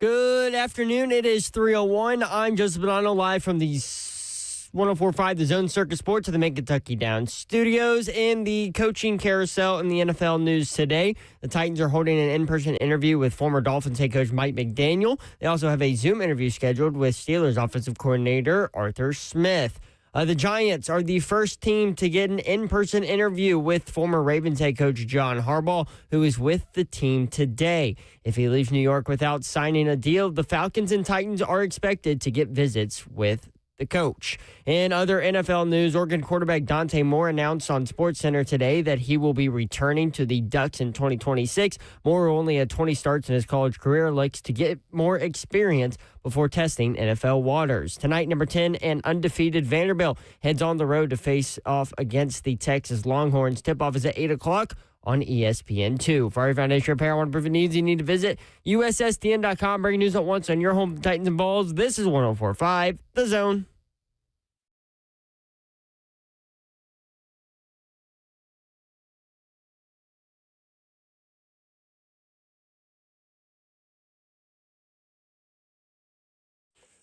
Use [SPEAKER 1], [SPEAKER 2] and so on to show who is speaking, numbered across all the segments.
[SPEAKER 1] Good afternoon. It is 3:01. I'm Joseph Bonanno, live from the 104.5 The Zone Circus Sports to the Main Kentucky Downs studios. In the coaching carousel in the NFL news today, the Titans are holding an in-person interview with former Dolphins head coach Mike McDaniel. They also have a Zoom interview scheduled with Steelers offensive coordinator Arthur Smith. The Giants are the first team to get an in-person interview with former Ravens head coach John Harbaugh, who is with the team today. If he leaves New York without signing a deal, the Falcons and Titans are expected to get visits with the coach. In other NFL news, Oregon quarterback Dante Moore announced on SportsCenter today that he will be returning to the Ducks in 2026. Moore, who only had 20 starts in his college career, likes to get more experience before testing NFL waters. Tonight, number 10 and undefeated Vanderbilt heads on the road to face off against the Texas Longhorns. Tip-off is at 8 o'clock on ESPN2. For every Foundation Repair, one proof needs, you need to visit USSTN.com. Breaking news at once on your home, Titans and Vols. This is 104.5 The Zone.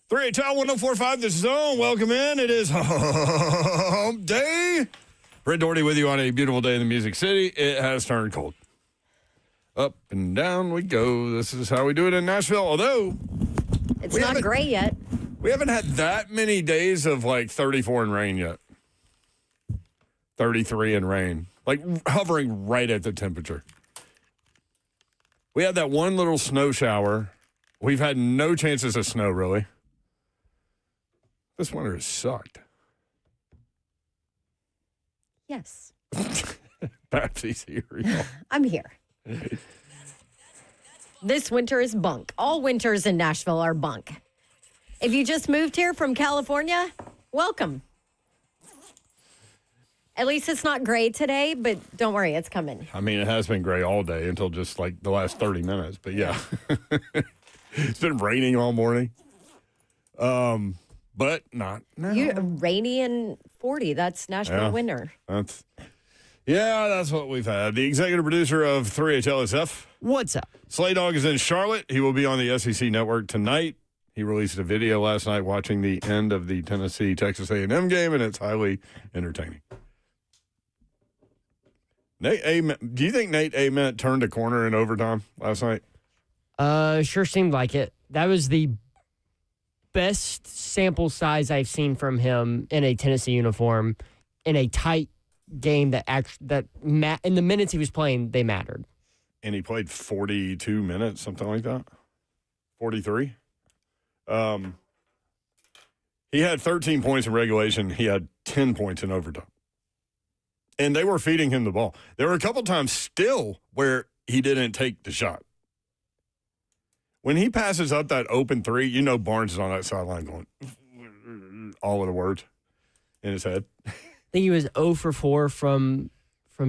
[SPEAKER 2] Three, 104.5 The Zone. Welcome in. It is hump day. Brett Doherty with you on a beautiful day in the Music City. It has turned cold. Up and down we go. This is how we do it in Nashville. Although
[SPEAKER 3] it's not gray yet.
[SPEAKER 2] We haven't had that many days of like 34 and rain yet. 33 and rain. Like hovering right at the temperature. We had that one little snow shower. We've had no chances of snow, really. This winter has sucked.
[SPEAKER 3] Yes.
[SPEAKER 2] Patsy's here. Y'all.
[SPEAKER 3] I'm here. This winter is bunk. All winters in Nashville are bunk. If you just moved here from California, welcome. At least it's not gray today, but don't worry, it's coming.
[SPEAKER 2] I mean, it has been gray all day until just like the last 30 minutes. But yeah, it's been raining all morning. But not now.
[SPEAKER 3] Rainy and 40. That's Nashville winter.
[SPEAKER 2] That's what we've had. The executive producer of 3HLSF.
[SPEAKER 1] What's up?
[SPEAKER 2] Slay Dog is in Charlotte. He will be on the SEC Network tonight. He released a video last night watching the end of the Tennessee-Texas A&M game, and it's highly entertaining. Do you think Nate Ament turned a corner in overtime last night?
[SPEAKER 1] Sure seemed like it. That was the best sample size I've seen from him in a Tennessee uniform in a tight game in the minutes he was playing, they mattered.
[SPEAKER 2] And he played 42 minutes, something like that. 43. He had 13 points in regulation. He had 10 points in overtime. And they were feeding him the ball. There were a couple times still where he didn't take the shot. When he passes up that open three, you know Barnes is on that sideline going all of the words in his head.
[SPEAKER 1] I think he was 0 for 4 from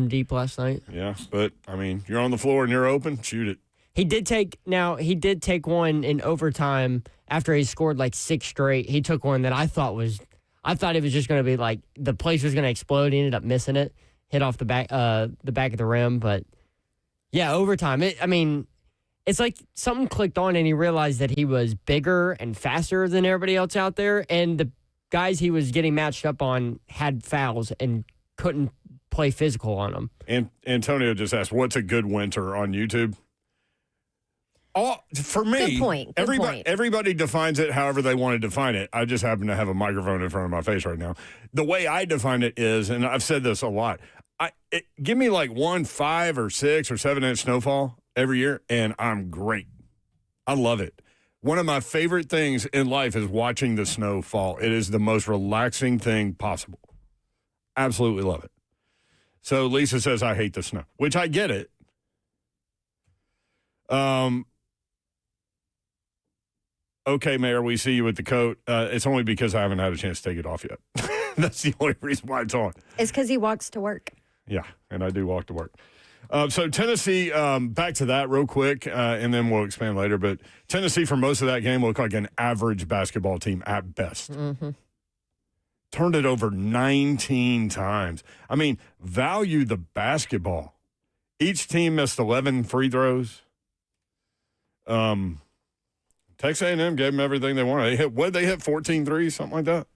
[SPEAKER 1] deep last night.
[SPEAKER 2] Yeah, but, I mean, you're on the floor and you're open, shoot it.
[SPEAKER 1] He did take one in overtime after he scored like 6 straight. He took one that I thought it was just going to be like the place was going to explode. He ended up missing it, hit off the back of the rim. But, yeah, overtime. It's like something clicked on and he realized that he was bigger and faster than everybody else out there. And the guys he was getting matched up on had fouls and couldn't play physical on them.
[SPEAKER 2] And Antonio just asked, what's a good winter on YouTube? For me,
[SPEAKER 3] Good point.
[SPEAKER 2] Everybody defines it however they want to define it. I just happen to have a microphone in front of my face right now. The way I define it is, and I've said this a lot, give me like 1 5 or 6 or 7 inch snowfall every year, and I'm great. I love it. One of my favorite things in life is watching the snow fall. It is the most relaxing thing possible. Absolutely love it. So Lisa says, I hate the snow, which I get it. Okay, Mayor, we see you with the coat. It's only because I haven't had a chance to take it off yet. That's the only reason why it's on.
[SPEAKER 3] It's because he walks to work.
[SPEAKER 2] Yeah, and I do walk to work. So Tennessee, back to that real quick, and then we'll expand later. But Tennessee, for most of that game, looked like an average basketball team at best.
[SPEAKER 3] Mm-hmm.
[SPEAKER 2] Turned it over 19 times. I mean, value the basketball. Each team missed 11 free throws. Texas A&M gave them everything they wanted. They hit 14 threes, something like that.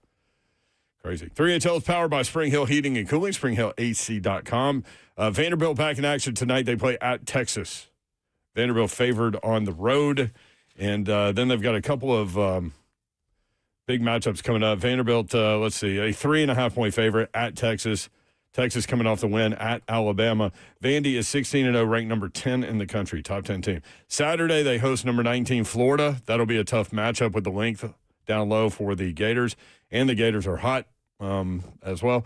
[SPEAKER 2] Crazy. 3HL is powered by Spring Hill Heating and Cooling, springhillac.com. Vanderbilt back in action tonight. They play at Texas. Vanderbilt favored on the road. And then they've got a couple of big matchups coming up. Vanderbilt, a 3.5-point favorite at Texas. Texas coming off the win at Alabama. Vandy is 16-0, ranked number 10 in the country, top 10 team. Saturday, they host number 19 Florida. That'll be a tough matchup with the length down low for the Gators. And the Gators are hot as well.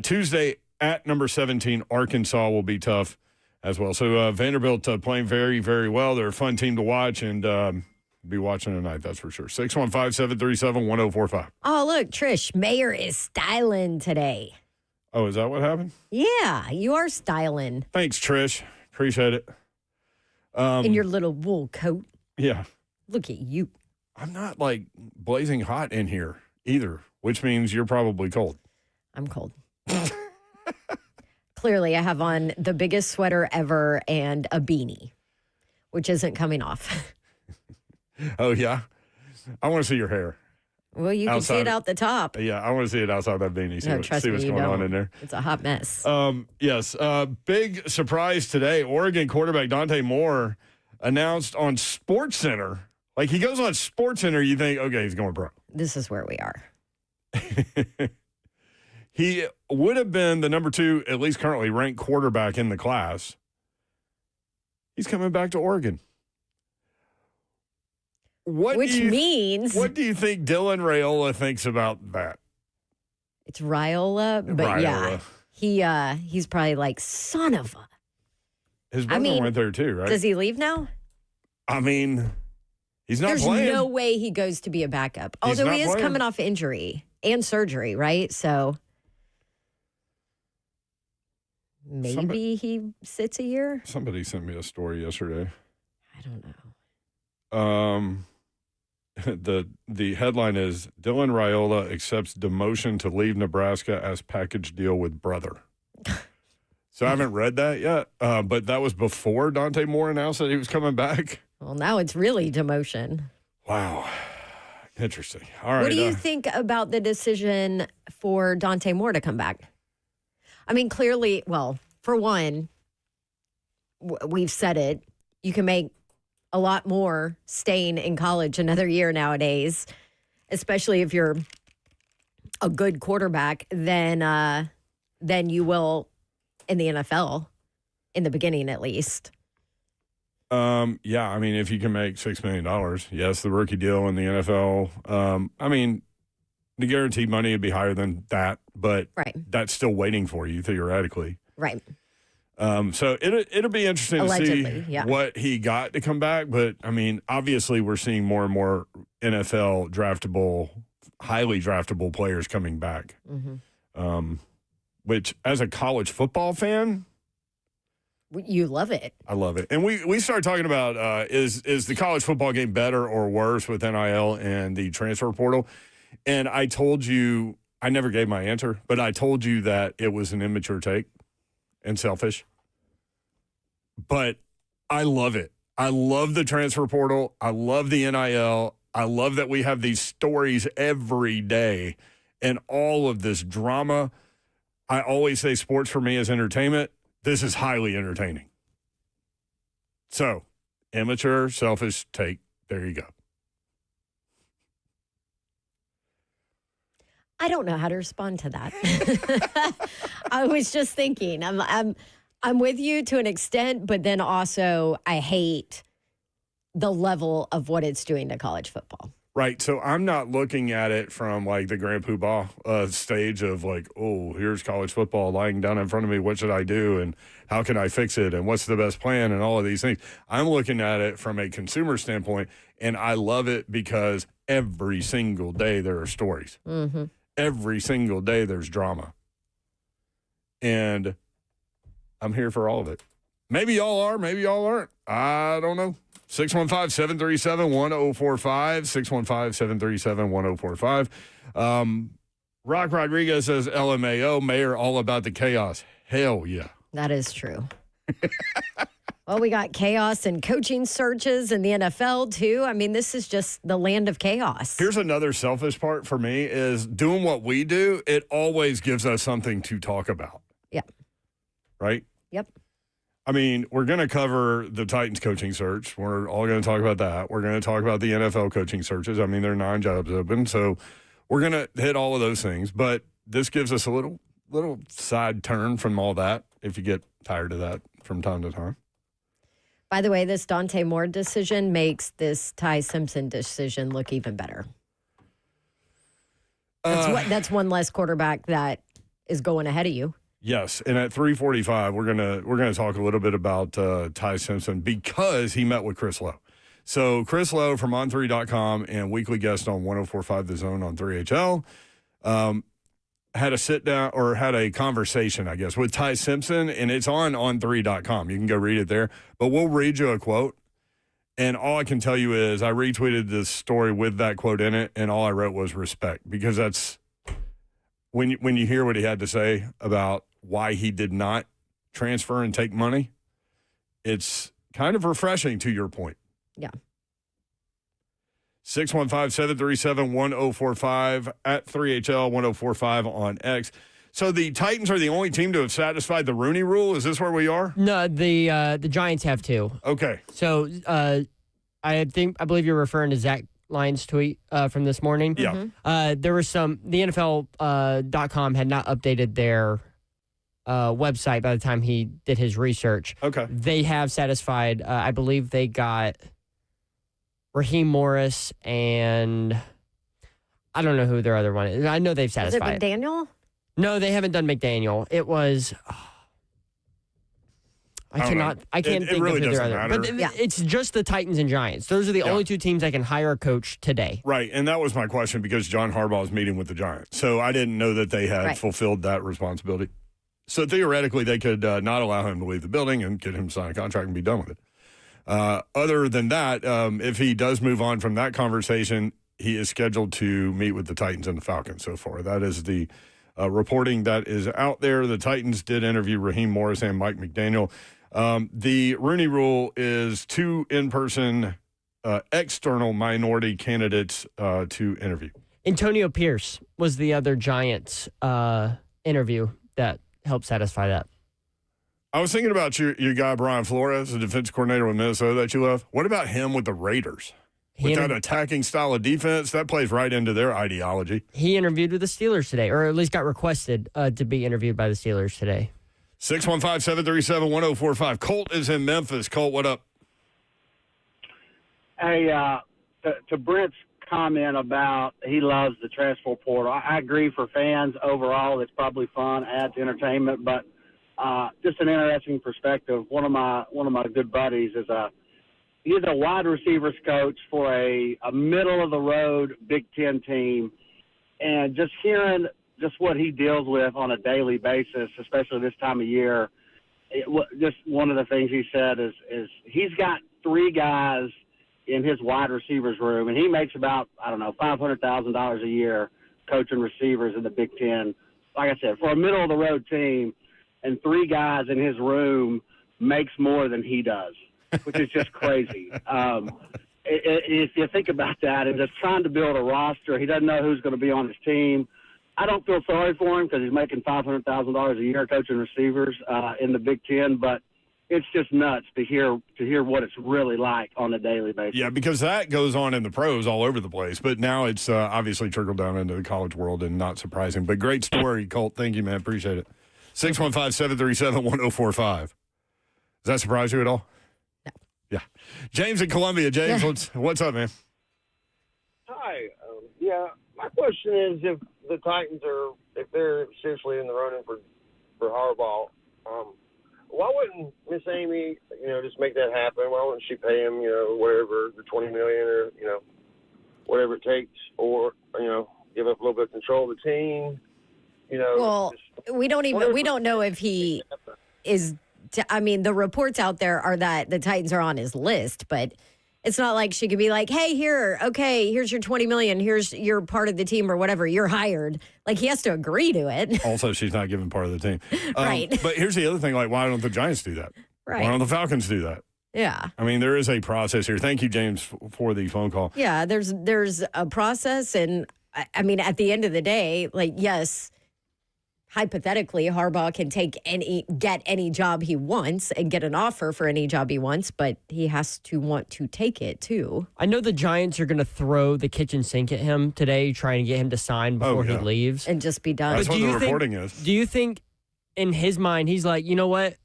[SPEAKER 2] Tuesday, at number 17, Arkansas will be tough as well. So Vanderbilt playing very, very well. They're a fun team to watch and be watching tonight, that's for sure. 615-737-1045.
[SPEAKER 3] Oh, look, Trish, Mayor is styling today.
[SPEAKER 2] Oh, is that what happened?
[SPEAKER 3] Yeah, you are styling.
[SPEAKER 2] Thanks, Trish. Appreciate it.
[SPEAKER 3] In your little wool coat.
[SPEAKER 2] Yeah.
[SPEAKER 3] Look at you.
[SPEAKER 2] I'm not, blazing hot in here either, which means you're probably cold.
[SPEAKER 3] I'm cold. Clearly, I have on the biggest sweater ever and a beanie, which isn't coming off.
[SPEAKER 2] Oh, yeah? I want to see your hair.
[SPEAKER 3] Well, you can see it out the top.
[SPEAKER 2] Yeah, I want to see it outside that beanie. See what's going on in there.
[SPEAKER 3] It's a hot mess.
[SPEAKER 2] Yes. Big surprise today. Oregon quarterback Dante Moore announced on SportsCenter. He goes on SportsCenter, you think, okay, he's going pro.
[SPEAKER 3] This is where we are.
[SPEAKER 2] He would have been the number 2, at least currently, ranked quarterback in the class. He's coming back to Oregon. What do you think Dylan Raiola thinks about that?
[SPEAKER 3] It's Raiola, but yeah, he's probably like, son of a.
[SPEAKER 2] His brother went there too, right?
[SPEAKER 3] Does he leave now?
[SPEAKER 2] I mean, he's not playing.
[SPEAKER 3] There's no way he goes to be a backup. Although he is coming off injury and surgery, right? So maybe he sits a year.
[SPEAKER 2] Somebody sent me a story yesterday.
[SPEAKER 3] I don't know.
[SPEAKER 2] The headline is Dylan Raiola accepts demotion to leave Nebraska as package deal with brother. So I haven't read that yet, but that was before Dante Moore announced that he was coming back.
[SPEAKER 3] Well, now it's really demotion.
[SPEAKER 2] Wow. Interesting. All right.
[SPEAKER 3] What do you think about the decision for Dante Moore to come back? I mean, clearly, well, for one, we've said it, you can make a lot more staying in college another year nowadays, especially if you're a good quarterback than you will in the NFL, in the beginning at least.
[SPEAKER 2] Yeah, I mean, if you can make $6 million, yes, the rookie deal in the NFL. I mean, the guaranteed money would be higher than that, but that's still waiting for you theoretically.
[SPEAKER 3] Right.
[SPEAKER 2] So it'll be interesting
[SPEAKER 3] Allegedly,
[SPEAKER 2] to see what he got to come back. But, I mean, obviously we're seeing more and more NFL draftable, highly draftable players coming back, which as a college football fan,
[SPEAKER 3] you love it.
[SPEAKER 2] I love it. And we started talking about is the college football game better or worse with NIL and the transfer portal? And I told you, I never gave my answer, but I told you that it was an immature take and selfish. But I love it. I love the transfer portal. I love the NIL. I love that we have these stories every day and all of this drama. I always say sports for me is entertainment. This is highly entertaining. So, immature, selfish take. There you go.
[SPEAKER 3] I don't know how to respond to that. I was just thinking, I'm with you to an extent, but then also I hate the level of what it's doing to college football.
[SPEAKER 2] Right. So I'm not looking at it from like the Grand Poobah stage of like, oh, here's college football lying down in front of me. What should I do? And how can I fix it? And what's the best plan? And all of these things. I'm looking at it from a consumer standpoint, and I love it because every single day there are stories. Mm-hmm. Every single day there's drama. And I'm here for all of it. Maybe y'all are, maybe y'all aren't. I don't know. 615-737-1045, 615-737-1045. Rock Rodriguez says, LMAO, Mayor, all about the chaos. Hell yeah.
[SPEAKER 3] That is true. Well, we got chaos and coaching searches in the NFL, too. I mean, this is just the land of chaos.
[SPEAKER 2] Here's another selfish part for me is doing what we do, it always gives us something to talk about.
[SPEAKER 3] Yep.
[SPEAKER 2] Right?
[SPEAKER 3] Yep.
[SPEAKER 2] I mean, we're going to cover the Titans coaching search. We're all going to talk about that. We're going to talk about the NFL coaching searches. I mean, there are 9 jobs open, so we're going to hit all of those things. But this gives us a little side turn from all that if you get tired of that from time to time.
[SPEAKER 3] By the way, this Dante Moore decision makes this Ty Simpson decision look even better. That's one less quarterback that is going ahead of you.
[SPEAKER 2] Yes, and at 3:45, we're gonna talk a little bit about Ty Simpson because he met with Chris Lowe. So Chris Lowe from on3.com and weekly guest on 104.5 The Zone on 3HL had a sit down or had a conversation, I guess, with Ty Simpson, and it's on 3.com. You can go read it there. But we'll read you a quote, and all I can tell you is I retweeted this story with that quote in it, and all I wrote was respect, because that's when you hear what he had to say about why he did not transfer and take money, it's kind of refreshing to your point.
[SPEAKER 3] Yeah.
[SPEAKER 2] 615-737-1045 at 3HL 1045 on X. So the Titans are the only team to have satisfied the Rooney Rule. Is this where we are?
[SPEAKER 1] No, the Giants have too.
[SPEAKER 2] Okay.
[SPEAKER 1] So I believe you're referring to Zach Lyons' tweet from this morning.
[SPEAKER 2] Yeah.
[SPEAKER 1] There was the NFL.com had not updated their website by the time he did his research.
[SPEAKER 2] Okay.
[SPEAKER 1] They have satisfied, I believe they got Raheem Morris and I don't know who their other one is. I know they've satisfied.
[SPEAKER 3] Is it McDaniel?
[SPEAKER 1] No, they haven't done McDaniel. It was... I can't think
[SPEAKER 2] really
[SPEAKER 1] of who their
[SPEAKER 2] doesn't
[SPEAKER 1] other. But it's just the Titans and Giants. Those are the only 2 teams that can hire a coach today.
[SPEAKER 2] Right, and that was my question because John Harbaugh is meeting with the Giants. So I didn't know that they had fulfilled that responsibility. So theoretically, they could not allow him to leave the building and get him to sign a contract and be done with it. Other than that, if he does move on from that conversation, he is scheduled to meet with the Titans and the Falcons so far. That is the reporting that is out there. The Titans did interview Raheem Morris and Mike McDaniel. The Rooney Rule is 2 in-person external minority candidates to interview.
[SPEAKER 1] Antonio Pierce was the other Giants interview that helped satisfy that.
[SPEAKER 2] I was thinking about your guy, Brian Flores, the defense coordinator with Minnesota that you love. What about him with the Raiders? With that attacking style of defense, that plays right into their ideology.
[SPEAKER 1] He interviewed with the Steelers today, or at least got requested to be interviewed by the Steelers today.
[SPEAKER 2] 615-737-1045. Colt is in Memphis. Colt, what up?
[SPEAKER 4] Hey, to Brent's comment about he loves the transfer portal, I agree for fans overall. It's probably fun, adds entertainment, but just an interesting perspective. One of my good buddies he's a wide receivers coach for a middle of the road Big Ten team, and just hearing just what he deals with on a daily basis, especially this time of year. Just one of the things he said is he's got 3 guys in his wide receivers room, and he makes about, $500,000 a year coaching receivers in the Big Ten. Like I said, for a middle of the road team, and 3 guys in his room makes more than he does, which is just crazy. If you think about that and just trying to build a roster, he doesn't know who's going to be on his team. I don't feel sorry for him because he's making $500,000 a year coaching receivers in the Big Ten, but it's just nuts to hear what it's really like on a daily basis.
[SPEAKER 2] Yeah, because that goes on in the pros all over the place, but now it's obviously trickled down into the college world and not surprising. But great story, Colt. Thank you, man. Appreciate it. 615-737-1045. Does that surprise you at all?
[SPEAKER 3] No.
[SPEAKER 2] Yeah. James in Columbia. James, what's up, man?
[SPEAKER 5] Hi. My question is if the Titans if they're seriously in the running for Harbaugh, why wouldn't Miss Amy, just make that happen? Why wouldn't she pay him, whatever, the $20 million or, whatever it takes, or, give up a little bit of control of the team?
[SPEAKER 3] Well, we don't know if he is. The reports out there are that the Titans are on his list, but it's not like she could be like, hey, here's your $20 million. Here's your part of the team or whatever. You're hired. Like, he has to agree to it.
[SPEAKER 2] Also, she's not giving part of the team.
[SPEAKER 3] Right.
[SPEAKER 2] But here's the other thing. Like, why don't the Giants do that? Why don't the Falcons do that?
[SPEAKER 3] Yeah.
[SPEAKER 2] I mean, there is a process here. Thank you, James, for the phone call.
[SPEAKER 3] Yeah, there's a process, and I mean, at the end of the day, like, yes, hypothetically, Harbaugh can get any job he wants and get an offer for any job he wants, but he has to want to take it too.
[SPEAKER 1] I know the Giants are going to throw the kitchen sink at him today, trying to get him to sign before he leaves.
[SPEAKER 3] And just be done.
[SPEAKER 2] That's what the reporting is.
[SPEAKER 1] Do you think in his mind, he's like, you know what?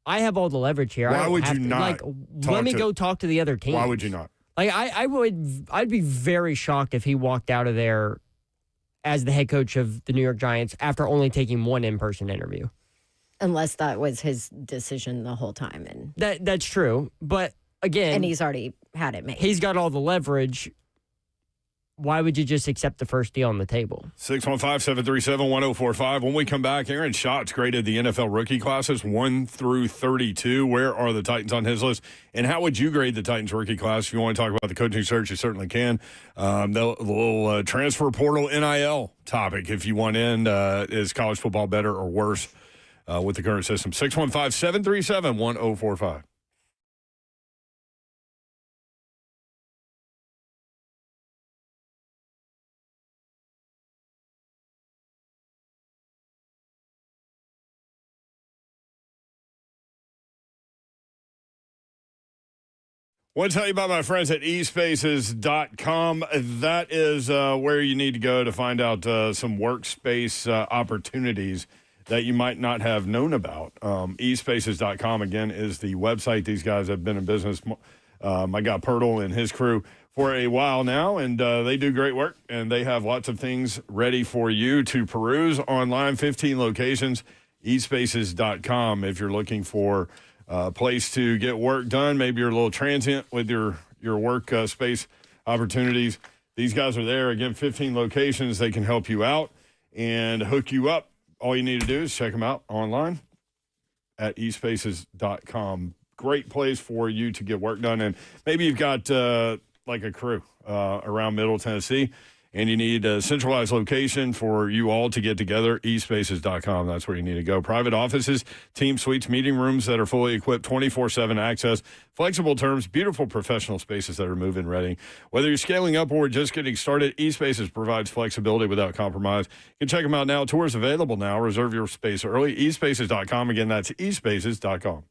[SPEAKER 1] I have all the leverage here.
[SPEAKER 2] Why would you not?
[SPEAKER 1] Let me go talk to the other team.
[SPEAKER 2] Why would you not?
[SPEAKER 1] Like, I'd be very shocked if he walked out of there as the head coach of the New York Giants after only taking one in-person interview.
[SPEAKER 3] Unless that was his decision the whole time. And
[SPEAKER 1] that's true. But again,
[SPEAKER 3] and he's already had it made.
[SPEAKER 1] He's got all the leverage. Why would you just accept the first deal on the table?
[SPEAKER 2] 615-737-1045. When we come back, Aaron Schatz graded the NFL rookie classes 1 through 32. Where are the Titans on his list? And how would you grade the Titans rookie class? If you want to talk about the coaching search, you certainly can. The little transfer portal NIL topic, if you want in, is college football better or worse with the current system? 615-737-1045. I want to tell you about my friends at eSpaces.com. That is where you need to go to find out some workspace opportunities that you might not have known about. eSpaces.com, again, is the website. These guys have been in business, my guy Pirtle and his crew, for a while now, and they do great work, and they have lots of things ready for you to peruse online, 15 locations, eSpaces.com, if you're looking for place to get work done. Maybe you're a little transient with your work space opportunities. These guys are there. Again, 15 locations. They can help you out and hook you up. All you need to do is check them out online at eSpaces.com. Great place for you to get work done. And maybe you've got like a crew around Middle Tennessee, and you need a centralized location for you all to get together, eSpaces.com. That's where you need to go. Private offices, team suites, meeting rooms that are fully equipped, 24/7 access, flexible terms, beautiful professional spaces that are move-in ready. Whether you're scaling up or just getting started, eSpaces provides flexibility without compromise. You can check them out now. Tours available now. Reserve your space early. eSpaces.com. Again, that's eSpaces.com.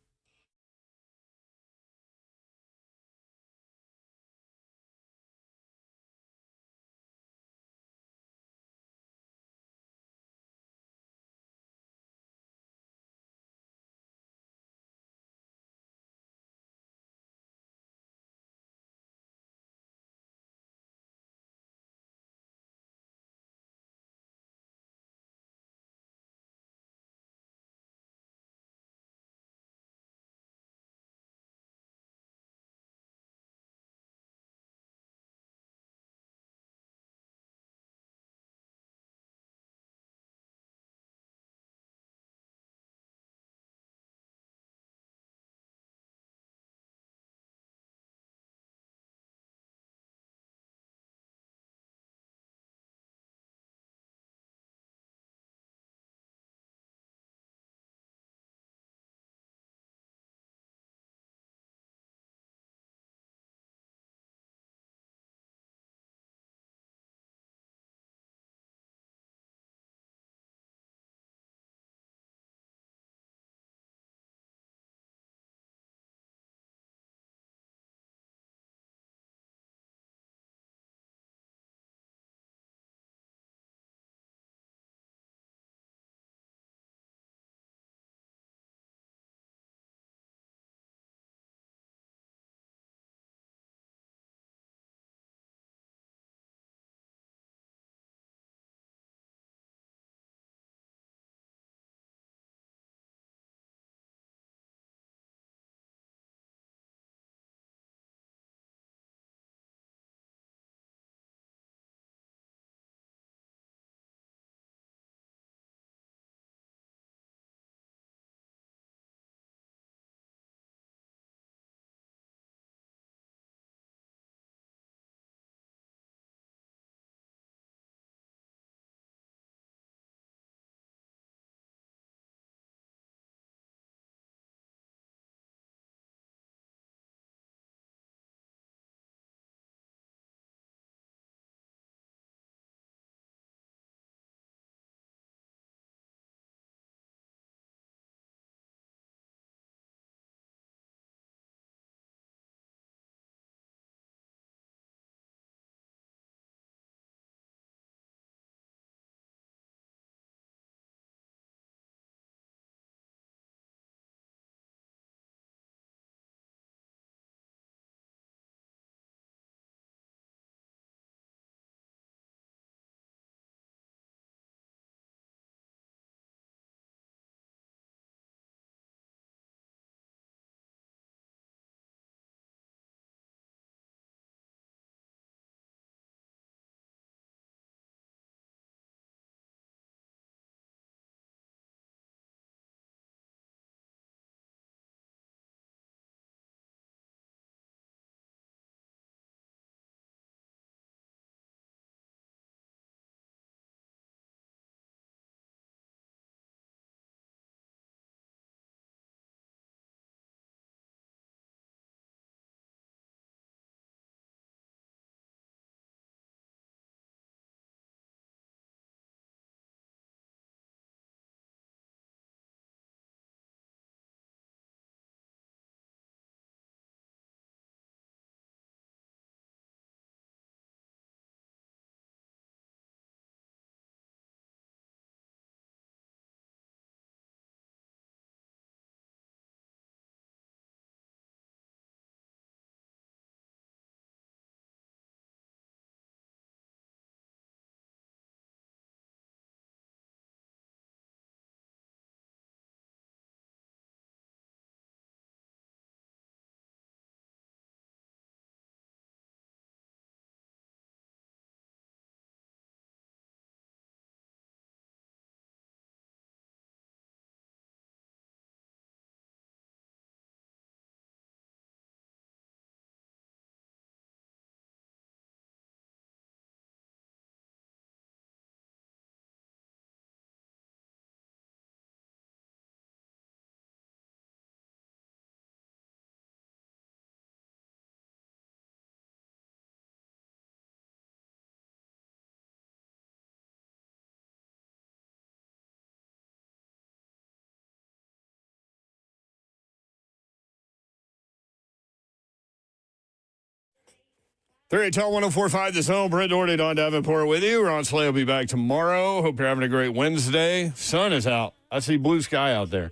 [SPEAKER 2] 3HL 1045, The Zone. Brent Doherty, Don Davenport with you. Ron Slay will be back tomorrow. Hope you're having a great Wednesday. Sun is out. I see blue sky out there.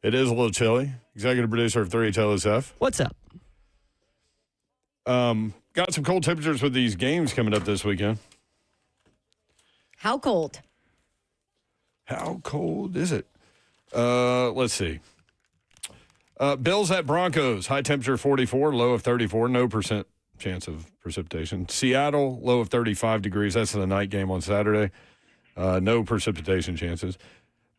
[SPEAKER 2] It is a little chilly. Executive producer of 3HLSF.
[SPEAKER 1] What's up?
[SPEAKER 2] Got some cold temperatures with these games coming up this weekend.
[SPEAKER 3] How cold?
[SPEAKER 2] How cold is it? Let's see. Bills at Broncos. High temperature 44, low of 34. No % chance of precipitation. Seattle, low of 35 degrees. That's the night game on Saturday. No precipitation chances.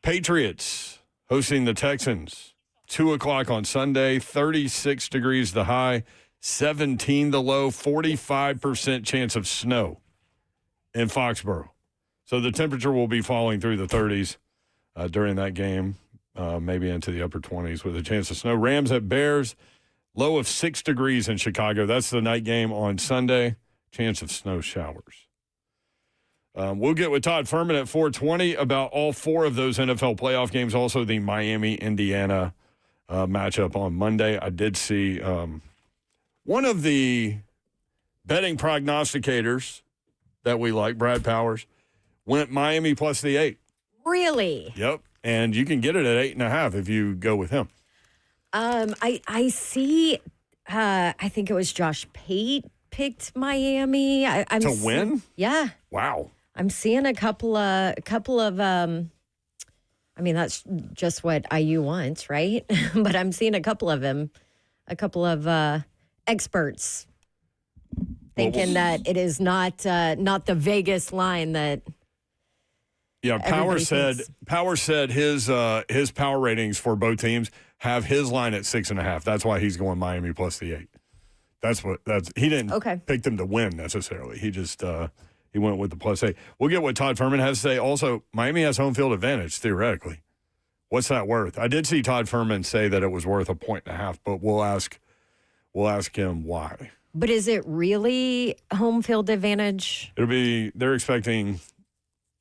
[SPEAKER 2] Patriots hosting the Texans. 2 o'clock on Sunday. 36 degrees the high. 17 the low. 45% chance of snow in Foxborough. So the temperature will be falling through the 30s during that game, maybe into the upper 20s with a chance of snow. Rams at Bears, low of 6 degrees in Chicago. That's the night game on Sunday. Chance of snow showers. We'll get with Todd Ferman at 4:20 about all 4 of those NFL playoff games. Also, the Miami-Indiana matchup on Monday. I did see one of the betting prognosticators that we like, Brad Powers, went Miami plus the 8.
[SPEAKER 3] Really?
[SPEAKER 2] Yep. And you can get it at 8.5 if you go with him.
[SPEAKER 3] I see. I think it was Josh Pate picked Miami. I'm
[SPEAKER 2] To win?
[SPEAKER 3] Yeah.
[SPEAKER 2] Wow.
[SPEAKER 3] I'm seeing a couple of. I mean, that's just what IU wants, right? But I'm seeing a couple of experts thinking that it is not the Vegas line that.
[SPEAKER 2] Yeah, Power
[SPEAKER 3] Everybody
[SPEAKER 2] said his power ratings for both teams have his line at 6.5. That's why he's going Miami plus the 8. He didn't pick them to win necessarily. He just he went with the plus 8. We'll get what Todd Ferman has to say. Also, Miami has home field advantage theoretically. What's that worth? I did see Todd Ferman say that it was worth 1.5, but we'll ask him why.
[SPEAKER 3] But is it really home field advantage?
[SPEAKER 2] They're expecting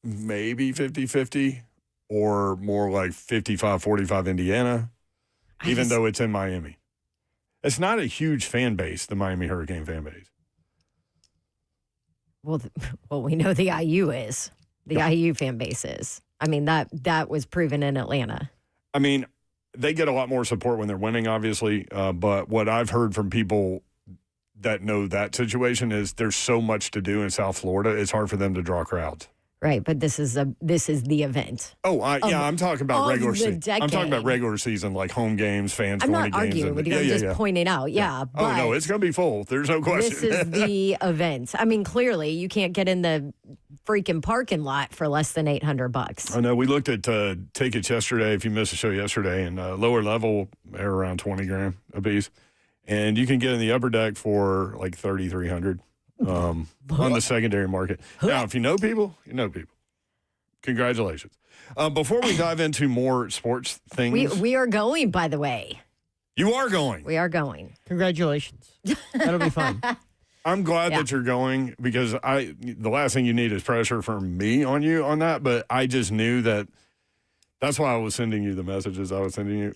[SPEAKER 2] maybe 50-50 or more like 55-45 Indiana, even though it's in Miami. It's not a huge fan base, the Miami Hurricane fan base.
[SPEAKER 3] Well, we know the IU is. The IU fan base is. I mean, that was proven in Atlanta.
[SPEAKER 2] I mean, they get a lot more support when they're winning, obviously. But what I've heard from people that know that situation is there's so much to do in South Florida, it's hard for them to draw crowds.
[SPEAKER 3] Right, but this is the event.
[SPEAKER 2] Oh, I'm talking about regular season. I'm talking about
[SPEAKER 3] decade.
[SPEAKER 2] regular season, like home games, fans
[SPEAKER 3] I'm
[SPEAKER 2] going
[SPEAKER 3] not
[SPEAKER 2] to games.
[SPEAKER 3] arguing with you. I'm just pointing out. Yeah.
[SPEAKER 2] Oh,
[SPEAKER 3] But
[SPEAKER 2] no, it's going to be full. There's no question.
[SPEAKER 3] this is the event. I mean, clearly, you can't get in the freaking parking lot for less than $800.
[SPEAKER 2] I know. We looked at tickets yesterday. If you missed the show yesterday, and lower level, they're around $20,000 a piece, and you can get in the upper deck for like $3,300 on the secondary market. Now, if you know people, you know people. Congratulations. Before we dive into more sports things.
[SPEAKER 3] We are going, by the way.
[SPEAKER 2] You are going.
[SPEAKER 3] We are going.
[SPEAKER 1] Congratulations. That'll be fun.
[SPEAKER 2] I'm glad that you're going because the last thing you need is pressure from me on you on that. But I just knew that's why I was sending you the messages I was sending you.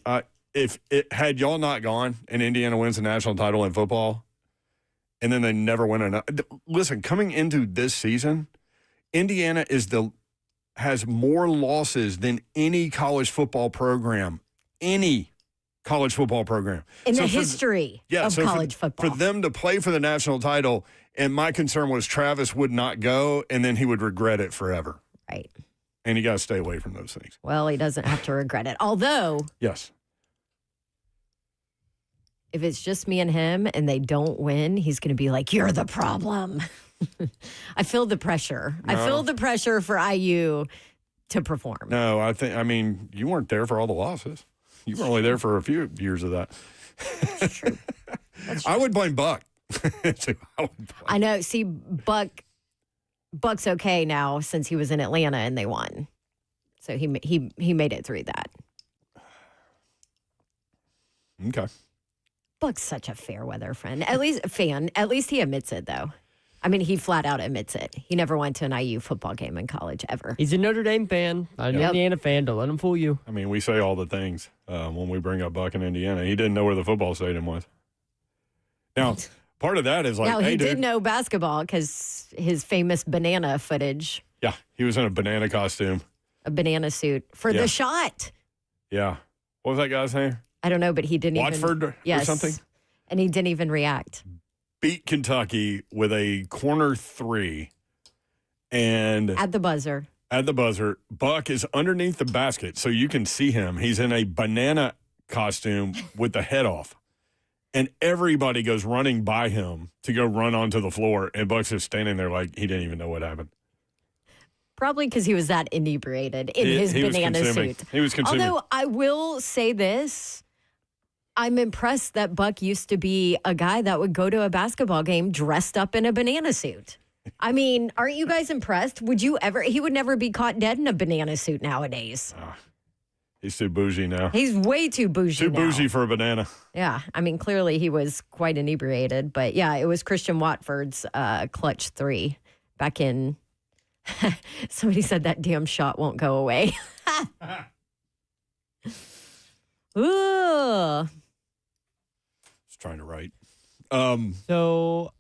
[SPEAKER 2] If it had y'all not gone and Indiana wins the national title in football and then they never win another. Listen, coming into this season, Indiana has more losses than any college football program. Any college football program.
[SPEAKER 3] In the history of college football.
[SPEAKER 2] For them to play for the national title, and my concern was Travis would not go, and then he would regret it forever.
[SPEAKER 3] Right.
[SPEAKER 2] And you got to stay away from those things.
[SPEAKER 3] Well, he doesn't have to regret it. Although,
[SPEAKER 2] yes,
[SPEAKER 3] if it's just me and him and they don't win, he's going to be like, you're the problem. I feel the pressure.
[SPEAKER 2] No.
[SPEAKER 3] I feel the pressure for IU to perform.
[SPEAKER 2] No, I mean, you weren't there for all the losses. You were only there for a few years of that.
[SPEAKER 3] That's true.
[SPEAKER 2] I would blame Buck.
[SPEAKER 3] I know. See, Buck's okay now since he was in Atlanta and they won. So he made it through that.
[SPEAKER 2] Okay.
[SPEAKER 3] Buck's such a fair weather friend. At least he admits it, though. I mean, he flat out admits it. He never went to an IU football game in college ever.
[SPEAKER 1] He's a Notre Dame fan, not an Indiana fan. Don't let him fool you.
[SPEAKER 2] I mean, we say all the things when we bring up Buck in Indiana. He didn't know where the football stadium was. Now, part of that is like,
[SPEAKER 3] Now,
[SPEAKER 2] hey,
[SPEAKER 3] he
[SPEAKER 2] dude.
[SPEAKER 3] did know basketball because his famous banana footage,
[SPEAKER 2] Yeah, he was in a banana costume.
[SPEAKER 3] a banana suit for the shot.
[SPEAKER 2] Yeah. What was that guy's name?
[SPEAKER 3] I don't know, but he didn't
[SPEAKER 2] Watford
[SPEAKER 3] even.
[SPEAKER 2] or something?
[SPEAKER 3] And he didn't even react.
[SPEAKER 2] Beat Kentucky with a corner three. And
[SPEAKER 3] At the buzzer.
[SPEAKER 2] Buck is underneath the basket, so you can see him. He's in a banana costume with the head off. And everybody goes running by him to go run onto the floor. And Buck's just standing there like he didn't even know what happened.
[SPEAKER 3] Probably because he was that inebriated in his
[SPEAKER 2] he was
[SPEAKER 3] banana
[SPEAKER 2] consuming.
[SPEAKER 3] suit.
[SPEAKER 2] He was consuming.
[SPEAKER 3] Although I will say this, I'm impressed that Buck used to be a guy that would go to a basketball game dressed up in a banana suit. I mean, aren't you guys impressed? He would never be caught dead in a banana suit nowadays.
[SPEAKER 2] He's too bougie now.
[SPEAKER 3] He's way too bougie
[SPEAKER 2] Too
[SPEAKER 3] now.
[SPEAKER 2] bougie for a banana.
[SPEAKER 3] Yeah. I mean, clearly he was quite inebriated. But yeah, it was Christian Watford's clutch three back in. Somebody said that damn shot won't go away. Ooh.
[SPEAKER 2] Just trying to write.
[SPEAKER 1] So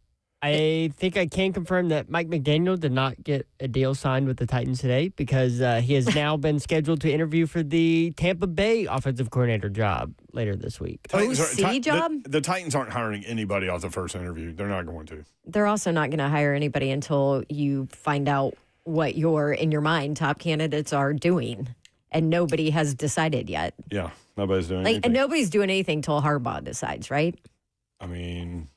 [SPEAKER 1] I think I can confirm that Mike McDaniel did not get a deal signed with the Titans today because he has now been scheduled to interview for the Tampa Bay offensive coordinator job later this week.
[SPEAKER 3] OC job?
[SPEAKER 2] The Titans aren't hiring anybody off the first interview. They're not going to.
[SPEAKER 3] They're also not going to hire anybody until you find out what your, in your mind, top candidates are doing. And nobody has decided yet.
[SPEAKER 2] Yeah, nobody's doing anything.
[SPEAKER 3] And nobody's doing anything till Harbaugh decides, right?
[SPEAKER 2] I mean,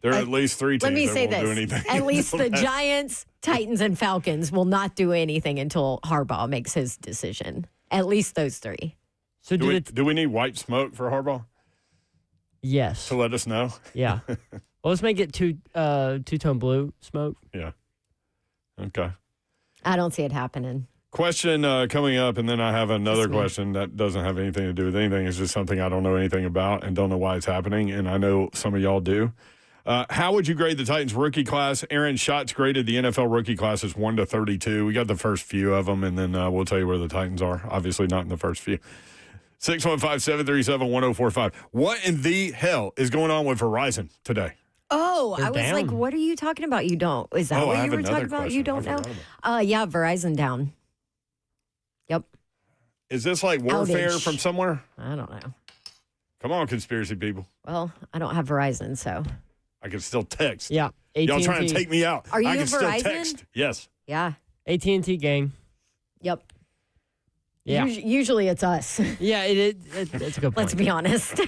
[SPEAKER 2] there are at least three teams
[SPEAKER 3] Let me
[SPEAKER 2] that
[SPEAKER 3] say
[SPEAKER 2] won't do
[SPEAKER 3] this.
[SPEAKER 2] anything.
[SPEAKER 3] At least the Giants, Titans, and Falcons will not do anything until Harbaugh makes his decision. At least those three.
[SPEAKER 1] So
[SPEAKER 2] Do we need white smoke for Harbaugh
[SPEAKER 1] Yes.
[SPEAKER 2] to let us know?
[SPEAKER 1] Yeah. Well, let's make it two-tone blue smoke.
[SPEAKER 2] Yeah. Okay.
[SPEAKER 3] I don't see it happening.
[SPEAKER 2] Question coming up, and then I have another question that doesn't have anything to do with anything. It's just something I don't know anything about and don't know why it's happening, and I know some of y'all do. How would you grade the Titans rookie class? Aaron Schatz graded the NFL rookie class as 1 to 32. We got the first few of them, and then we'll tell you where the Titans are. Obviously not in the first few. 615-737-1045. What in the hell is going on with Verizon today?
[SPEAKER 3] Oh,
[SPEAKER 1] They're
[SPEAKER 3] I was
[SPEAKER 1] down.
[SPEAKER 3] like, what are you talking about? You don't. Is that
[SPEAKER 2] Oh, I
[SPEAKER 3] what you
[SPEAKER 2] have
[SPEAKER 3] were
[SPEAKER 2] another
[SPEAKER 3] talking about? You
[SPEAKER 2] question.
[SPEAKER 3] don't
[SPEAKER 2] I
[SPEAKER 3] know?
[SPEAKER 2] forgot
[SPEAKER 3] Yeah, Verizon down. Yep.
[SPEAKER 2] Is this like warfare
[SPEAKER 3] Outage.
[SPEAKER 2] from somewhere?
[SPEAKER 3] I don't know.
[SPEAKER 2] Come on, conspiracy people.
[SPEAKER 3] Well, I don't have Verizon, so
[SPEAKER 2] I can still text.
[SPEAKER 1] Yeah.
[SPEAKER 2] Y'all
[SPEAKER 1] AT&T.
[SPEAKER 2] trying to take me out.
[SPEAKER 3] Are you
[SPEAKER 2] I can still
[SPEAKER 3] Verizon?
[SPEAKER 2] text. Yes.
[SPEAKER 3] yeah.
[SPEAKER 1] AT&T gang.
[SPEAKER 3] Yep.
[SPEAKER 1] Yeah.
[SPEAKER 3] Usually it's us.
[SPEAKER 1] Yeah, it's a good point.
[SPEAKER 3] Let's be honest.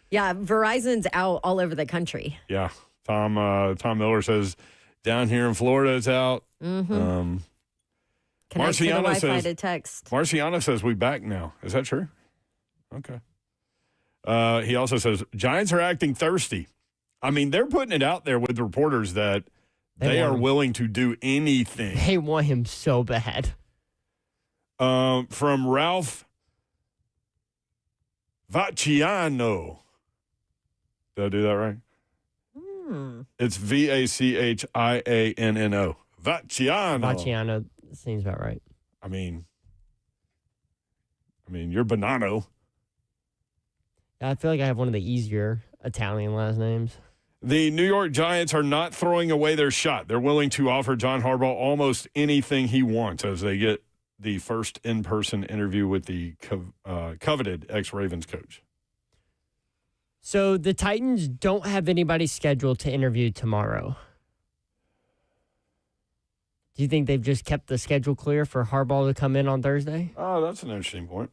[SPEAKER 3] Yeah, Verizon's out all over the country.
[SPEAKER 2] Yeah. Tom Miller says down here in Florida it's out.
[SPEAKER 3] Mm-hmm. Connect to the
[SPEAKER 2] Marciano
[SPEAKER 3] Wi-Fi
[SPEAKER 2] says-
[SPEAKER 3] to text.
[SPEAKER 2] Marciano says we back now. Is that true? Okay. He also says Giants are acting thirsty. I mean, they're putting it out there with reporters that they
[SPEAKER 1] want
[SPEAKER 2] are
[SPEAKER 1] him.
[SPEAKER 2] willing to do anything.
[SPEAKER 1] They want him so bad.
[SPEAKER 2] From Ralph Vacchiano. Did I do that right? It's Vacchianno. Vacchiano.
[SPEAKER 1] Machiano seems about right.
[SPEAKER 2] I mean, you're Bonanno.
[SPEAKER 1] I feel like I have one of the easier Italian last names.
[SPEAKER 2] The New York Giants are not throwing away their shot. They're willing to offer John Harbaugh almost anything he wants as they get the first in-person interview with the coveted ex-Ravens coach.
[SPEAKER 1] So the Titans don't have anybody scheduled to interview tomorrow. Do you think they've just kept the schedule clear for Harbaugh to come in on Thursday?
[SPEAKER 2] Oh, that's an interesting point.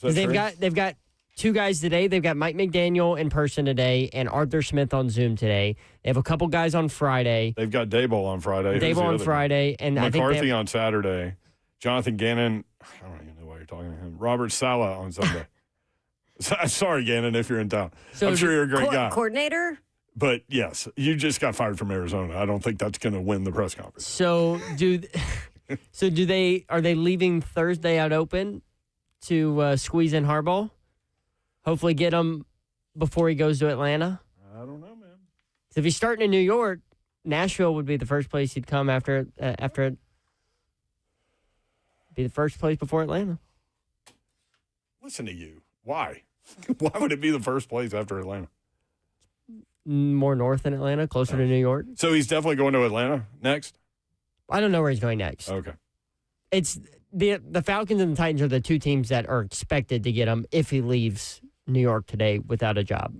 [SPEAKER 2] Is that
[SPEAKER 1] Because
[SPEAKER 2] true?
[SPEAKER 1] they've got two guys today. They've got Mike McDaniel in person today and Arthur Smith on Zoom today. They have a couple guys on Friday.
[SPEAKER 2] They've got Daboll on Friday. Who's the
[SPEAKER 1] Dave on
[SPEAKER 2] other guy?
[SPEAKER 1] Friday, and I think they
[SPEAKER 2] McCarthy
[SPEAKER 1] have,
[SPEAKER 2] on Saturday. Jonathan Gannon. I don't even know why you're talking to him. Robert Saleh on Sunday. Sorry, Gannon, if you're in town.
[SPEAKER 1] So
[SPEAKER 2] I'm sure you're a great guy.
[SPEAKER 3] Coordinator?
[SPEAKER 2] But yes, you just got fired from Arizona. I don't think that's going to win the press conference.
[SPEAKER 1] So are they leaving Thursday out open to squeeze in Harbaugh? Hopefully get him before he goes to Atlanta.
[SPEAKER 2] I don't know, man.
[SPEAKER 1] So if he's starting in New York, Nashville would be the first place he'd come after be the first place before Atlanta.
[SPEAKER 2] Listen to you. Why? Why would it be the first place after Atlanta?
[SPEAKER 1] More north than Atlanta, closer to New York.
[SPEAKER 2] So he's definitely going to Atlanta next?
[SPEAKER 1] I don't know where he's going next.
[SPEAKER 2] Okay.
[SPEAKER 1] It's the Falcons and the Titans are the two teams that are expected to get him if he leaves New York today without a job.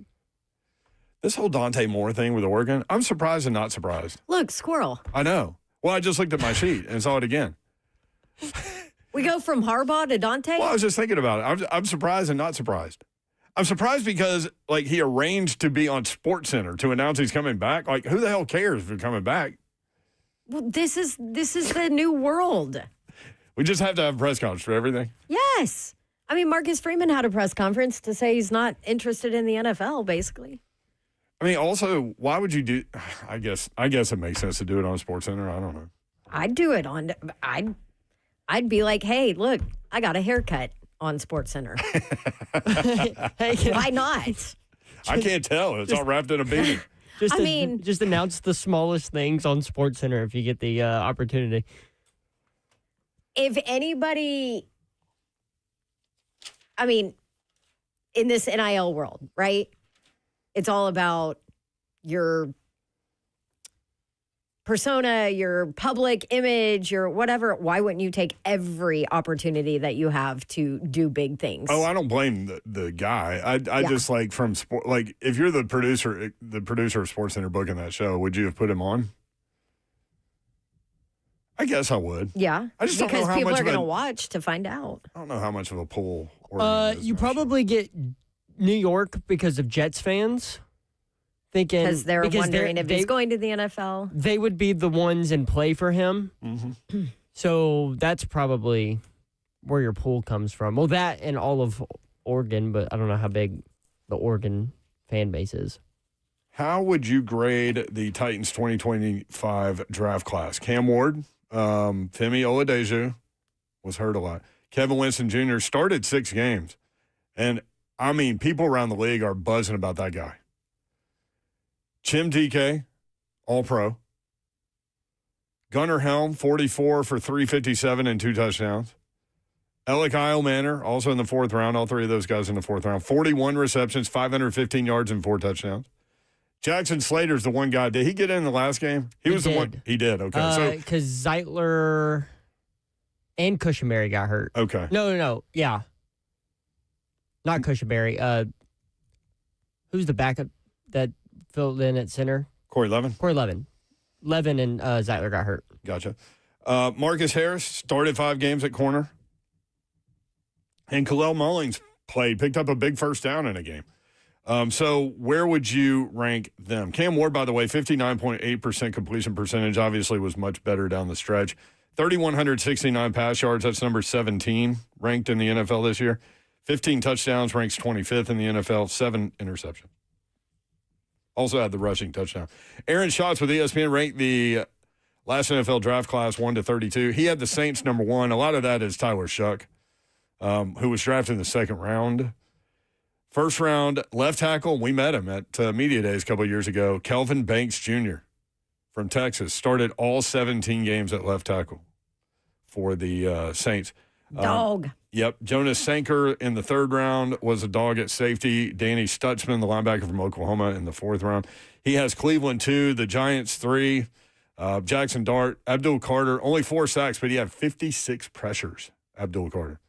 [SPEAKER 2] This whole Dante Moore thing with Oregon, I'm surprised and not surprised.
[SPEAKER 3] Look, squirrel.
[SPEAKER 2] I know. Well, I just looked at my sheet and saw it again.
[SPEAKER 3] We go from Harbaugh to Dante?
[SPEAKER 2] Well, I was just thinking about it. I'm surprised and not surprised. I'm surprised because, like, he arranged to be on SportsCenter to announce he's coming back. Like, who the hell cares if he's coming back?
[SPEAKER 3] Well, this is the new world.
[SPEAKER 2] We just have to have a press conference for everything.
[SPEAKER 3] Yes. I mean, Marcus Freeman had a press conference to say he's not interested in the NFL, basically.
[SPEAKER 2] I mean, also, why would you do? I guess it makes sense to do it on SportsCenter. I don't know.
[SPEAKER 3] I'd do it on. I'd be like, hey, look, I got a haircut on SportsCenter.
[SPEAKER 1] Hey,
[SPEAKER 3] Why not?
[SPEAKER 2] I can't tell. It's all wrapped in a beanie.
[SPEAKER 1] Just announce the smallest things on SportsCenter if you get the opportunity.
[SPEAKER 3] If anybody, I mean, in this NIL world, right? It's all about your persona, your public image, your whatever. Why wouldn't you take every opportunity that you have to do big things?
[SPEAKER 2] Oh, I don't blame the guy. I just like from sport. Like, if you're the producer of SportsCenter booking that show, would you have put him on? I guess I would.
[SPEAKER 3] Yeah,
[SPEAKER 2] I just don't know
[SPEAKER 3] because
[SPEAKER 2] how
[SPEAKER 3] people
[SPEAKER 2] much
[SPEAKER 3] are
[SPEAKER 2] of a-
[SPEAKER 3] going to watch to find out.
[SPEAKER 2] I don't know how much of a pull. Oregon is
[SPEAKER 1] You
[SPEAKER 2] now.
[SPEAKER 1] probably get New York because of Jets fans thinking
[SPEAKER 3] Because they're wondering if he's going to the NFL.
[SPEAKER 1] They would be the ones in play for him.
[SPEAKER 2] Mm-hmm.
[SPEAKER 1] So that's probably where your pool comes from. Well, that and all of Oregon, but I don't know how big the Oregon fan base is.
[SPEAKER 2] How would you grade the Titans 2025 draft class? Cam Ward, Femi Oladeju was hurt a lot. Kevin Winston Jr. started 6 games. And, I mean, people around the league are buzzing about that guy. Chim DK, All-Pro. Gunnar Helm, 44 for 357 and 2 touchdowns. Alec Manor, also in the 4th round. All 3 of those guys in the 4th round. 41 receptions, 515 yards, and 4 touchdowns. Jackson Slater's the one guy. Did he get in the last game? He was the one. He did. Okay.
[SPEAKER 1] Because Zeitler and Cushenberry got hurt.
[SPEAKER 2] Okay.
[SPEAKER 1] No. Yeah. Not Cushenberry. Who's the backup that filled in at center?
[SPEAKER 2] Corey Levin.
[SPEAKER 1] Levin and Zeitler got hurt.
[SPEAKER 2] Gotcha. Marcus Harris started 5 games at corner. And Khalil Mullings picked up a big first down in a game. So where would you rank them? Cam Ward, by the way, 59.8% completion percentage, obviously was much better down the stretch. 3,169 pass yards, that's number 17 ranked in the NFL this year. 15 touchdowns, ranks 25th in the NFL, 7 interceptions. Also had the rushing touchdown. Aaron Schatz with ESPN ranked the last NFL draft class 1 to 32. He had the Saints number 1. A lot of that is Tyler Shuck, who was drafted in the 2nd round. First round left tackle, we met him at Media Days a couple of years ago. Kelvin Banks Jr. from Texas started all 17 games at left tackle for the Saints.
[SPEAKER 3] Dog.
[SPEAKER 2] Yep. Jonas Sanker in the 3rd round was a dog at safety. Danny Stutzman, the linebacker from Oklahoma, in the 4th round. He has Cleveland 2, the Giants 3, Jackson Dart, Abdul Carter, only 4 sacks, but he had 56 pressures, Abdul Carter.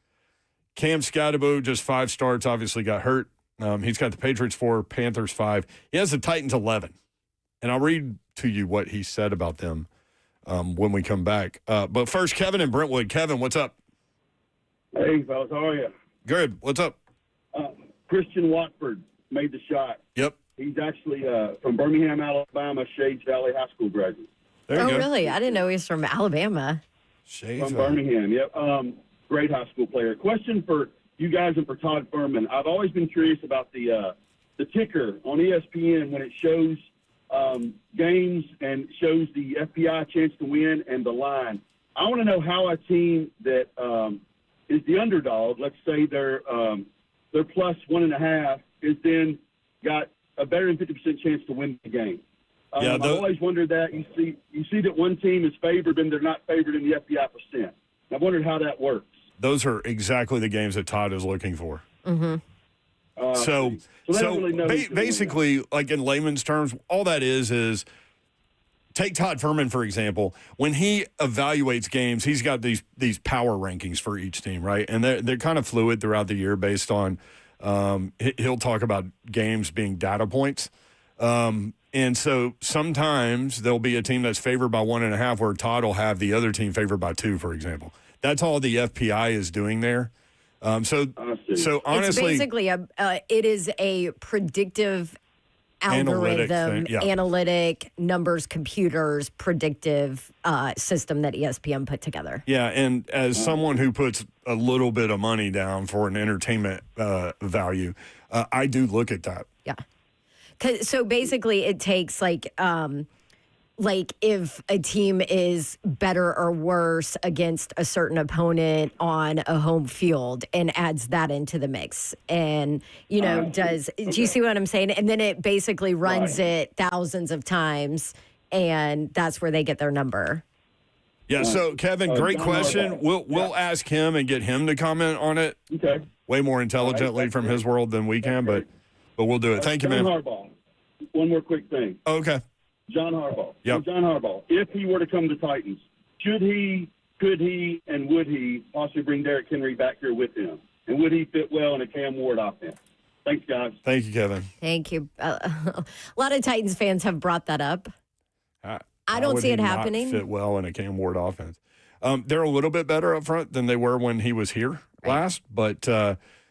[SPEAKER 2] Cam Scatterbo, just 5 starts, obviously got hurt. He's got the Patriots 4, Panthers 5. He has the Titans 11. And I'll read to you what he said about them when we come back. But first, Kevin in Brentwood. Kevin, what's up?
[SPEAKER 6] Hey, fellas, how are you?
[SPEAKER 2] Good. What's up?
[SPEAKER 6] Christian Watford made the shot.
[SPEAKER 2] Yep.
[SPEAKER 6] He's actually from Birmingham, Alabama, Shades Valley High School graduate.
[SPEAKER 2] There you go.
[SPEAKER 3] Really? I didn't know he was from Alabama.
[SPEAKER 2] Shades
[SPEAKER 6] From
[SPEAKER 2] Valley.
[SPEAKER 6] Birmingham, yep. Great high school player. Question for you guys and for Todd Ferman. I've always been curious about the ticker on ESPN when it shows games and shows the FBI chance to win and the line. I want to know how a team that is the underdog, let's say they're plus 1.5, is then got a better than 50% chance to win the game. I've always wondered that. You see that one team is favored and they're not favored in the FBI percent. I've wondered how that works.
[SPEAKER 2] Those are exactly the games that Todd is looking for.
[SPEAKER 3] Mm-hmm.
[SPEAKER 2] So
[SPEAKER 6] they don't really know who's gonna win
[SPEAKER 2] basically, like in layman's terms, all that is take Todd Ferman, for example. When he evaluates games, he's got these power rankings for each team, right? And they're kind of fluid throughout the year based on he'll talk about games being data points. And so sometimes there'll be a team that's favored by 1.5 where Todd will have the other team favored by 2, for example. That's all the FPI is doing there. So honestly,
[SPEAKER 3] it's basically it is a predictive algorithm, analytic numbers, computers, predictive system that ESPN put together.
[SPEAKER 2] Yeah, and as someone who puts a little bit of money down for an entertainment value, I do look at that.
[SPEAKER 3] Yeah. So basically, it takes like if a team is better or worse against a certain opponent on a home field and adds that into the mix. And, do you see what I'm saying? And then it basically runs it thousands of times, and that's where they get their number.
[SPEAKER 2] Yeah, so Kevin, great question. We'll ask him and get him to comment on it.
[SPEAKER 6] Okay.
[SPEAKER 2] Way more intelligently from his world than we can, but we'll do it. Thank you, man.
[SPEAKER 6] John Harbaugh. One more quick thing.
[SPEAKER 2] Okay.
[SPEAKER 6] John Harbaugh.
[SPEAKER 2] Yep.
[SPEAKER 6] John Harbaugh, if he were to come to Titans, should he, could he, and would he possibly bring Derrick Henry back here with him? And would he fit well in a Cam Ward offense? Thanks, guys.
[SPEAKER 2] Thank you, Kevin.
[SPEAKER 3] Thank you. A lot of Titans fans have brought that up. I don't see it happening.
[SPEAKER 2] Not fit well in a Cam Ward offense. They're a little bit better up front than they were when he was here last, but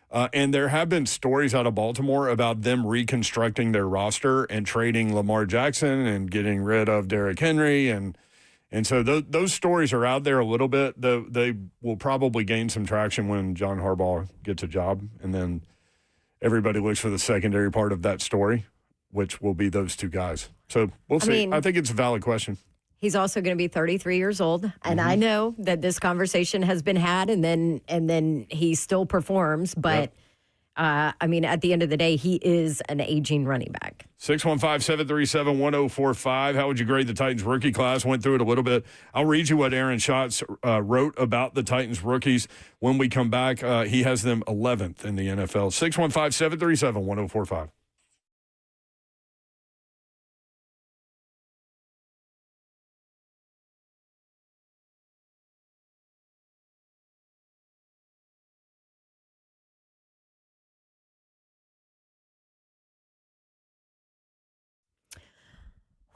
[SPEAKER 2] and there have been stories out of Baltimore about them reconstructing their roster and trading Lamar Jackson and getting rid of Derrick Henry, and so those stories are out there a little bit. They will probably gain some traction when John Harbaugh gets a job, and then everybody looks for the secondary part of that story, which will be those two guys. So we'll see. I think it's a valid question.
[SPEAKER 3] He's also going to be 33 years old, and I know that this conversation has been had, and then he still performs. But at the end of the day, he is an aging running back.
[SPEAKER 2] 615-737-1045. How would you grade the Titans rookie class? Went through it a little bit. I'll read you what Aaron Schatz wrote about the Titans rookies when we come back. He has them 11th in the NFL. 615-737-1045.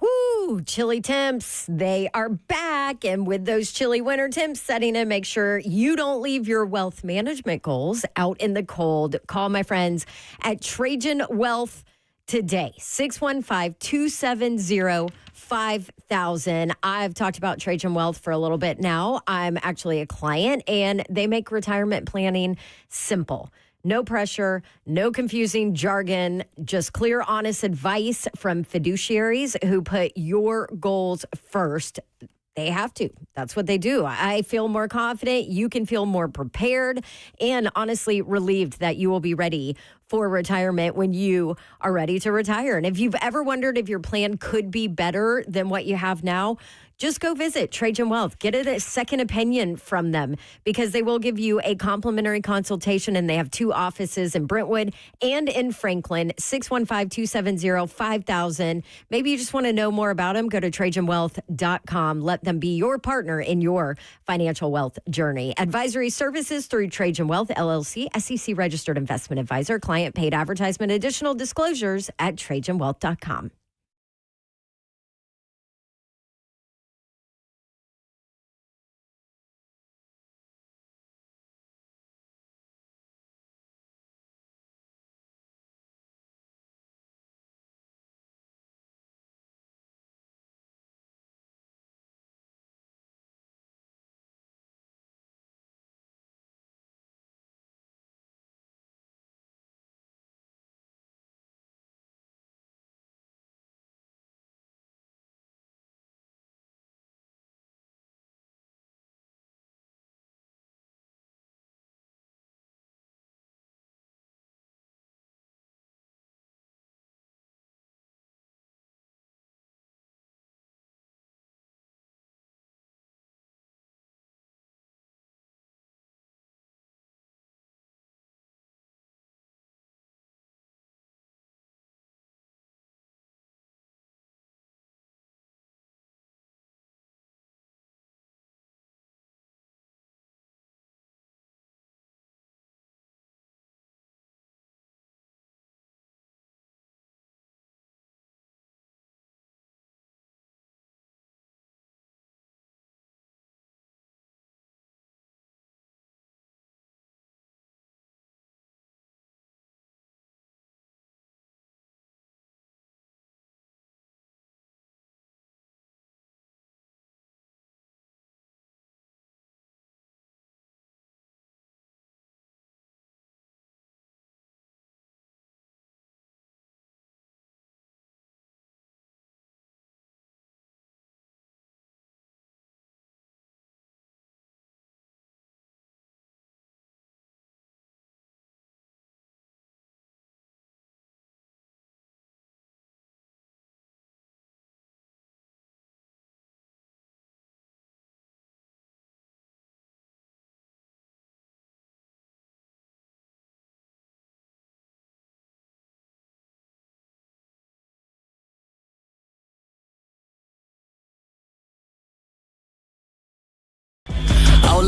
[SPEAKER 3] Woo, chilly temps, they are back. And with those chilly winter temps setting in, make sure you don't leave your wealth management goals out in the cold. Call my friends at Trajan Wealth today, 615-270-5000. I've talked about Trajan Wealth for a little bit now. I'm actually a client, and they make retirement planning simple. No pressure, no confusing jargon, just clear, honest advice from fiduciaries who put your goals first. They have to. That's what they do. I feel more confident. You can feel more prepared and honestly relieved that you will be ready for retirement when you are ready to retire. And if you've ever wondered if your plan could be better than what you have now, just go visit Trajan Wealth. Get a second opinion from them because they will give you a complimentary consultation, and they have 2 offices in Brentwood and in Franklin, 615-270-5000. Maybe you just want to know more about them. Go to TrajanWealth.com. Let them be your partner in your financial wealth journey. Advisory services through Trajan Wealth, LLC, SEC registered investment advisor, client paid advertisement. Additional disclosures at TrajanWealth.com.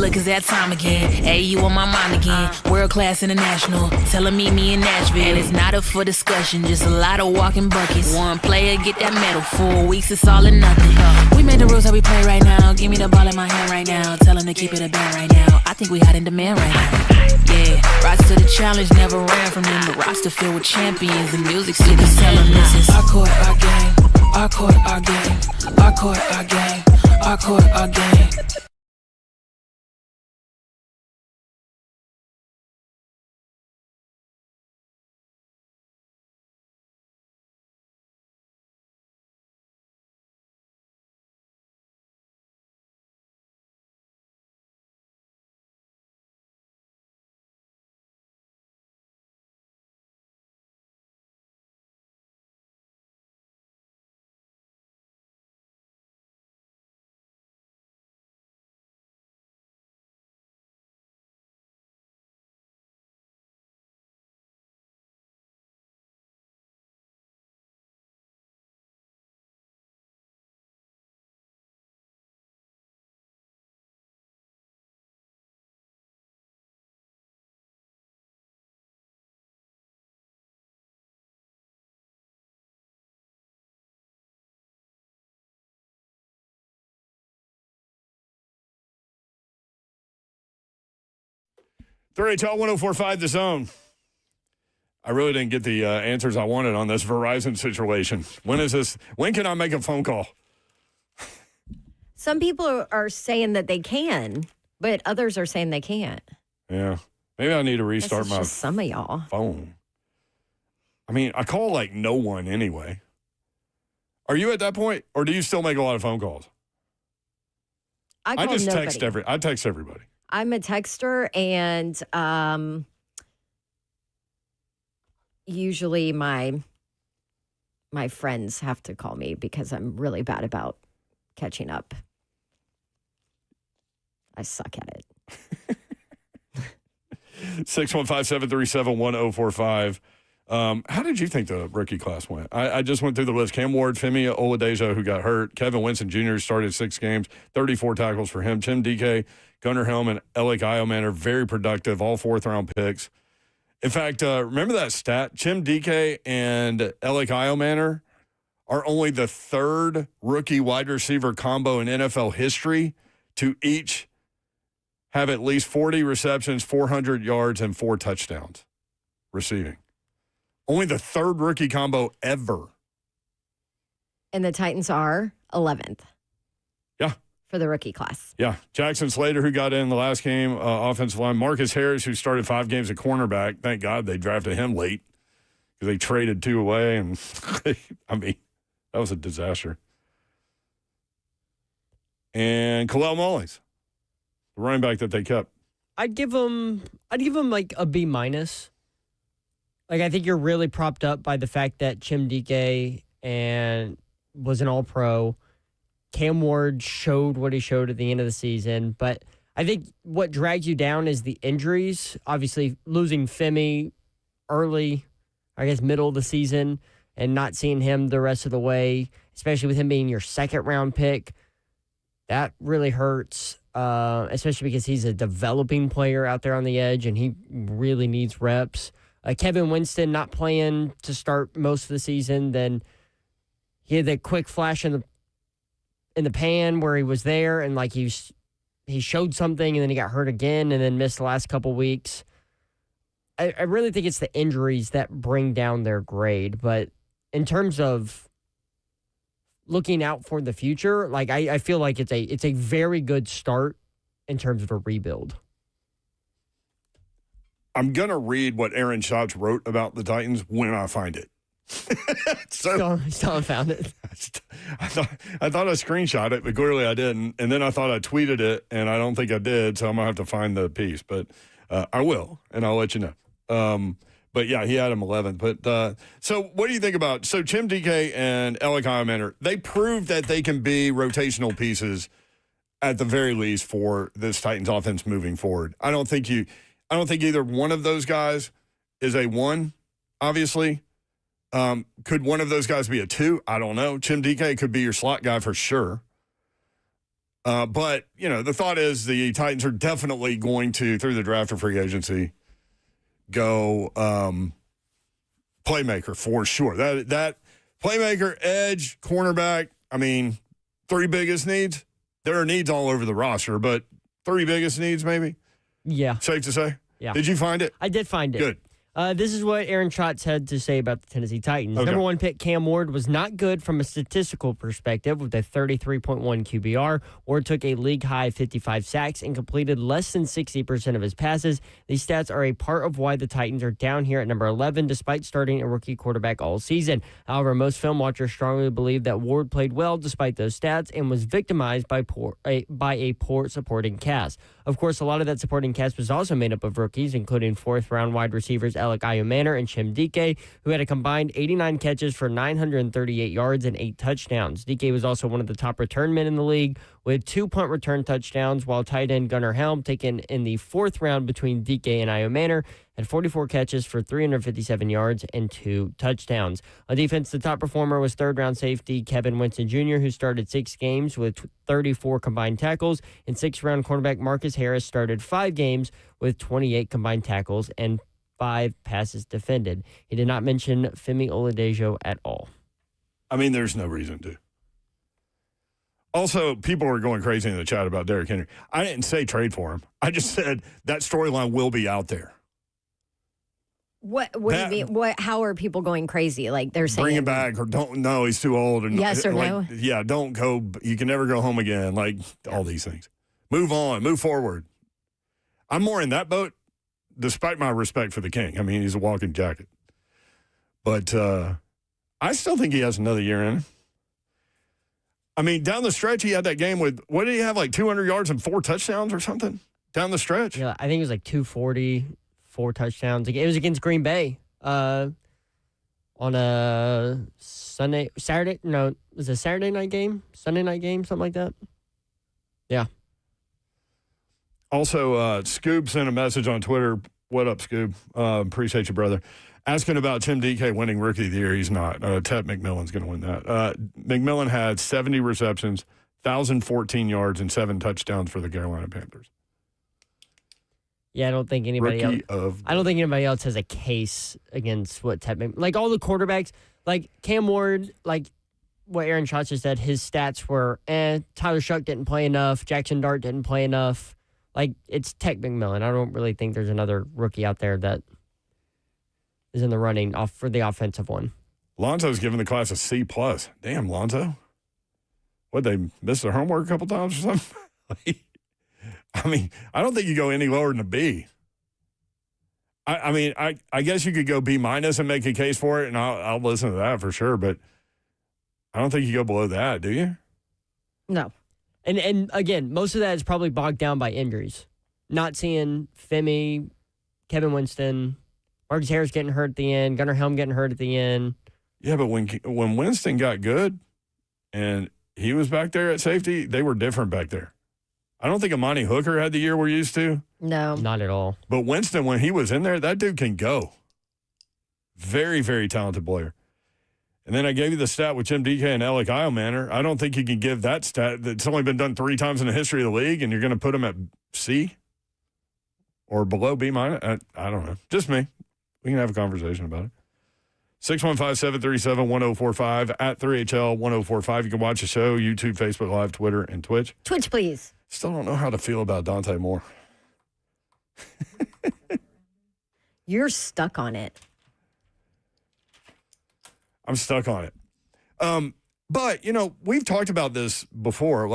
[SPEAKER 7] look, it's that time again. Hey, you on my mind again. World class international. Tell 'em meet me in Nashville. And it's not up for discussion, just a lot of walking buckets. One player get that medal. 4 weeks, it's all or nothing. We made the rules how we play right now. Give me the ball in my hand right now. Tell 'em to keep it a band right now. I think we hot in demand right now. Yeah, rise to the challenge, never ran from them. The roster filled with champions. The music cities tell 'em this is our court, our game. Our court, our game. Our court, our game. Our court, our game.
[SPEAKER 2] Tell 1045 The Zone. I really didn't get the answers I wanted on this Verizon situation. When is this? When can I make a phone call?
[SPEAKER 3] Some people are saying that they can, but others are saying they can't.
[SPEAKER 2] Yeah. Maybe I need to restart my
[SPEAKER 3] some of y'all.
[SPEAKER 2] phone. I mean, I call like no one anyway. Are you at that point, or do you still make a lot of phone calls?
[SPEAKER 3] I
[SPEAKER 2] just
[SPEAKER 3] nobody.
[SPEAKER 2] text everybody.
[SPEAKER 3] I'm a texter, and usually my friends have to call me because I'm really bad about catching up. I suck at it.
[SPEAKER 2] 615-737-1045. How did you think the rookie class went? I just went through the list. Cam Ward, Femi Oladejo, who got hurt. Kevin Winston Jr. started 6 games, 34 tackles for him. Tim DK, Gunnar Helm, and Alec Ioman are very productive, all 4th-round picks. In fact, remember that stat? Tim DK and Alec Ioman are only the 3rd rookie wide receiver combo in NFL history to each have at least 40 receptions, 400 yards, and 4 touchdowns receiving. Only the 3rd rookie combo ever.
[SPEAKER 3] And the Titans are 11th.
[SPEAKER 2] Yeah.
[SPEAKER 3] For the rookie class.
[SPEAKER 2] Yeah. Jackson Slater, who got in the last game, offensive line. Marcus Harris, who started 5 games at cornerback. Thank God they drafted him late because they traded 2 away. And, I mean, that was a disaster. And Khalil Mullings, the running back that they kept.
[SPEAKER 1] I'd give him like a B minus. Like, I think you're really propped up by the fact that Chim Dike and was an All-Pro. Cam Ward showed what he showed at the end of the season, but I think what drags you down is the injuries. Obviously, losing Femi early, I guess middle of the season, and not seeing him the rest of the way, especially with him being your 2nd-round pick, that really hurts. Especially because he's a developing player out there on the edge, and he really needs reps. Kevin Winston not playing to start most of the season. Then he had that quick flash in the pan where he was there, and like he showed something, and then he got hurt again, and then missed the last couple weeks. I really think it's the injuries that bring down their grade. But in terms of looking out for the future, like I feel like it's a very good start in terms of a rebuild.
[SPEAKER 2] I'm going to read what Aaron Schatz wrote about the Titans when I find it.
[SPEAKER 1] Still haven't found it.
[SPEAKER 2] I thought I screenshot it, but clearly I didn't. And then I thought I tweeted it, and I don't think I did, so I'm going to have to find the piece. But I will, and I'll let you know. But, yeah, he had him 11th. But so what do you think about – so Chim DK and Alec Ioman, they proved that they can be rotational pieces at the very least for this Titans offense moving forward. I don't think either one of those guys is a 1, obviously. Could one of those guys be a 2? I don't know. Chim DK could be your slot guy for sure. But, the thought is the Titans are definitely going to, through the draft or free agency, go playmaker for sure. That playmaker, edge, cornerback, three biggest needs. There are needs all over the roster, but three biggest needs maybe?
[SPEAKER 1] Yeah.
[SPEAKER 2] Safe to say?
[SPEAKER 1] Yeah.
[SPEAKER 2] Did you find it?
[SPEAKER 1] I did find it.
[SPEAKER 2] Good.
[SPEAKER 1] This is what Aaron Schatz had to say about the Tennessee Titans.
[SPEAKER 2] Okay.
[SPEAKER 1] Number 1 pick Cam Ward was not good from a statistical perspective with a 33.1 QBR. Ward took a league-high 55 sacks and completed less than 60% of his passes. These stats are a part of why the Titans are down here at number 11 despite starting a rookie quarterback all season. However, most film watchers strongly believe that Ward played well despite those stats and was victimized by a poor supporting cast. Of course, a lot of that supporting cast was also made up of rookies, including fourth-round wide receivers Alec Iomanner and Chim Dike, who had a combined 89 catches for 938 yards and 8 touchdowns. Dike was also one of the top return men in the league with 2 punt return touchdowns, while tight end Gunnar Helm, taken in the 4th round between Dike and Iomanner, had 44 catches for 357 yards and 2 touchdowns. On defense, the top performer was third-round safety Kevin Winston Jr., who started 6 games with 34 combined tackles, and 6th-round cornerback Marcus Harris started 5 games with 28 combined tackles and 5 passes defended. He did not mention Femi Oladejo at all.
[SPEAKER 2] There's no reason to. Also, people are going crazy in the chat about Derrick Henry. I didn't say trade for him. I just said that storyline will be out there.
[SPEAKER 3] What do you mean? How are people going crazy? Like they're saying
[SPEAKER 2] bring him back or don't. No, he's too old. And
[SPEAKER 3] yes or no?
[SPEAKER 2] Yeah, don't go. You can never go home again. All these things. Move on. Move forward. I'm more in that boat, despite my respect for the king. He's a walking jacket. But I still think he has another year in him. Down the stretch, he had that game with, what did he have, 200 yards and 4 touchdowns or something down the stretch?
[SPEAKER 1] Yeah, I think it was 240, 4 touchdowns. It was against Green Bay on a Saturday night game, Sunday night game, something like that. Yeah.
[SPEAKER 2] Also, Scoob sent a message on Twitter. What up, Scoob? Appreciate you, brother. Asking about Chim Dike winning Rookie of the Year. He's not. Ted McMillan's going to win that. McMillan had 70 receptions, 1,014 yards, and 7 touchdowns for the Carolina Panthers.
[SPEAKER 1] Yeah, I don't think anybody else has a case against what Ted McMillan. All the quarterbacks, Cam Ward, what Aaron Schatz just said, his stats were, Tyler Shuck didn't play enough, Jackson Dart didn't play enough. It's Tech McMillan. I don't really think there's another rookie out there that is in the running for the offensive one.
[SPEAKER 2] Lonzo's giving the class a C+. Damn, Lonzo. What, they missed their homework a couple times or something? I don't think you go any lower than a B. I guess you could go B- and make a case for it, and I'll listen to that for sure, but I don't think you go below that, do you?
[SPEAKER 3] No.
[SPEAKER 1] And again, most of that is probably bogged down by injuries. Not seeing Femi, Kevin Winston, Marcus Harris getting hurt at the end, Gunnar Helm getting hurt at the end.
[SPEAKER 2] Yeah, but when Winston got good and he was back there at safety, they were different back there. I don't think Amani Hooker had the year we're used to.
[SPEAKER 3] No.
[SPEAKER 1] Not at all.
[SPEAKER 2] But Winston, when he was in there, that dude can go. Very, very talented player. And then I gave you the stat with Chim Dike and Alec Iomanner. I don't think you can give that stat. That's only been done 3 times in the history of the league, and you're going to put him at C or below B-. I don't know. Just me. We can have a conversation about it. 615-737-1045 at 3HL1045. You can watch the show, YouTube, Facebook Live, Twitter, and Twitch.
[SPEAKER 3] Twitch, please.
[SPEAKER 2] Still don't know how to feel about Dante Moore.
[SPEAKER 3] You're stuck on it.
[SPEAKER 2] I'm stuck on it. But, we've talked about this before.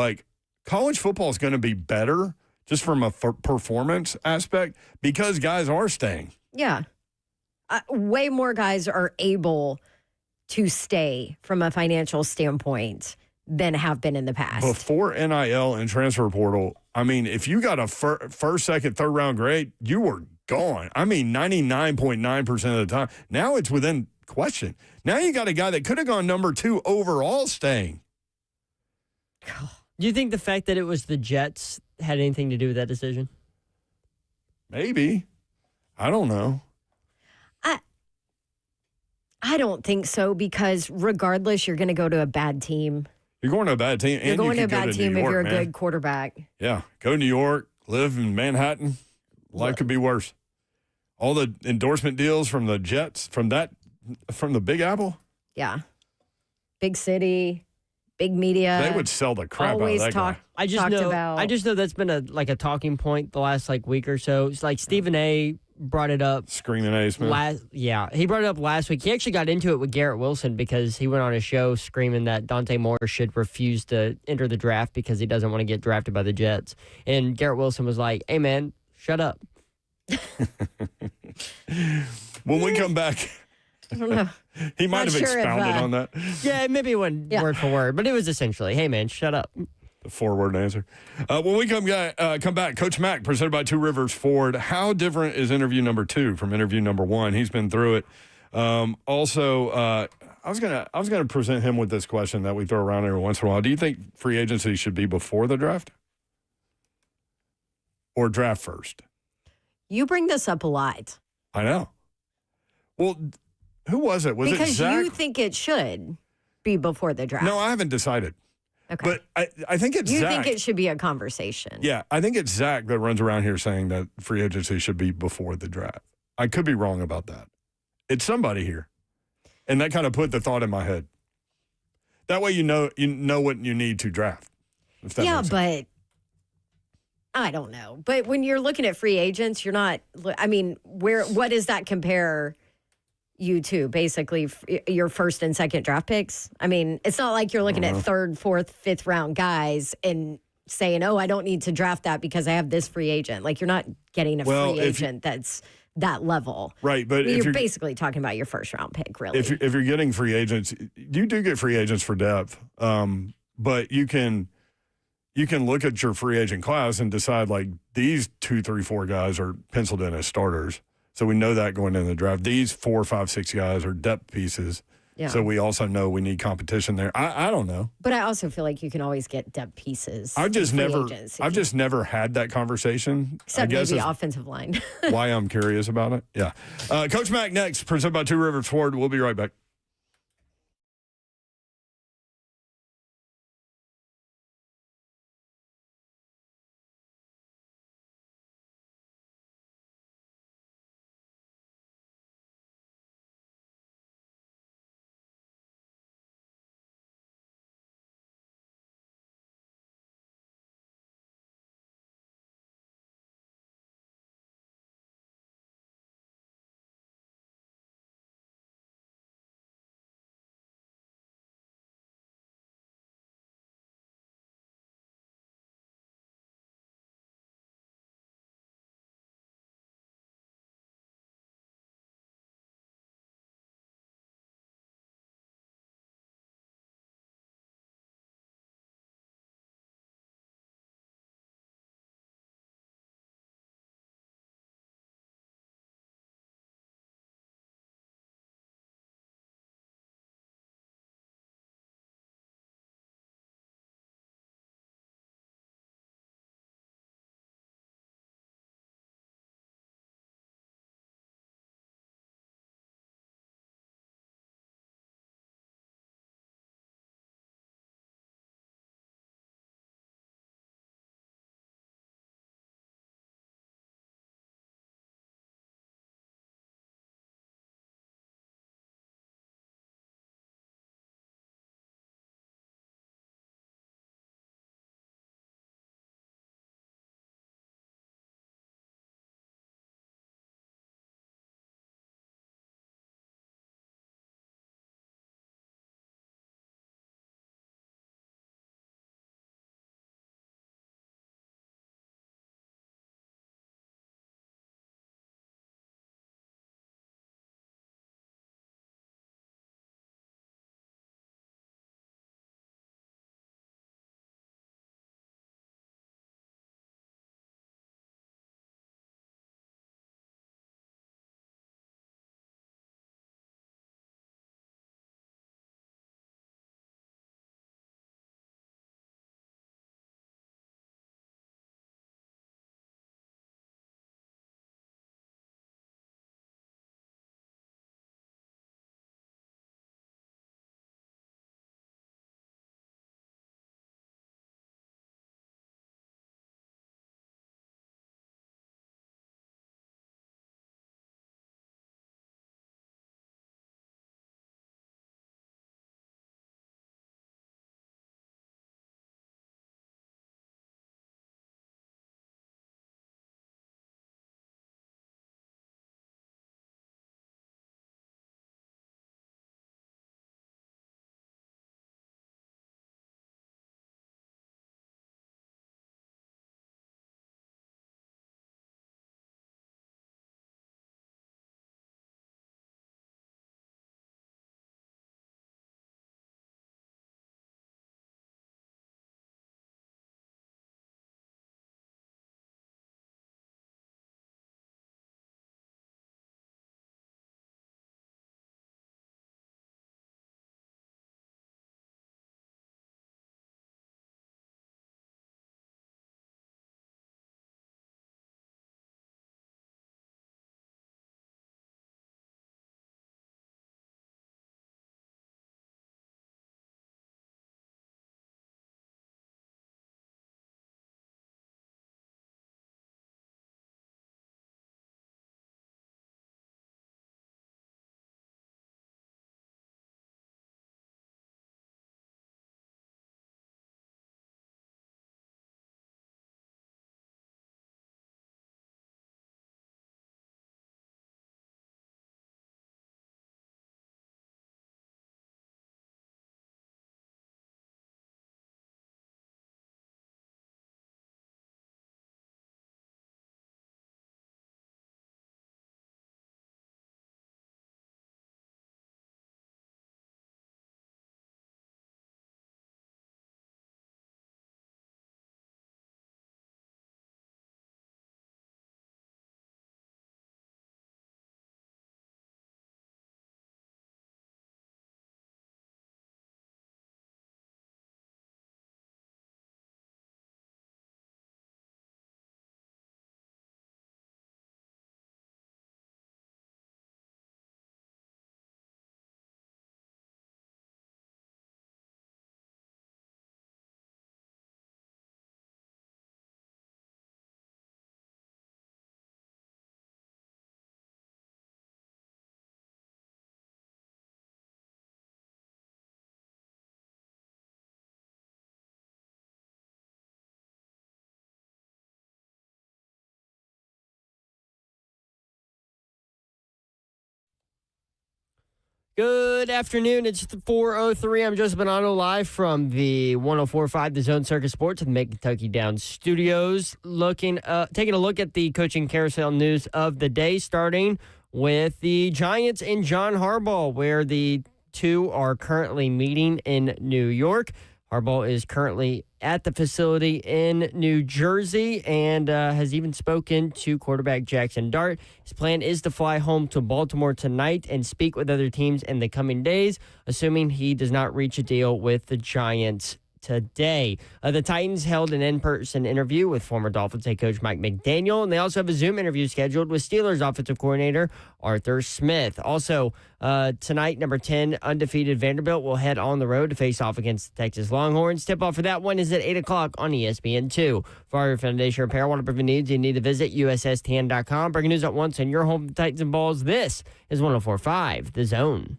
[SPEAKER 2] College football is going to be better just from a performance aspect because guys are staying.
[SPEAKER 3] Yeah. Way more guys are able to stay from a financial standpoint than have been in the past.
[SPEAKER 2] Before NIL and transfer portal, if you got a first, second, third round grade, you were gone. 99.9% of the time. Now it's within question. Now you got a guy that could have gone number 2 overall staying.
[SPEAKER 1] Do you think the fact that it was the Jets had anything to do with that decision?
[SPEAKER 2] Maybe. I don't know.
[SPEAKER 3] I don't think so because regardless, you're going to go to a bad team.
[SPEAKER 2] You're going to a bad team.
[SPEAKER 3] You're
[SPEAKER 2] and
[SPEAKER 3] going
[SPEAKER 2] you
[SPEAKER 3] to a
[SPEAKER 2] could go
[SPEAKER 3] bad team
[SPEAKER 2] New
[SPEAKER 3] if
[SPEAKER 2] York,
[SPEAKER 3] you're a
[SPEAKER 2] man.
[SPEAKER 3] good quarterback.
[SPEAKER 2] Yeah. Go to New York, live in Manhattan. Life could be worse. All the endorsement deals from the Jets, from the Big Apple.
[SPEAKER 3] Yeah. Big city, big media.
[SPEAKER 2] They would sell the crap
[SPEAKER 3] always
[SPEAKER 2] out of that guy.
[SPEAKER 1] I just know that's been a talking point the last week or so. It's like Stephen A. brought it up.
[SPEAKER 2] Screaming A. Smith.
[SPEAKER 1] He brought it up last week. He actually got into it with Garrett Wilson because he went on a show screaming that Dante Moore should refuse to enter the draft because he doesn't want to get drafted by the Jets. And Garrett Wilson was like, "Hey man, shut up."
[SPEAKER 2] When we come back,
[SPEAKER 3] I don't know.
[SPEAKER 2] he might
[SPEAKER 3] Not
[SPEAKER 2] have
[SPEAKER 3] sure if,
[SPEAKER 2] expounded on that.
[SPEAKER 1] Yeah, maybe it wasn't word for word, but it was essentially, "Hey man, shut up."
[SPEAKER 2] The 4-word answer. When we come back, Coach Mack, presented by Two Rivers Ford. How different is interview number 2 from interview number 1? He's been through it. Also, I was gonna present him with this question that we throw around every once in a while. Do you think free agency should be before the draft or draft first?
[SPEAKER 3] You bring this up a lot.
[SPEAKER 2] I know. Well, who was it? Was
[SPEAKER 3] because
[SPEAKER 2] it Zach?
[SPEAKER 3] you think it should be before the draft.
[SPEAKER 2] No, I haven't decided.
[SPEAKER 3] Okay.
[SPEAKER 2] But I think it's
[SPEAKER 3] You
[SPEAKER 2] Zach.
[SPEAKER 3] think it should be a conversation.
[SPEAKER 2] Yeah, I think it's Zach that runs around here saying that free agency should be before the draft. I could be wrong about that. It's somebody here. And that kind of put the thought in my head. That way you know what you need to draft. If that
[SPEAKER 3] Yeah,
[SPEAKER 2] makes sense.
[SPEAKER 3] but I don't know. But when you're looking at free agents, you're not, I mean, what does that compare you to? Basically, your first and second draft picks? I mean, it's not like you're looking at third, fourth, fifth round guys and saying, oh, I don't need to draft that because I have this free agent. Like, you're not getting a free agent that's that level.
[SPEAKER 2] Right, but
[SPEAKER 3] I mean,
[SPEAKER 2] if
[SPEAKER 3] you're basically talking about your first round pick, really.
[SPEAKER 2] if you're getting free agents, you do get free agents for depth. But you can look at your free agent class and decide, like, these 2, 3, 4 guys are penciled in as starters. So we know that going into the draft. These 4, 5, 6 guys are depth pieces.
[SPEAKER 3] Yeah.
[SPEAKER 2] So we also know we need competition there. I don't know.
[SPEAKER 3] But I also feel like you can always get depth pieces.
[SPEAKER 2] I've just
[SPEAKER 3] in free
[SPEAKER 2] never
[SPEAKER 3] agency.
[SPEAKER 2] I've just never had that conversation.
[SPEAKER 3] Except
[SPEAKER 2] I guess
[SPEAKER 3] maybe
[SPEAKER 2] is
[SPEAKER 3] offensive line.
[SPEAKER 2] why I'm curious about it. Yeah. Coach Mack next, presented by Two Rivers Ford. We'll be right back.
[SPEAKER 1] Good afternoon. It's 4:03. I'm Joseph Bonanno live from the 104.5 The Zone Circus Sports at the Make Kentucky Down Studios. Taking a look at the coaching carousel news of the day, starting with the Giants and John Harbaugh, where the two are currently meeting in New York. Harbaugh is currently at the facility in New Jersey and has even spoken to quarterback Jackson Dart. His plan is to fly home to Baltimore tonight and speak with other teams in the coming days, assuming he does not reach a deal with the Giants today. The Titans held an in-person interview with former Dolphins head coach Mike McDaniel, and they also have a Zoom interview scheduled with Steelers offensive coordinator Arthur Smith. Also, tonight, number 10, undefeated Vanderbilt will head on the road to face off against the Texas Longhorns. Tip-off for that one is at 8 o'clock on ESPN2. For all your foundation repair waterproofing needs, you need to visit USSTN.com. Breaking news at once on your home for Titans and Balls. This is 104.5 The Zone.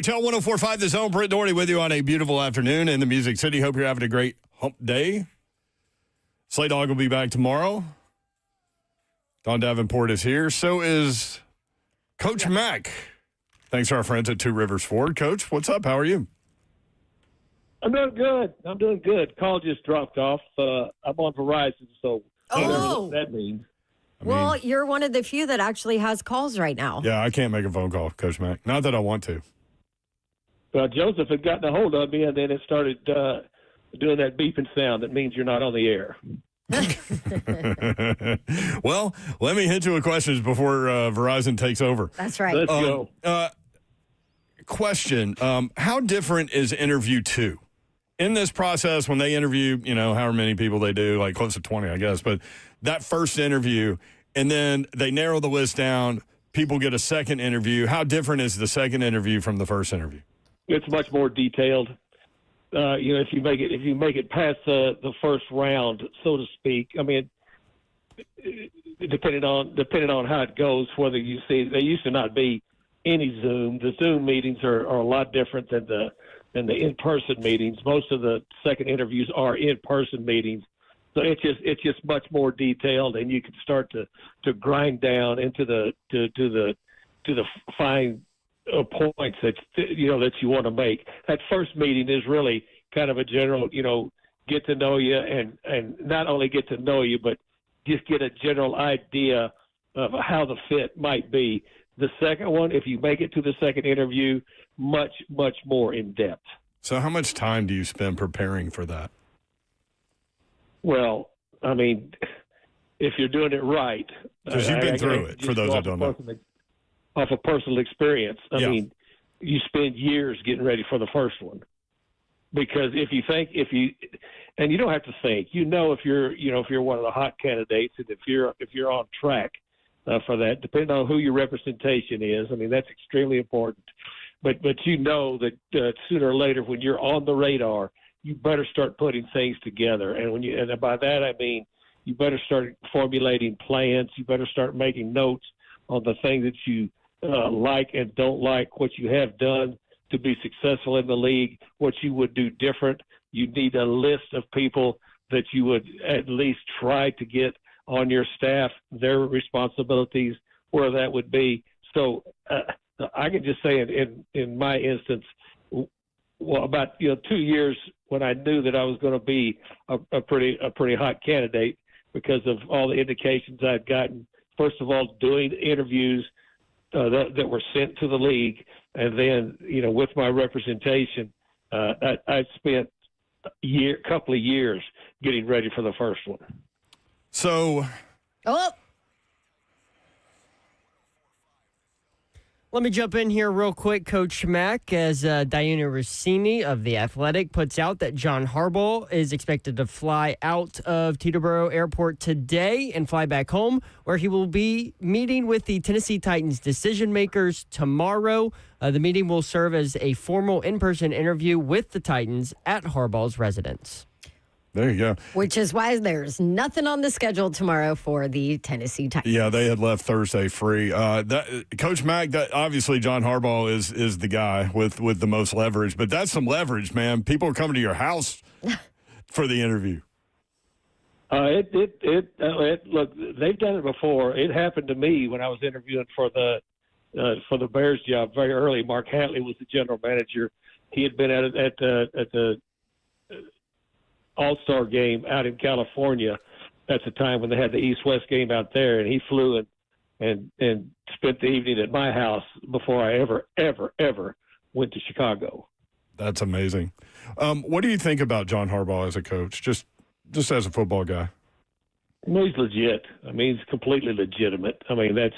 [SPEAKER 2] Tell 104.5 The Zone. Britt Doherty with you on a beautiful afternoon in the Music City. Hope you're having a great hump day. Slay Dog will be back tomorrow. Don Davenport is here. So is Coach Mack. Thanks to our friends at Two Rivers Ford. Coach, what's up? How are you?
[SPEAKER 8] I'm doing good. Call just dropped off. I'm on Verizon, so I don't know what that means.
[SPEAKER 3] Well, you're one of the few that actually has calls right now.
[SPEAKER 2] Yeah, I can't make a phone call, Coach Mack. Not that I want to.
[SPEAKER 8] Joseph had gotten a hold of me, and then it started doing that beeping sound. That means you're not on the air.
[SPEAKER 2] Well, let me hit you with questions before Verizon takes over.
[SPEAKER 3] That's right.
[SPEAKER 8] Let's go.
[SPEAKER 2] Question, how different is interview 2? In this process, when they interview, however many people they do, like close to 20, I guess, but that first interview, and then they narrow the list down, people get a second interview. How different is the second interview from the first interview?
[SPEAKER 8] It's much more detailed. If you make it past the first round, so to speak. I mean, depending on how it goes, whether you see, there used to not be any Zoom. The Zoom meetings are a lot different than the in-person meetings. Most of the second interviews are in-person meetings, so it's just much more detailed, and you can start to grind down into the fine points that you want to make. That first meeting is really kind of a general, get to know you, and not only get to know you, but just get a general idea of how the fit might be. The second one, if you make it to the second interview, much, much more in depth.
[SPEAKER 2] So how much time do you spend preparing for that?
[SPEAKER 8] Well, I mean, if you're doing it right.
[SPEAKER 2] Because you've been through it, for those that don't know.
[SPEAKER 8] Off of personal experience. I
[SPEAKER 2] Yeah.
[SPEAKER 8] mean, you spend years getting ready for the first one. Because and you don't have to think, if you're one of the hot candidates, and if you're on track for that, depending on who your representation is. I mean, that's extremely important. But that sooner or later, when you're on the radar, you better start putting things together. And by that I mean you better start formulating plans. You better start making notes on the things that you like and don't like, what you have done to be successful in the league, what you would do different. You need a list of people that you would at least try to get on your staff, their responsibilities, where that would be. So I can just say in my instance, about 2 years when I knew that I was going to be a pretty hot candidate because of all the indications I'd gotten. First of all, doing interviews that were sent to the league, and then with my representation, I spent a couple of years getting ready for the first one.
[SPEAKER 2] So,
[SPEAKER 1] let me jump in here real quick, Coach Mack, as Diana Rossini of The Athletic puts out that John Harbaugh is expected to fly out of Teterboro Airport today and fly back home, where he will be meeting with the Tennessee Titans decision makers tomorrow. The meeting will serve as a formal in-person interview with the Titans at Harbaugh's residence.
[SPEAKER 2] There you go.
[SPEAKER 3] Which is why there's nothing on the schedule tomorrow for the Tennessee Titans.
[SPEAKER 2] Yeah, they had left Thursday free. Coach Mack, obviously John Harbaugh is the guy with the most leverage, but that's some leverage, man. People are coming to your house for the interview.
[SPEAKER 8] Look, they've done it before. It happened to me when I was interviewing for the Bears job very early. Mark Hatley was the general manager. He had been at the All-Star game out in California at the time when they had the East-West game out there, and he flew and spent the evening at my house before I ever went to Chicago.
[SPEAKER 2] That's amazing. What do you think about John Harbaugh as a coach, just as a football guy?
[SPEAKER 8] No, he's legit. I mean, he's completely legitimate. I mean, that's,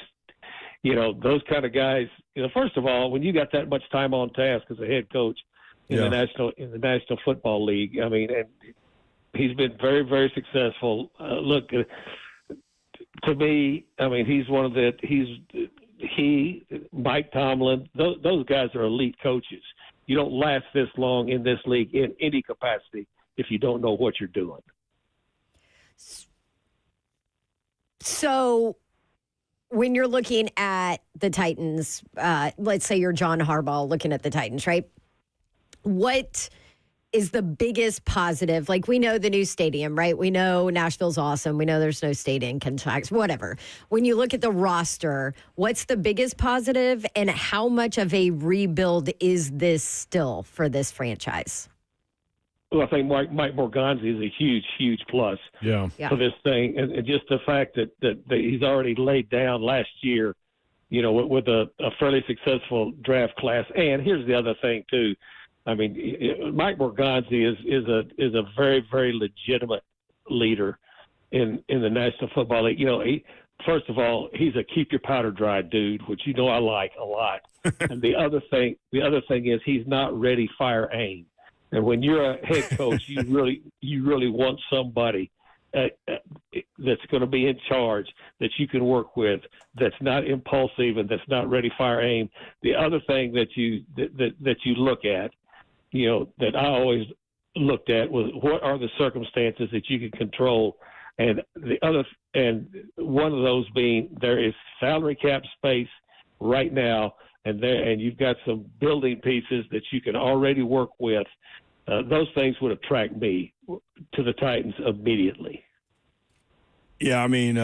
[SPEAKER 8] those kind of guys, first of all, when you got that much time on task as a head coach in the National Football League, I mean, and he's been very, very successful. Look, to me, I mean, Mike Tomlin, those guys are elite coaches. You don't last this long in this league in any capacity if you don't know what you're doing.
[SPEAKER 3] So when you're looking at the Titans, let's say you're John Harbaugh looking at the Titans, right? What is the biggest positive? Like, we know the new stadium, right? We know Nashville's awesome. We know there's no stadium contracts, whatever. When you look at the roster, what's the biggest positive, and how much of a rebuild is this still for this franchise?
[SPEAKER 8] Well, I think Mike Morganzi is a huge, huge plus for this thing. And just the fact that he's already laid down last year, with a fairly successful draft class. And here's the other thing, too. I mean, Mike Morganzi is a very, very legitimate leader in the National Football League. First of all, he's a keep your powder dry dude, which I like a lot. And the other thing is he's not ready, fire, aim. And when you're a head coach, you really want somebody that's going to be in charge, that you can work with, that's not impulsive and that's not ready, fire, aim. The other thing that you look at, that I always looked at was what are the circumstances that you can control, and one of those being there is salary cap space right now, and you've got some building pieces that you can already work with. Those things would attract me to the Titans immediately.
[SPEAKER 2] Yeah, I mean,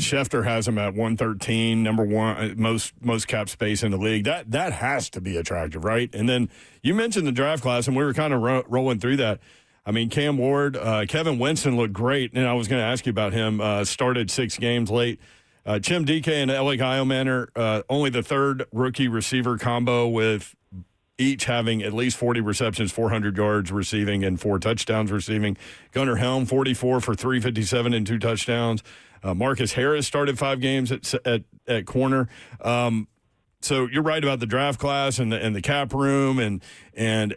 [SPEAKER 2] Schefter has him at 113, number one, most cap space in the league. That has to be attractive, right? And then you mentioned the draft class, and we were kind of rolling through that. I mean, Cam Ward, Kevin Winston looked great, and I was going to ask you about him. Started 6 games late. Chim DK and Elliot Heilman are only the third rookie receiver combo with each having at least 40 receptions, 400 yards receiving, and 4 touchdowns receiving. Gunnar Helm, 44 for 357 and 2 touchdowns. Marcus Harris started 5 games at corner. So you're right about the draft class and the cap room and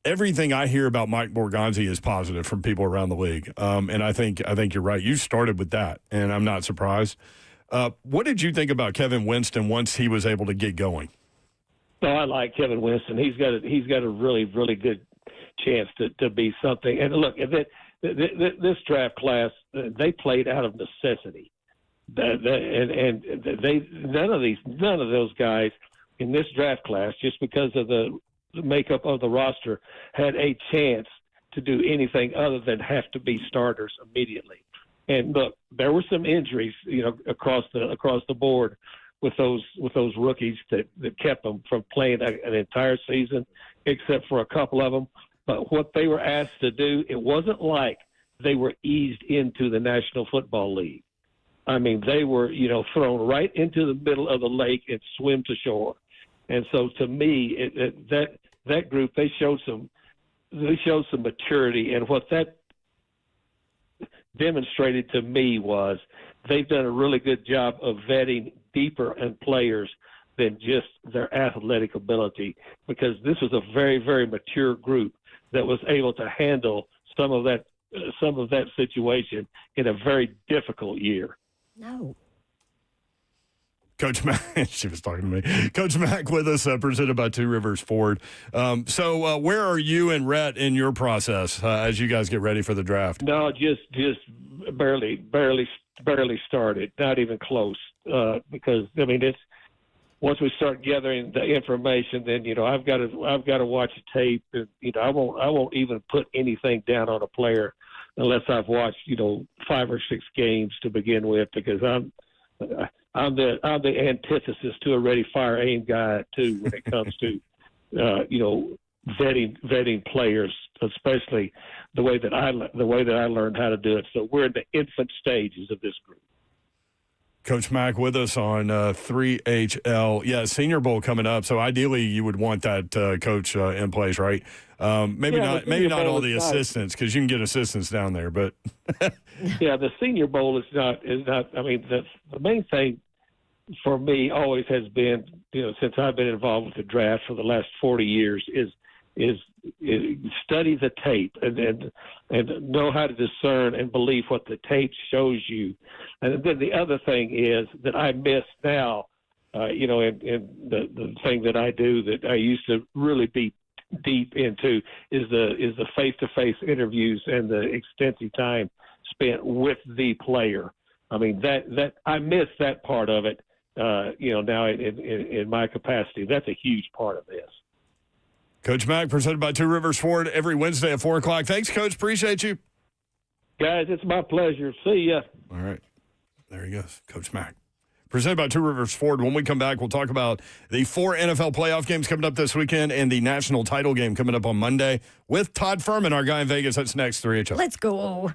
[SPEAKER 2] everything I hear about Mike Morganzi is positive from people around the league. And I think you're right. You started with that, and I'm not surprised. What did you think about Kevin Winston once he was able to get going?
[SPEAKER 8] No, I like Kevin Winston. He's got a really, really good chance to be something. And look, this draft class, they played out of necessity. None of those guys in this draft class, just because of the makeup of the roster, had a chance to do anything other than have to be starters immediately. And look, there were some injuries, across the board with those rookies that kept them from playing an entire season, except for a couple of them. But what they were asked to do, it wasn't like they were eased into the National Football League. I mean, they were, thrown right into the middle of the lake and swim to shore. And so, to me, that group, they showed some maturity, and what that demonstrated to me was they've done a really good job of vetting deeper in players than just their athletic ability, because this was a very, very mature group that was able to handle some of that situation in a very difficult year.
[SPEAKER 3] No.
[SPEAKER 2] Coach Mack, she was talking to me. Coach Mack with us, presented by Two Rivers Ford. So where are you and Rhett in your process as you guys get ready for the draft?
[SPEAKER 8] No, just barely started, not even close. Because I mean, it's once we start gathering the information, then I've got to watch a tape, and I won't even put anything down on a player unless I've watched 5 or 6 games to begin with, because I'm the antithesis to a ready, fire, aim guy too when it comes to vetting players, especially the way that I learned how to do it. So we're in the infant stages of this group.
[SPEAKER 2] Coach Mack with us on 3HL. Yeah, Senior Bowl coming up. So ideally, you would want that coach in place, right? Maybe not all the assistants, because you can get assistants down there. But
[SPEAKER 8] yeah, the Senior Bowl is not. I mean, the main thing for me always has been, since I've been involved with the draft for the last 40 years, is study the tape and know how to discern and believe what the tape shows you. And then the other thing is that I miss now, in the thing that I do that I used to really be deep into is the face-to-face interviews and the extensive time spent with the player. I mean, that I miss that part of it, now in my capacity. That's a huge part of this.
[SPEAKER 2] Coach Mack, presented by Two Rivers Ford, every Wednesday at 4 o'clock. Thanks, Coach. Appreciate you.
[SPEAKER 8] Guys, it's my pleasure. See ya.
[SPEAKER 2] All right. There he goes, Coach Mack. Presented by Two Rivers Ford. When we come back, we'll talk about the 4 NFL playoff games coming up this weekend and the national title game coming up on Monday with Todd Ferman, our guy in Vegas. That's next, 3HL.
[SPEAKER 3] Let's go.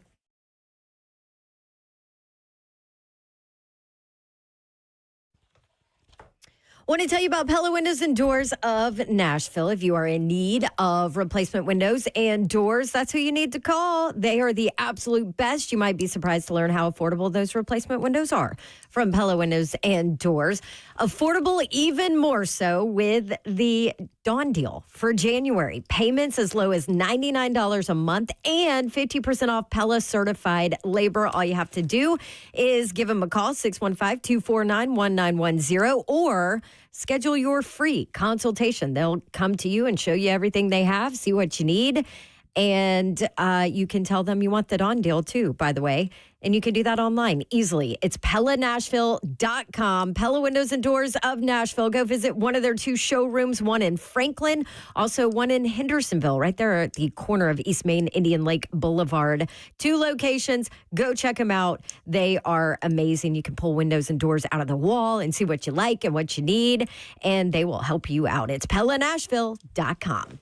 [SPEAKER 3] Want to tell you about Pella Windows and Doors of Nashville. If you are in need of replacement windows and doors, that's who you need to call. They are the absolute best. You might be surprised to learn how affordable those replacement windows are from Pella Windows and Doors. Affordable even more so with the Dawn deal for January. Payments as low as $99 a month and 50% off Pella certified labor. All you have to do is give them a call, 615-249-1910, or schedule your free consultation. They'll come to you and show you everything they have, see what you need. And you can tell them you want the Dawn deal too, by the way. And you can do that online easily. It's PellaNashville.com. Pella Windows and Doors of Nashville. Go visit one of their 2 showrooms, one in Franklin, also one in Hendersonville, right there at the corner of East Main, Indian Lake Boulevard. 2 locations. Go check them out. They are amazing. You can pull windows and doors out of the wall and see what you like and what you need, and they will help you out. It's PellaNashville.com.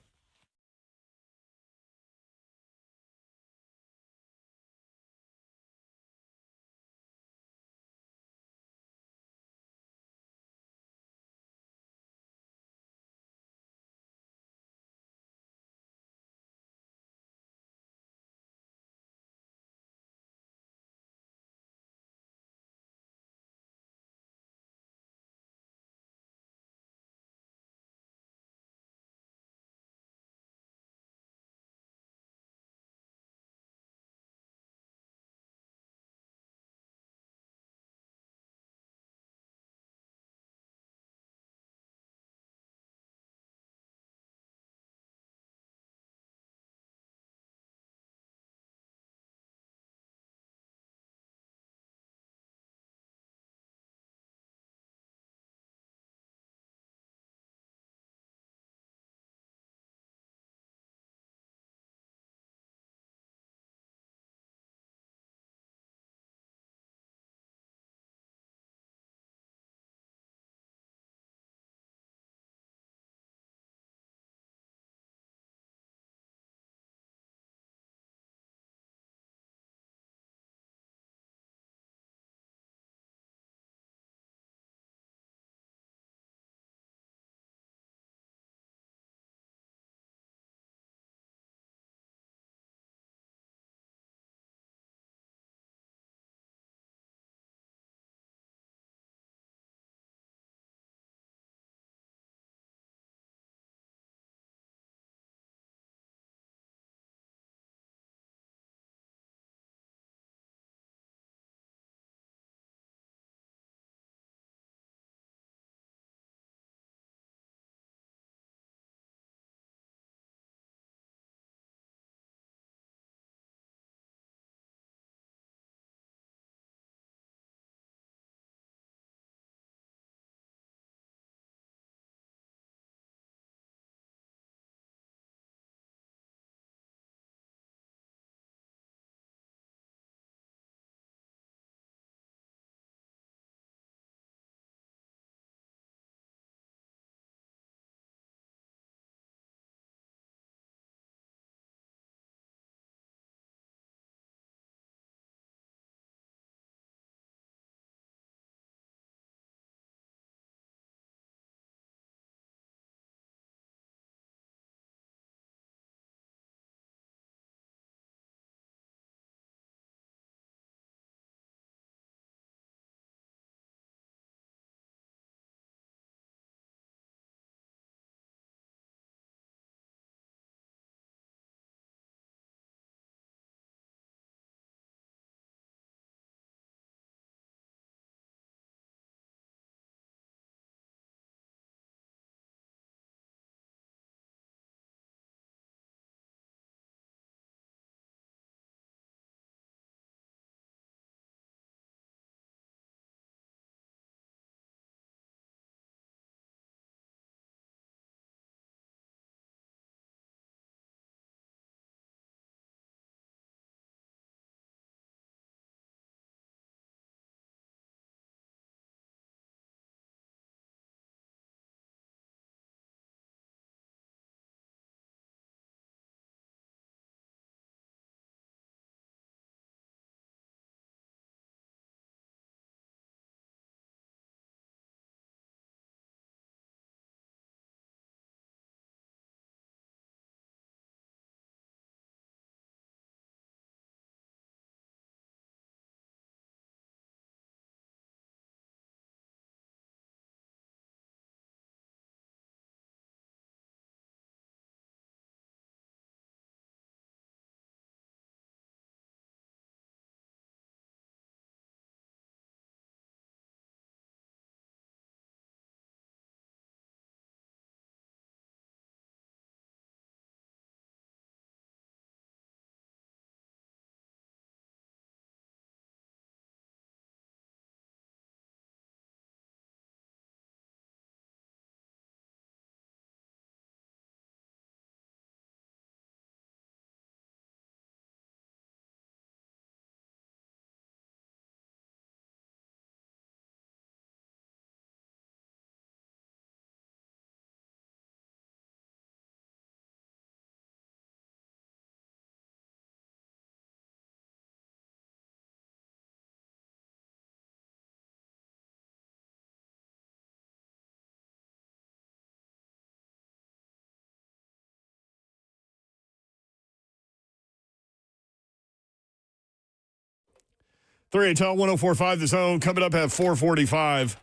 [SPEAKER 2] 3HL 104.5 The Zone. Coming up at 4:45.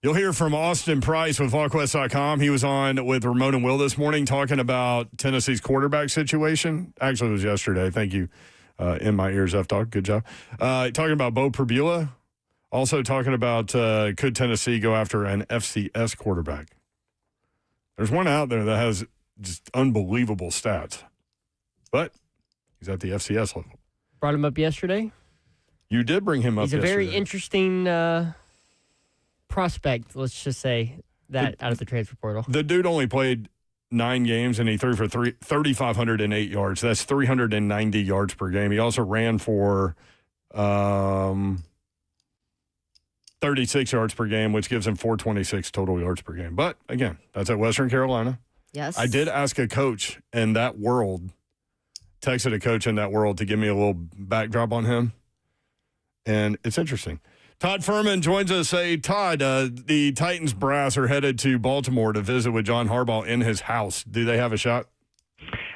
[SPEAKER 2] You'll hear from Austin Price with VolQuest.com. He was on with Ramon and Will this morning talking about Tennessee's quarterback situation. Actually, it was yesterday. Thank you. In my ears, F-Dog. Good job. Talking about Bo Pribula. Also talking about could Tennessee go after an FCS quarterback. There's one out there that has just unbelievable stats. But he's at the FCS level.
[SPEAKER 1] Brought him up yesterday.
[SPEAKER 2] You did bring him up yesterday.
[SPEAKER 1] He's a very interesting prospect, let's just say, that out of the transfer portal.
[SPEAKER 2] The dude only played 9 games, and he threw for 3,508 yards. That's 390 yards per game. He also ran for 36 yards per game, which gives him 426 total yards per game. But, again, that's at Western Carolina.
[SPEAKER 3] Yes.
[SPEAKER 2] I did ask a coach in that world, texted a coach in that world to give me a little backdrop on him, and it's interesting. Todd Ferman joins us. Hey, Todd, the Titans brass are headed to Baltimore to visit with John Harbaugh in his house. Do they have a shot?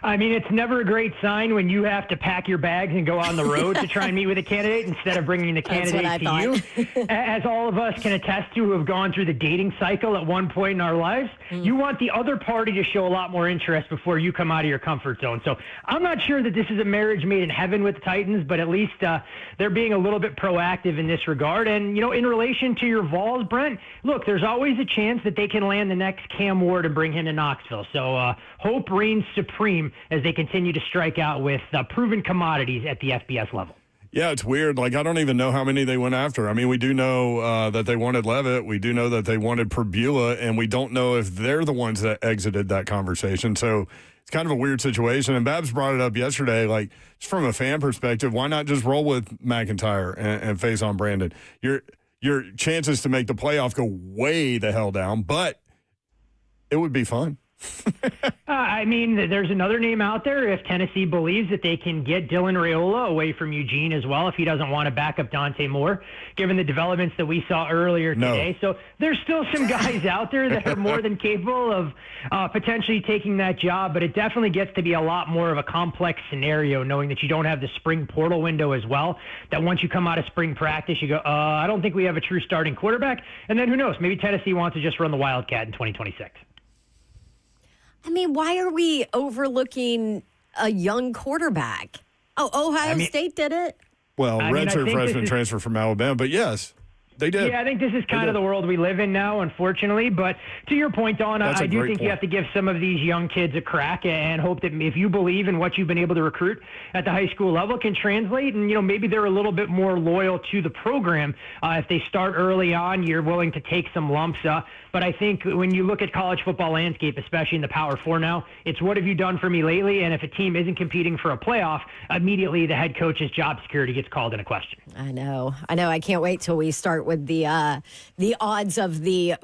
[SPEAKER 9] I mean, it's never a great sign when you have to pack your bags and go on the road to try and meet with a candidate instead of bringing the candidate to you. As all of us can attest to who have gone through the dating cycle at one point in our lives, you want the other party to show a lot more interest before you come out of your comfort zone. So I'm not sure that this is a marriage made in heaven with the Titans, but at least they're being a little bit proactive in this regard. And, you know, in relation to your Vols, Brent, look, there's always a chance that they can land the next Cam Ward and bring him to Knoxville. So hope reigns supreme as they continue to strike out with proven commodities at the FBS level.
[SPEAKER 2] Yeah, it's weird. Like, I don't even know how many they went after. I mean, we do know that they wanted Levitt. We do know that they wanted Pribula, and we don't know if they're the ones that exited that conversation. So it's kind of a weird situation. And Babs brought it up yesterday, like, just from a fan perspective, why not just roll with McIntyre and face on Brandon? Your chances to make the playoff go way the hell down, but it would be fun.
[SPEAKER 9] I mean, there's another name out there if Tennessee believes that they can get Dylan Raiola away from Eugene as well, if he doesn't want to back up Dante Moore, given the developments that we saw earlier today. So there's still some guys out there that are more than capable of potentially taking that job, but it definitely gets to be a lot more of a complex scenario, knowing that you don't have the spring portal window as well, that once you come out of spring practice, you go, I don't think we have a true starting quarterback. And then who knows, maybe Tennessee wants to just run the Wildcat in 2026.
[SPEAKER 3] I mean, why are we overlooking a young quarterback? Oh, Ohio State did it?
[SPEAKER 2] Well, redshirt freshman transfer from Alabama, but yes, they did.
[SPEAKER 9] Yeah, I think this is kind of the world we live in now, unfortunately. But to your point, Don, I do think you have to give some of these young kids a crack and hope that if you believe in what you've been able to recruit at the high school level can translate. And, you know, maybe they're a little bit more loyal to the program. If they start early on, you're willing to take some lumps. But I think when you look at college football landscape, especially in the Power Four now, it's what have you done for me lately? And if a team isn't competing for a playoff, immediately the head coach's job security gets called into question.
[SPEAKER 3] I know. I can't wait till we start with the odds of the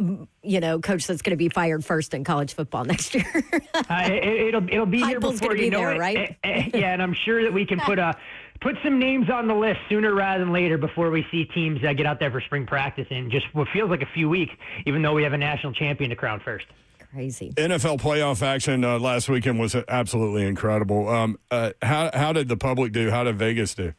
[SPEAKER 3] coach that's going to be fired first in college football next year.
[SPEAKER 9] It'll be here before you know it,
[SPEAKER 3] right?
[SPEAKER 9] Yeah, and I'm sure that we can put some names on the list sooner rather than later before we see teams get out there for spring practice in just what feels like a few weeks, even though we have a national champion to crown first.
[SPEAKER 3] Crazy.
[SPEAKER 2] NFL playoff action last weekend was absolutely incredible. How did the public do? How did Vegas do?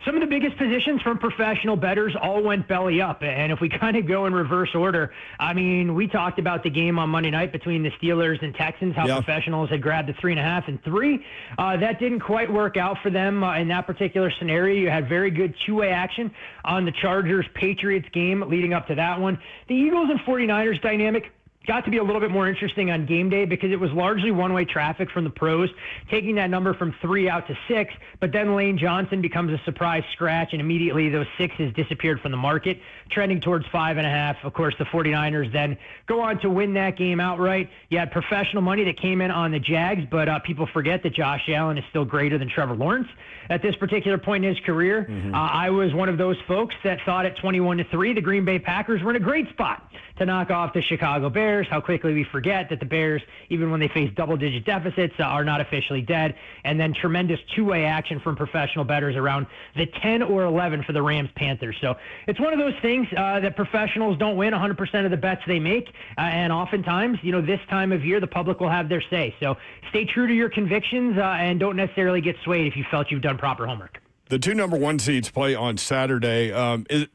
[SPEAKER 9] Some of the biggest positions from professional bettors all went belly up. And if we kind of go in reverse order, I mean, we talked about the game on Monday night between the Steelers and Texans, how professionals had grabbed the 3.5 and 3. That didn't quite work out for them in that particular scenario. You had very good two-way action on the Chargers-Patriots game leading up to that one. The Eagles and 49ers dynamic got to be a little bit more interesting on game day because it was largely one-way traffic from the pros, taking that number from 3 out to 6, but then Lane Johnson becomes a surprise scratch, and immediately those 6s disappeared from the market, trending towards 5.5. Of course, the 49ers then go on to win that game outright. You had professional money that came in on the Jags, but people forget that Josh Allen is still greater than Trevor Lawrence at this particular point in his career. I was one of those folks that thought at 21-3, the Green Bay Packers were in a great spot to knock off the Chicago Bears. How quickly we forget that the Bears, even when they face double-digit deficits, are not officially dead. And then tremendous two-way action from professional bettors around the 10 or 11 for the Rams-Panthers. So it's one of those things that professionals don't win 100% of the bets they make. And oftentimes, this time of year, the public will have their say. So stay true to your convictions and don't necessarily get swayed if you felt you've done proper homework.
[SPEAKER 2] The two number one seeds play on Saturday.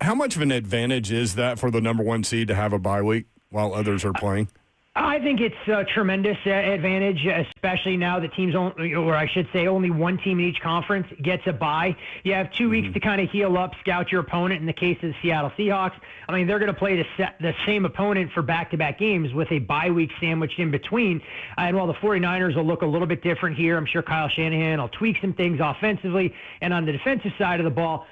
[SPEAKER 2] How much of an advantage is that for the number one seed to have a bye week while others are playing?
[SPEAKER 9] I think it's a tremendous advantage, especially now that teams, only one team in each conference gets a bye. You have 2 weeks to kind of heal up, scout your opponent. In the case of the Seattle Seahawks, I mean, they're going to play the same opponent for back-to-back games with a bye week sandwiched in between. And while the 49ers will look a little bit different here, I'm sure Kyle Shanahan will tweak some things offensively. And on the defensive side of the ball,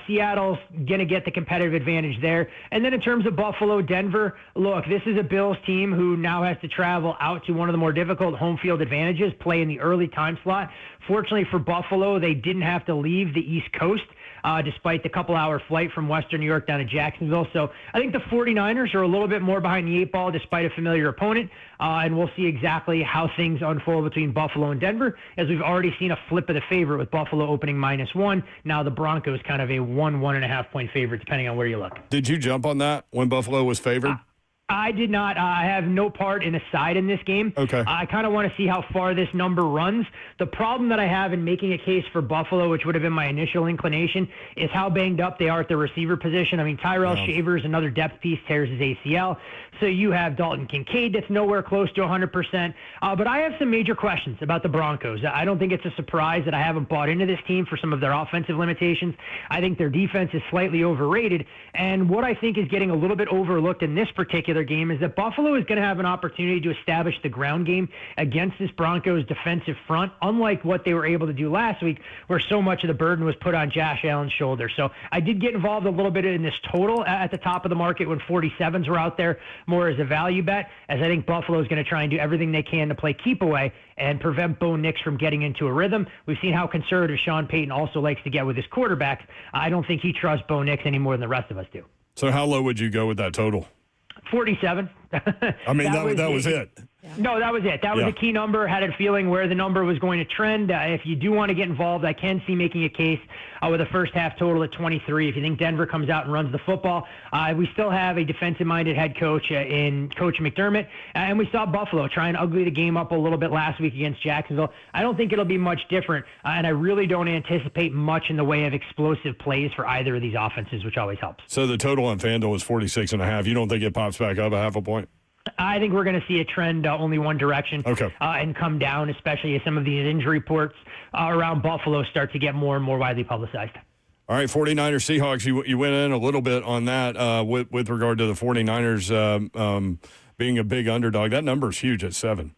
[SPEAKER 9] Seattle's going to get the competitive advantage there. And then in terms of Buffalo, Denver, look, this is a Bills team who now has to travel out to one of the more difficult home field advantages, play in the early time slot. Fortunately for Buffalo, they didn't have to leave the East Coast, despite the couple-hour flight from Western New York down to Jacksonville. So I think the 49ers are a little bit more behind the eight ball despite a familiar opponent, and we'll see exactly how things unfold between Buffalo and Denver, as we've already seen a flip of the favorite with Buffalo opening -1. Now the Broncos kind of a 1.5 point favorite, depending on where you look.
[SPEAKER 2] Did you jump on that when Buffalo was favored?
[SPEAKER 9] I did not. I have no part in a side in this game.
[SPEAKER 2] Okay.
[SPEAKER 9] I kind of want to see how far this number runs. The problem that I have in making a case for Buffalo, which would have been my initial inclination, is how banged up they are at the receiver position. I mean, Tyrell Shavers, another depth piece, tears his ACL. So you have Dalton Kincaid that's nowhere close to 100%. But I have some major questions about the Broncos. I don't think it's a surprise that I haven't bought into this team for some of their offensive limitations. I think their defense is slightly overrated. And what I think is getting a little bit overlooked in this particular game is that Buffalo is going to have an opportunity to establish the ground game against this Broncos defensive front, unlike what they were able to do last week, where so much of the burden was put on Josh Allen's shoulders. So I did get involved a little bit in this total at the top of the market when 47s were out there, more as a value bet, as I think Buffalo is going to try and do everything they can to play keep away and prevent Bo Nix from getting into a rhythm. We've seen how conservative Sean Payton also likes to get with his quarterbacks. I don't think he trusts Bo Nix any more than the rest of us do.
[SPEAKER 2] So how low would you go with that total?
[SPEAKER 9] 47.
[SPEAKER 2] I mean, that was it.
[SPEAKER 9] Yeah. No, that was it. That was a key number. Had a feeling where the number was going to trend. If you do want to get involved, I can see making a case with a first half total at 23. If you think Denver comes out and runs the football, we still have a defensive-minded head coach in Coach McDermott, and we saw Buffalo try and ugly the game up a little bit last week against Jacksonville. I don't think it'll be much different, and I really don't anticipate much in the way of explosive plays for either of these offenses, which always helps.
[SPEAKER 2] So the total on FanDuel is 46.5. You don't think it pops back up a half a point?
[SPEAKER 9] I think we're going to see a trend only one direction and come down, especially as some of these injury reports around Buffalo start to get more and more widely publicized.
[SPEAKER 2] All right, 49ers Seahawks, you went in a little bit on that with regard to the 49ers being a big underdog. That number is huge at 7.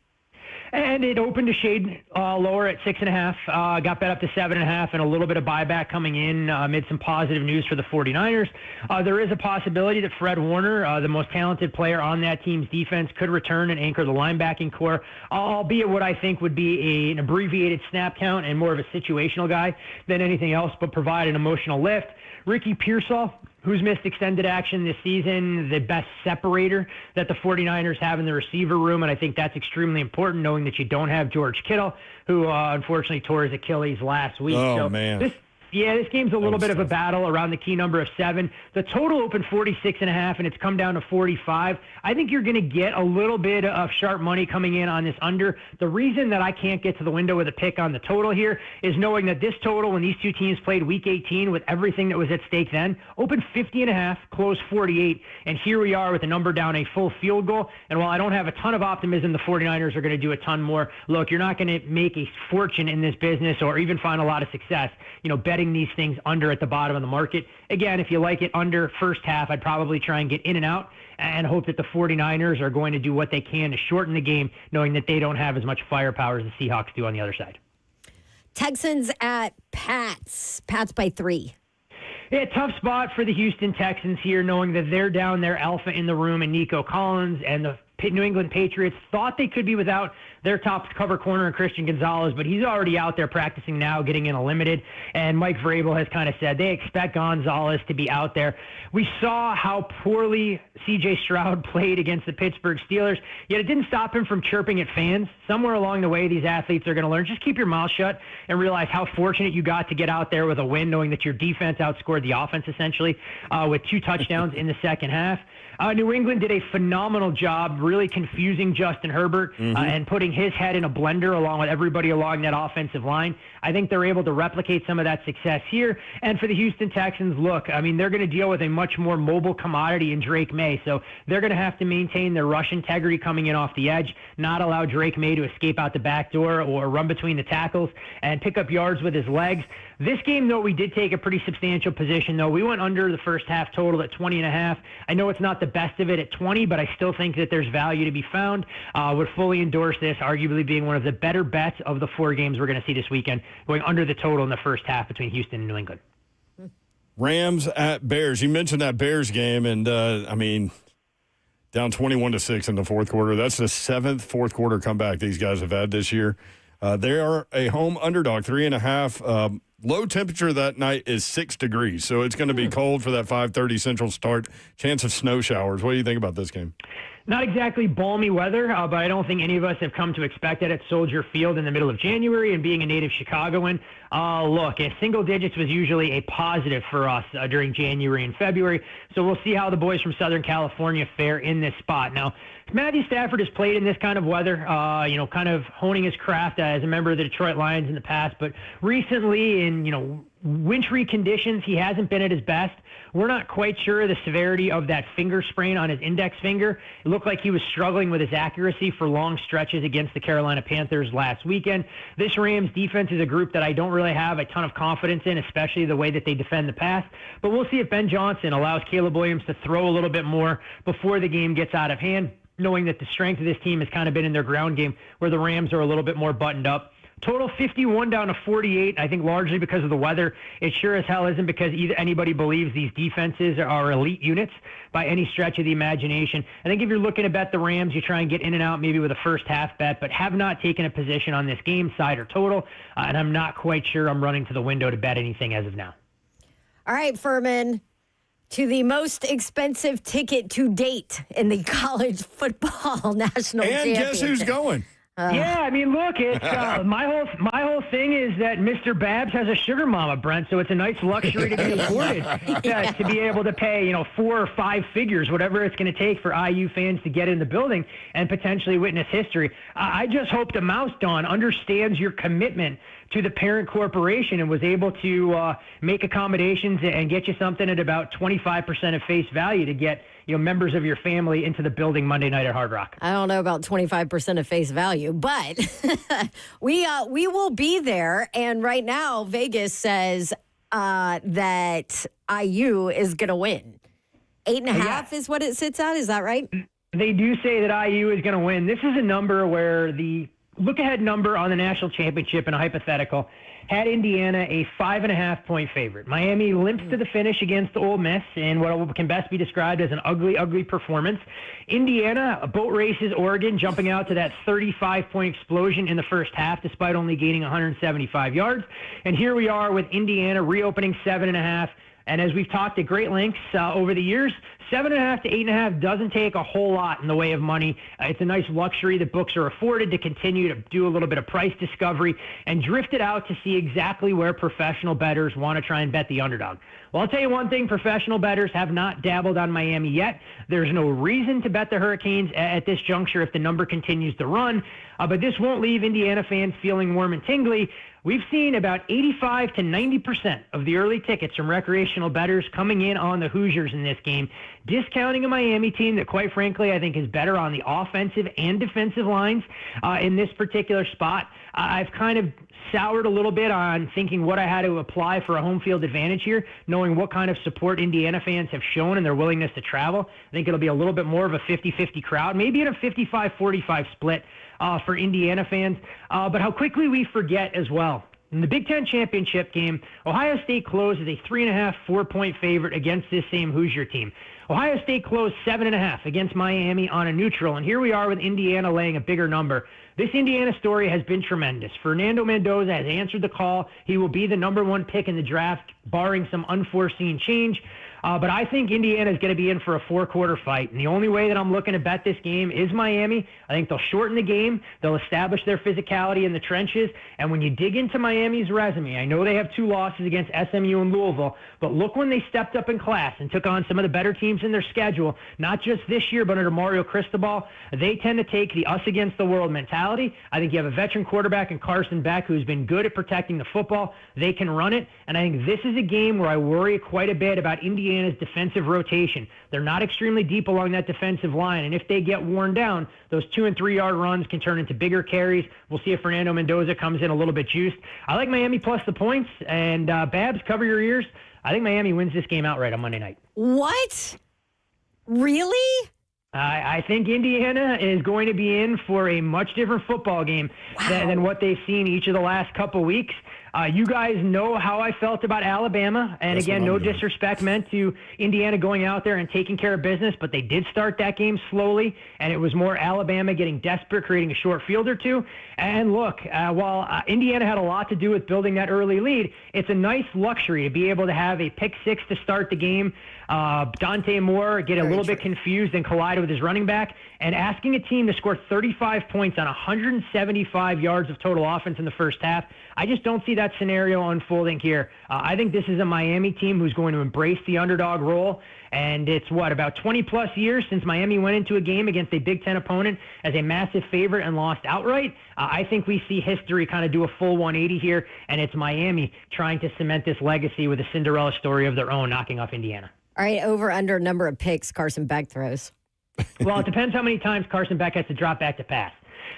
[SPEAKER 9] And it opened a shade lower at 6.5, got bet up to 7.5, and a little bit of buyback coming in amid some positive news for the 49ers. There is a possibility that Fred Warner, the most talented player on that team's defense, could return and anchor the linebacking core, albeit what I think would be an abbreviated snap count and more of a situational guy than anything else, but provide an emotional lift. Ricky Pearsall, who's missed extended action this season, the best separator that the 49ers have in the receiver room, and I think that's extremely important, knowing that you don't have George Kittle, who unfortunately tore his Achilles last week.
[SPEAKER 2] Oh, man.
[SPEAKER 9] This game's a little bit of a battle around the key number of 7. The total opened 46.5, and it's come down to 45. I think you're going to get a little bit of sharp money coming in on this under. The reason that I can't get to the window with a pick on the total here is knowing that this total, when these two teams played Week 18 with everything that was at stake then, opened 50.5, closed 48, and here we are with the number down a full field goal. And while I don't have a ton of optimism the 49ers are going to do a ton more, look, you're not going to make a fortune in this business or even find a lot of success, betting these things under at the bottom of the market. Again, if you like it under first half, I'd probably try and get in and out and hope that the 49ers are going to do what they can to shorten the game, knowing that they don't have as much firepower as the Seahawks do on the other side.
[SPEAKER 3] Texans at Pats. Pats by 3.
[SPEAKER 9] Yeah, tough spot for the Houston Texans here, knowing that they're down their alpha in the room and Nico Collins, and the New England Patriots thought they could be without their top cover corner in Christian Gonzalez, but he's already out there practicing now, getting in a limited. And Mike Vrabel has kind of said they expect Gonzalez to be out there. We saw how poorly C.J. Stroud played against the Pittsburgh Steelers, yet it didn't stop him from chirping at fans. Somewhere along the way, these athletes are going to learn. Just keep your mouth shut and realize how fortunate you got to get out there with a win, knowing that your defense outscored the offense essentially with 2 touchdowns in the second half. New England did a phenomenal job really confusing Justin Herbert and putting putting his head in a blender along with everybody along that offensive line. I think they're able to replicate some of that success here. And for the Houston Texans, look, I mean, they're going to deal with a much more mobile commodity in Drake May. So they're going to have to maintain their rush integrity coming in off the edge, not allow Drake May to escape out the back door or run between the tackles and pick up yards with his legs. This game, though, we did take a pretty substantial position, though. We went under the first half total at 20.5. I know it's not the best of it at 20, but I still think that there's value to be found. Would fully endorse this, arguably being one of the better bets of the 4 games we're going to see this weekend, going under the total in the first half between Houston and New England.
[SPEAKER 2] Rams at Bears. You mentioned that Bears game, and, I mean, down 21-6 in the fourth quarter. That's the 7th fourth quarter comeback these guys have had this year. They are a home underdog, 3.5. Low temperature that night is 6 degrees, so it's going to be cold for that 5:30 Central start. Chance of snow showers. What do you think about this game?
[SPEAKER 9] Not exactly balmy weather, but I don't think any of us have come to expect it at Soldier Field in the middle of January. And being a native Chicagoan, look, single digits was usually a positive for us during January and February. So we'll see how the boys from Southern California fare in this spot. Now, Matthew Stafford has played in this kind of weather, kind of honing his craft as a member of the Detroit Lions in the past. But recently in, wintry conditions, he hasn't been at his best. We're not quite sure the severity of that finger sprain on his index finger. It looked like he was struggling with his accuracy for long stretches against the Carolina Panthers last weekend. This Rams defense is a group that I don't really have a ton of confidence in, especially the way that they defend the pass. But we'll see if Ben Johnson allows Caleb Williams to throw a little bit more before the game gets out of hand, knowing that the strength of this team has kind of been in their ground game, where the Rams are a little bit more buttoned up. Total 51 down to 48, I think largely because of the weather. It sure as hell isn't because anybody believes these defenses are elite units by any stretch of the imagination. I think if you're looking to bet the Rams, you try and get in and out maybe with a first half bet, but have not taken a position on this game, side or total, and I'm not quite sure I'm running to the window to bet anything as of now.
[SPEAKER 3] All right, Ferman, to the most expensive ticket to date in the college football national championship.
[SPEAKER 2] And guess who's going?
[SPEAKER 9] Yeah, I mean, look, it's my whole thing is that Mr. Babs has a sugar mama, Brent, so it's a nice luxury to be afforded to be able to pay, 4 or 5 figures, whatever it's going to take for IU fans to get in the building and potentially witness history. I just hope the Mouse Dawn understands your commitment to the parent corporation and was able to make accommodations and get you something at about 25% of face value to get members of your family into the building Monday night at Hard Rock.
[SPEAKER 3] I don't know about 25% of face value, but we will be there. And right now, Vegas says that IU is going to win. 8.5 is what it sits at. Is that right?
[SPEAKER 9] They do say that IU is going to win. This is a number where the look-ahead number on the national championship in a hypothetical had Indiana a 5.5-point favorite. Miami limps to the finish against Ole Miss in what can best be described as an ugly, ugly performance. Indiana boat races Oregon, jumping out to that 35-point explosion in the first half, despite only gaining 175 yards. And here we are with Indiana reopening 7.5. And as we've talked at great lengths over the years, 7.5 to 8.5 doesn't take a whole lot in the way of money. It's a nice luxury that books are afforded to continue to do a little bit of price discovery and drift it out to see exactly where professional bettors want to try and bet the underdog. Well, I'll tell you one thing, professional bettors have not dabbled on Miami yet. There's no reason to bet the Hurricanes at this juncture if the number continues to run, but this won't leave Indiana fans feeling warm and tingly. We've seen about 85 to 90% of the early tickets from recreational bettors coming in on the Hoosiers in this game, discounting a Miami team that, quite frankly, I think is better on the offensive and defensive lines in this particular spot. I've kind of soured a little bit on thinking what I had to apply for a home field advantage here, knowing what kind of support Indiana fans have shown and their willingness to travel. I think it'll be a little bit more of a 50-50 crowd, maybe in a 55-45 split for Indiana fans. But how quickly we forget as well. In the Big Ten championship game, Ohio State closed as a 3.5, 4-point favorite against this same Hoosier team. Ohio State closed 7.5 against Miami on a neutral, and here we are with Indiana laying a bigger number. This Indiana story has been tremendous. Fernando Mendoza has answered the call. He will be the number 1 pick in the draft, barring some unforeseen change. But I think Indiana is going to be in for a 4-quarter fight. And the only way that I'm looking to bet this game is Miami. I think they'll shorten the game. They'll establish their physicality in the trenches. And when you dig into Miami's resume, I know they have 2 losses against SMU and Louisville, but look when they stepped up in class and took on some of the better teams in their schedule, not just this year, but under Mario Cristobal. They tend to take the us against the world mentality. I think you have a veteran quarterback in Carson Beck who's been good at protecting the football. They can run it. And I think this is a game where I worry quite a bit about Indiana's defensive rotation. They're not extremely deep along that defensive line. And if they get worn down, those 2- and 3-yard runs can turn into bigger carries. We'll see if Fernando Mendoza comes in a little bit juiced. I like Miami plus the points. And Babs, cover your ears. I think Miami wins this game outright on Monday night.
[SPEAKER 3] What? Really?
[SPEAKER 9] I think Indiana is going to be in for a much different football game than what they've seen each of the last couple weeks. You guys know how I felt about Alabama. And
[SPEAKER 2] That's
[SPEAKER 9] again, no disrespect meant to Indiana going out there and taking care of business, but they did start that game slowly, and it was more Alabama getting desperate, creating a short field or two. And look, while Indiana had a lot to do with building that early lead, it's a nice luxury to be able to have a pick 6 to start the game. Dante Moore get a little bit confused and collided with his running back, and asking a team to score 35 points on 175 yards of total offense in the first half. I just don't see that scenario unfolding here. I think this is a Miami team who's going to embrace the underdog role, and it's about 20-plus years since Miami went into a game against a Big Ten opponent as a massive favorite and lost outright. I think we see history kind of do a full 180 here, and it's Miami trying to cement this legacy with a Cinderella story of their own, knocking off Indiana.
[SPEAKER 3] All right, over under number of picks Carson Beck throws.
[SPEAKER 9] Well, it depends how many times Carson Beck has to drop back to pass.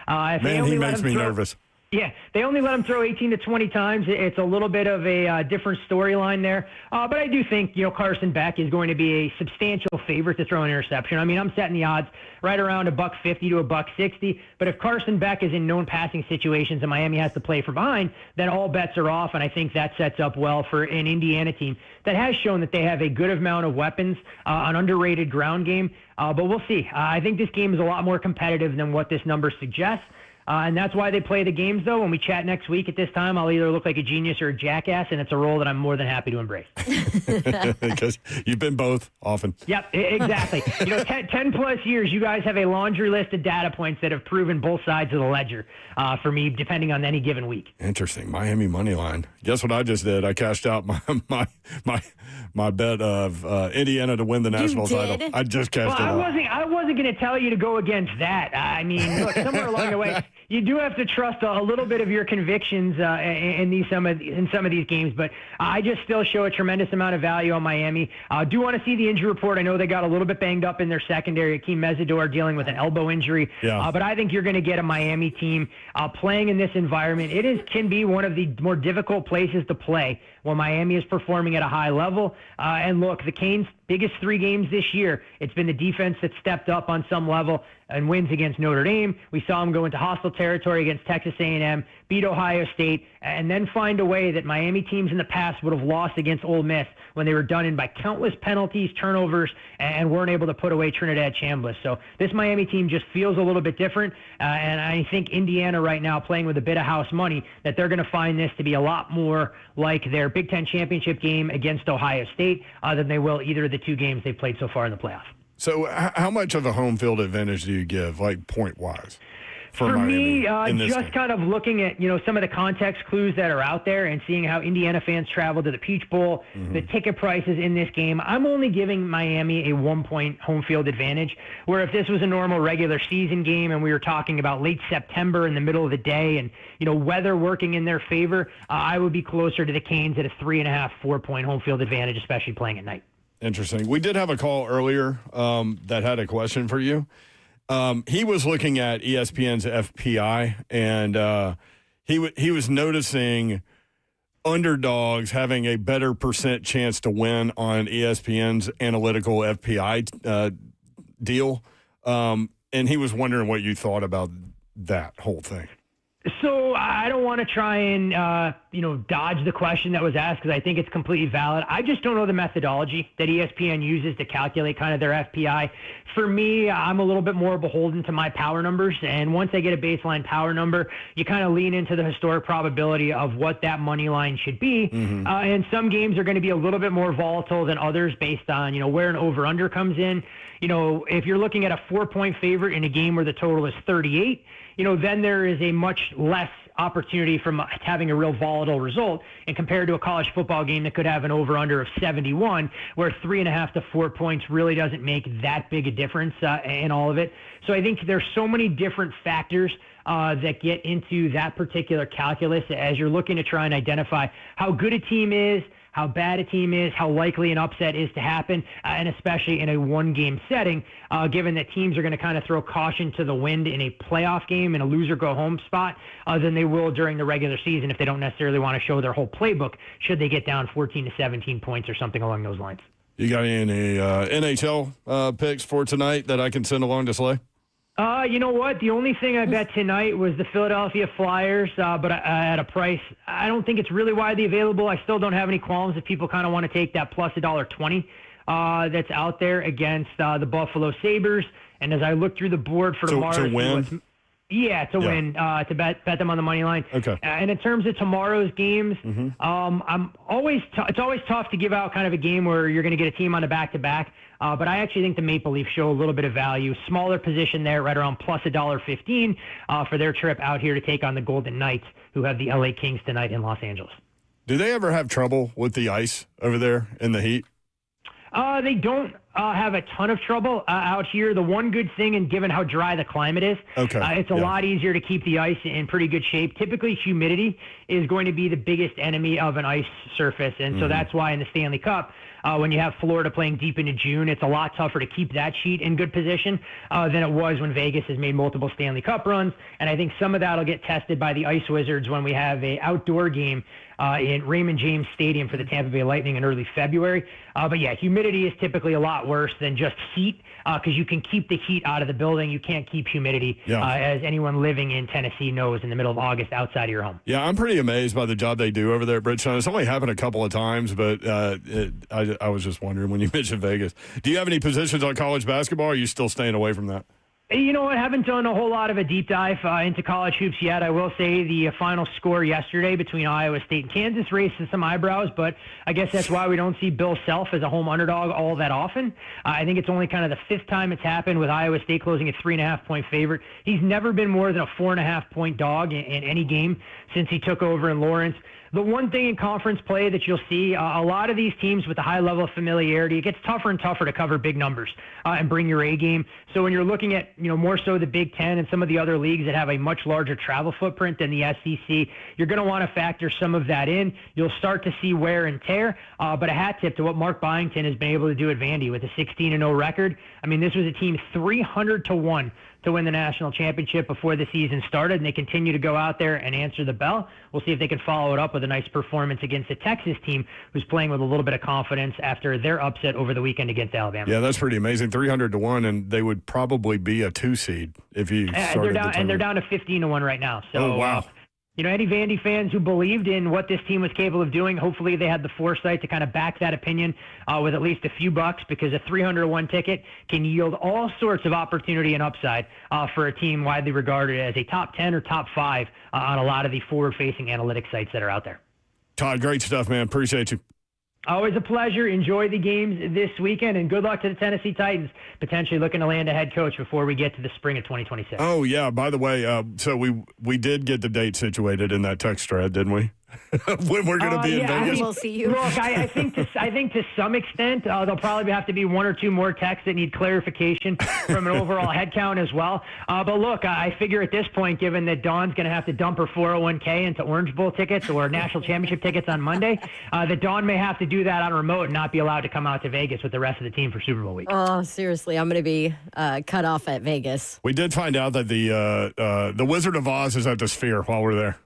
[SPEAKER 2] Man, he makes me nervous.
[SPEAKER 9] Yeah, they only let him throw 18 to 20 times. It's a little bit of a different storyline there. But I do think, Carson Beck is going to be a substantial favorite to throw an interception. I mean, I'm setting the odds right around $150 to $160. But if Carson Beck is in known passing situations and Miami has to play from behind, then all bets are off. And I think that sets up well for an Indiana team that has shown that they have a good amount of weapons, an underrated ground game. But we'll see. I think this game is a lot more competitive than what this number suggests. And that's why they play the games, though. When we chat next week at this time, I'll either look like a genius or a jackass, and it's a role that I'm more than happy to embrace.
[SPEAKER 2] Because you've been both often.
[SPEAKER 9] Yep, exactly. 10-plus years, you guys have a laundry list of data points that have proven both sides of the ledger for me, depending on any given week.
[SPEAKER 2] Interesting. Miami money line. Guess what I just did? I cashed out my bet of Indiana to win the national title. I just cashed it out.
[SPEAKER 9] I wasn't going to tell you to go against that. I mean, look, somewhere along the way, you do have to trust a little bit of your convictions in some of these games, but I just still show a tremendous amount of value on Miami. Do want to see the injury report. I know they got a little bit banged up in their secondary. Akeem Mesidor dealing with an elbow injury, but I think you're going to get a Miami team playing in this environment. It can be one of the more difficult places to play when Miami is performing at a high level. And look, the Canes' biggest 3 games this year, it's been the defense that stepped up on some level and wins against Notre Dame. We saw them go into hostile territory against Texas A&M, beat Ohio State, and then find a way that Miami teams in the past would have lost against Ole Miss when they were done in by countless penalties, turnovers, and weren't able to put away Trinidad Chambliss. So this Miami team just feels a little bit different, and I think Indiana right now playing with a bit of house money, that they're going to find this to be a lot more like their Big Ten championship game against Ohio State than they will either of the 2 games they've played so far in the playoff.
[SPEAKER 2] So how much of a home field advantage do you give, like point-wise?
[SPEAKER 9] For me, just
[SPEAKER 2] game?
[SPEAKER 9] kind of looking at, some of the context clues that are out there and seeing how Indiana fans travel to the Peach Bowl, the ticket prices in this game, I'm only giving Miami a 1-point home field advantage, where if this was a normal regular season game and we were talking about late September in the middle of the day and, weather working in their favor, I would be closer to the Canes at a 3.5, 4-point home field advantage, especially playing at night.
[SPEAKER 2] Interesting. We did have a call earlier that had a question for you. He was looking at ESPN's FPI, and he was noticing underdogs having a better % chance to win on ESPN's analytical FPI deal. And he was wondering what you thought about that whole thing.
[SPEAKER 9] So I don't want to try and, dodge the question that was asked because I think it's completely valid. I just don't know the methodology that ESPN uses to calculate kind of their FPI. For me, I'm a little bit more beholden to my power numbers. And once I get a baseline power number, you kind of lean into the historic probability of what that money line should be. Mm-hmm. And some games are going to be a little bit more volatile than others based on, where an over-under comes in. If you're looking at a 4-point favorite in a game where the total is 38, then there is a much less opportunity from having a real volatile result, and compared to a college football game that could have an over-under of 71, where 3.5 to 4 points really doesn't make that big a difference in all of it. So I think there's so many different factors that get into that particular calculus as you're looking to try and identify how good a team is, how bad a team is, how likely an upset is to happen, and especially in a one-game setting, given that teams are going to kind of throw caution to the wind in a playoff game in a loser-go-home spot than they will during the regular season if they don't necessarily want to show their whole playbook should they get down 14 to 17 points or something along those lines.
[SPEAKER 2] You got any NHL picks for tonight that I can send along to Slay?
[SPEAKER 9] You know what? The only thing I bet tonight was the Philadelphia Flyers, but at a price, I don't think it's really widely available. I still don't have any qualms if people kind of want to take that plus $1.20 that's out there against the Buffalo Sabres. And as I look through the board for tomorrow,
[SPEAKER 2] to win.
[SPEAKER 9] Win, to bet them on the money line.
[SPEAKER 2] Okay.
[SPEAKER 9] And in terms of tomorrow's games, it's always tough to give out kind of a game where you're going to get a team on a back-to-back. But I actually think the Maple Leafs show a little bit of value. Smaller position there, right around plus $1.15 for their trip out here to take on the Golden Knights, who have the LA Kings tonight in Los Angeles.
[SPEAKER 2] Do they ever have trouble with the ice over there in the heat?
[SPEAKER 9] They don't have a ton of trouble out here. The one good thing, and given how dry the climate is, it's a lot easier to keep the ice in pretty good shape. Typically, humidity is going to be the biggest enemy of an ice surface, and so that's why in the Stanley Cup, when you have Florida playing deep into June, it's a lot tougher to keep that sheet in good position than it was when Vegas has made multiple Stanley Cup runs. And I think some of that will get tested by the Ice Wizards when we have an outdoor game in Raymond James Stadium for the Tampa Bay Lightning in early February. But yeah, humidity is typically a lot worse than just heat because you can keep the heat out of the building. You can't keep humidity, as anyone living in Tennessee knows, in the middle of August outside of your home. Yeah,
[SPEAKER 2] I'm pretty amazed by the job they do over there at Bridgestone. It's only happened a couple of times, but I was just wondering when you mentioned Vegas. Do you have any positions on college basketball, or are you still staying away from that?
[SPEAKER 9] You know what? I haven't done a whole lot of a deep dive into college hoops yet. I will say the final score yesterday between Iowa State and Kansas raised some eyebrows, but I guess that's why we don't see Bill Self as a home underdog all that often. I think it's only kind of the fifth time it's happened with Iowa State closing a 3.5-point favorite. He's never been more than a 4.5-point dog in any game since he took over in Lawrence. The one thing in conference play that you'll see, a lot of these teams with a high level of familiarity, it gets tougher and tougher to cover big numbers and bring your A game. So when you're looking at, more so the Big Ten and some of the other leagues that have a much larger travel footprint than the SEC, you're going to want to factor some of that in. You'll start to see wear and tear. But a hat tip to what Mark Byington has been able to do at Vandy with a 16-0 record. I mean, this was a team 300-1 to win the national championship before the season started, and they continue to go out there and answer the bell. We'll see if they can follow it up with a nice performance against a Texas team who's playing with a little bit of confidence after their upset over the weekend against Alabama.
[SPEAKER 2] Yeah, that's pretty amazing. 300-1, and they would probably be a 2 seed if you started
[SPEAKER 9] they're down to 15-1 right now. So,
[SPEAKER 2] wow.
[SPEAKER 9] Any Vandy fans who believed in what this team was capable of doing, hopefully they had the foresight to kind of back that opinion with at least a few bucks, because a 300-1 ticket can yield all sorts of opportunity and upside for a team widely regarded as a top 10 or top 5 on a lot of the forward-facing analytics sites that are out there.
[SPEAKER 2] Todd, great stuff, man. Appreciate you.
[SPEAKER 9] Always a pleasure. Enjoy the games this weekend, and good luck to the Tennessee Titans, potentially looking to land a head coach before we get to the spring of 2026.
[SPEAKER 2] Oh, yeah. By the way, so we did get the date situated in that text thread, didn't we? When we're going to be in Vegas.
[SPEAKER 3] We'll see you.
[SPEAKER 9] Look, I think to some extent there'll probably have to be 1 or 2 more texts that need clarification from an overall head count as well. But look, I figure at this point, given that Dawn's going to have to dump her 401k into Orange Bowl tickets or national championship tickets on Monday, that Dawn may have to do that on remote and not be allowed to come out to Vegas with the rest of the team for Super Bowl week.
[SPEAKER 3] Oh, seriously, I'm going to be cut off at Vegas.
[SPEAKER 2] We did find out that the Wizard of Oz is at the Sphere while we're there.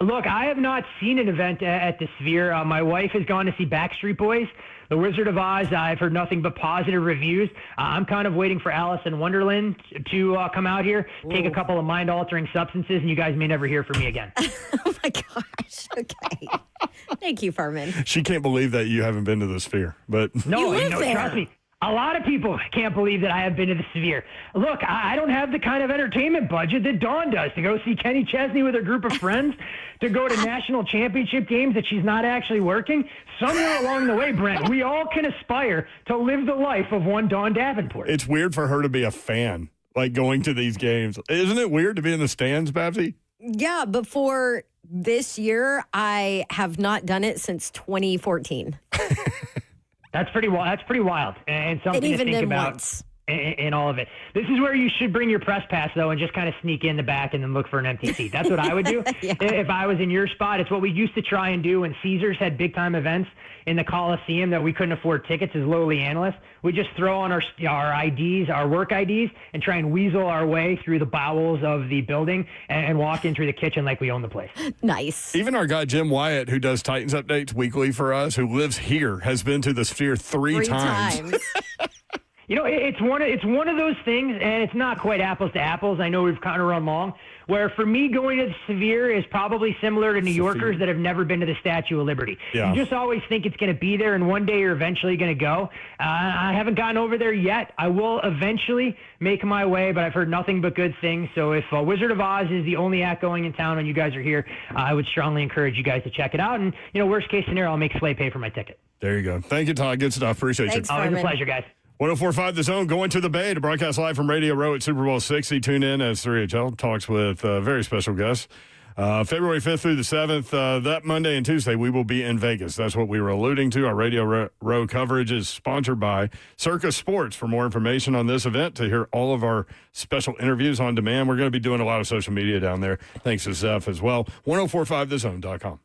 [SPEAKER 9] Look, I have not seen an event at the Sphere. My wife has gone to see Backstreet Boys, The Wizard of Oz. I've heard nothing but positive reviews. I'm kind of waiting for Alice in Wonderland to come out here, take a couple of mind-altering substances, and you guys may never hear from me again.
[SPEAKER 3] Oh, my gosh. Okay. Thank you, Ferman.
[SPEAKER 2] She can't believe that you haven't been to the Sphere, but
[SPEAKER 9] No,
[SPEAKER 3] You live there.
[SPEAKER 9] trust me. A lot of people can't believe that I have been to the Sphere. Look, I don't have the kind of entertainment budget that Dawn does to go see Kenny Chesney with a group of friends, to go to national championship games that she's not actually working. Somewhere along the way, Brent, we all can aspire to live the life of one Dawn Davenport.
[SPEAKER 2] it's weird for her to be a fan, like going to these games. Isn't it weird to be in the stands, Babsy?
[SPEAKER 3] Yeah, before this year, I have not done it since 2014.
[SPEAKER 9] That's pretty wild. That's pretty wild, and something
[SPEAKER 3] And even
[SPEAKER 9] to think
[SPEAKER 3] then
[SPEAKER 9] about.
[SPEAKER 3] once.
[SPEAKER 9] In all of it. This is where you should bring your press pass, though, and just kind of sneak in the back and then look for an empty seat. That's what I would do if I was in your spot. It's what we used to try and do when Caesars had big-time events in the Coliseum that we couldn't afford tickets as lowly analysts. We just throw on our IDs, our work IDs, and try and weasel our way through the bowels of the building and walk in through the kitchen like we own the place.
[SPEAKER 3] Nice.
[SPEAKER 2] Even our guy Jim Wyatt, who does Titans updates weekly for us, who lives here, has been to the Sphere three times.
[SPEAKER 9] You know, it's one of those things, and it's not quite apples to apples. I know we've kind of run long. Where for me, going to the Sphere is probably similar to New Yorkers that have never been to the Statue of Liberty.
[SPEAKER 2] Yeah.
[SPEAKER 9] You just always think it's going to be there, and one day you're eventually going to go. I haven't gotten over there yet. I will eventually make my way, but I've heard nothing but good things. So if Wizard of Oz is the only act going in town and you guys are here, I would strongly encourage you guys to check it out. And, you know, worst case scenario, I'll make Slay pay for my ticket.
[SPEAKER 2] There you go. Thank you, Todd. Good stuff. Appreciate
[SPEAKER 3] Thanks,
[SPEAKER 2] you.
[SPEAKER 9] Always a
[SPEAKER 3] Ferman.
[SPEAKER 9] pleasure, guys.
[SPEAKER 2] 104.5 The Zone, going to the Bay to broadcast live from Radio Row at Super Bowl 60. Tune in as 3HL talks with very special guests. February 5th through the 7th, that Monday and Tuesday, we will be in Vegas. That's what we were alluding to. Our Radio Row coverage is sponsored by Circus Sports. For more information on this event, to hear all of our special interviews on demand, we're going to be doing a lot of social media down there. Thanks to Zeph as well. 1045thezone.com.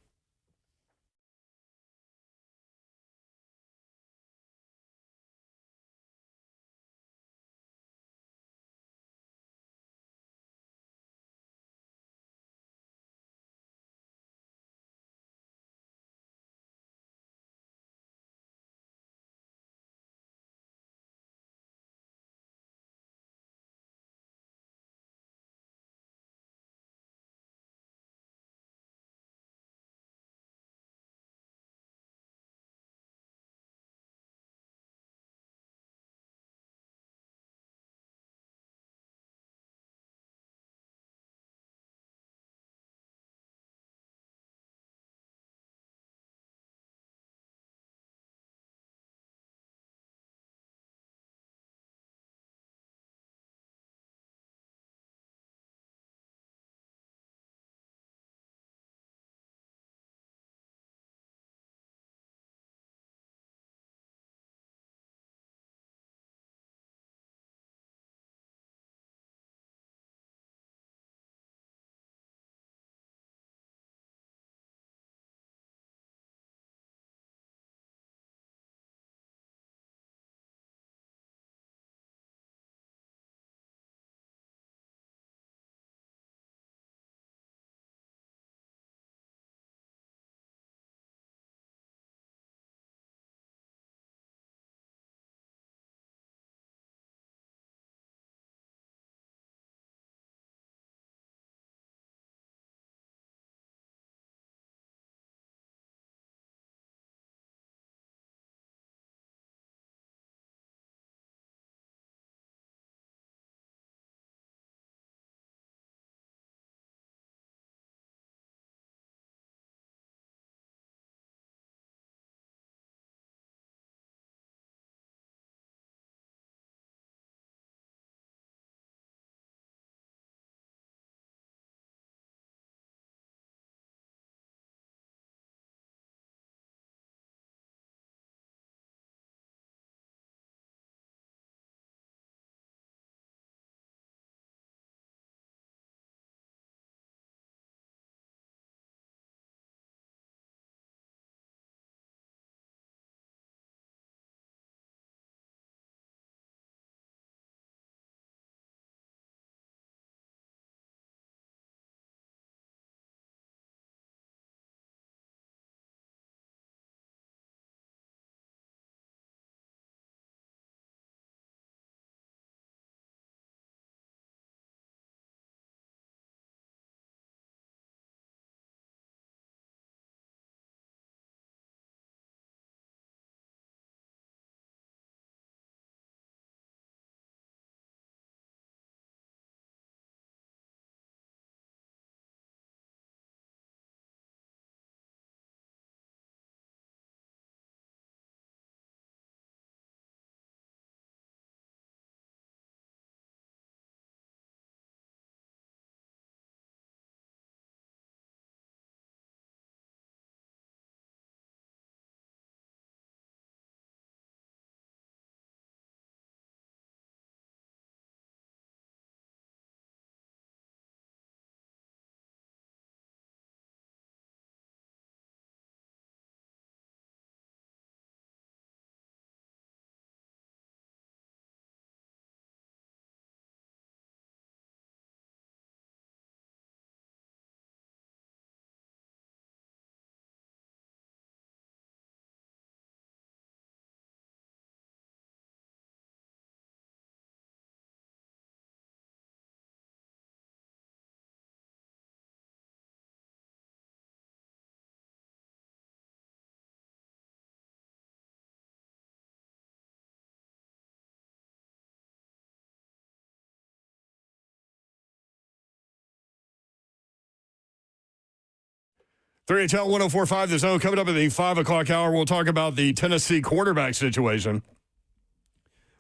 [SPEAKER 2] 3HL 104.5 The Zone. Coming up at the 5 o'clock hour, we'll talk about the Tennessee quarterback situation.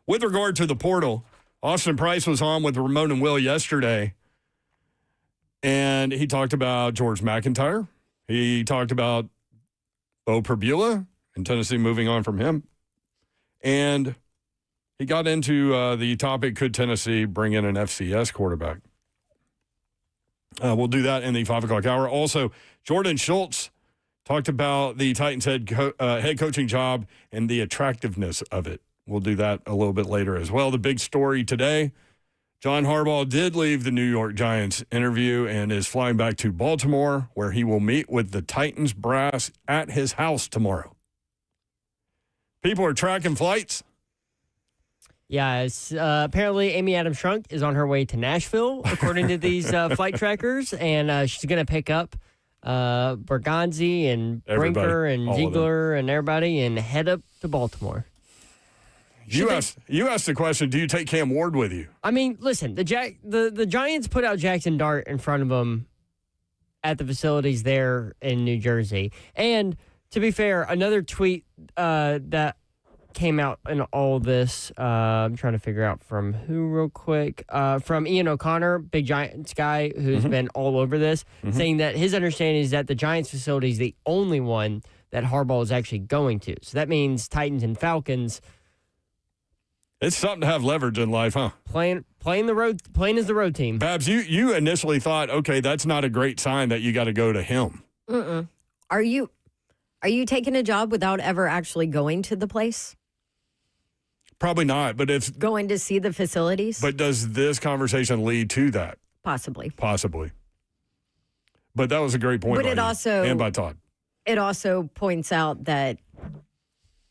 [SPEAKER 2] With regard to the portal, Austin Price was on with Ramon and Will yesterday, and he talked about George McIntyre. He talked about Bo Perbula and Tennessee moving on from him. And he got into the topic, could Tennessee bring in an FCS quarterback? We'll do that in the 5 o'clock hour. Also, Jordan Schultz talked about the Titans head coaching job and the attractiveness of it. We'll do that a little bit later as well. The big story today, John Harbaugh did leave the New York Giants interview and is flying back to Baltimore, where he will meet with the Titans brass at his house tomorrow. People are tracking flights.
[SPEAKER 1] Yeah, apparently Amy Adams-Strunk is on her way to Nashville, according to these flight trackers, and she's going to pick up Berganzi and Brinker and Ziegler and everybody and head up to Baltimore.
[SPEAKER 2] You asked the question, do you take Cam Ward with you?
[SPEAKER 1] I mean, listen, the Giants put out Jackson Dart in front of them at the facilities there in New Jersey. And to be fair, another tweet that came out in all this, I'm trying to figure out from who real quick, from Ian O'Connor, big Giants guy who's been all over this, saying that his understanding is that the Giants facility is the only one that Harbaugh is actually going to. So that means Titans and Falcons.
[SPEAKER 2] It's something to have leverage in life, huh?
[SPEAKER 1] Playing as the road team.
[SPEAKER 2] Babs, you initially thought, okay, that's not a great sign that you got to go to him.
[SPEAKER 3] Mm-mm. Are you taking a job without ever actually going to the place?
[SPEAKER 2] Probably not, but if
[SPEAKER 3] going to see the facilities.
[SPEAKER 2] But does this conversation lead to that?
[SPEAKER 3] Possibly.
[SPEAKER 2] But that was a great point.
[SPEAKER 3] But it also
[SPEAKER 2] and by Todd.
[SPEAKER 3] It also points out that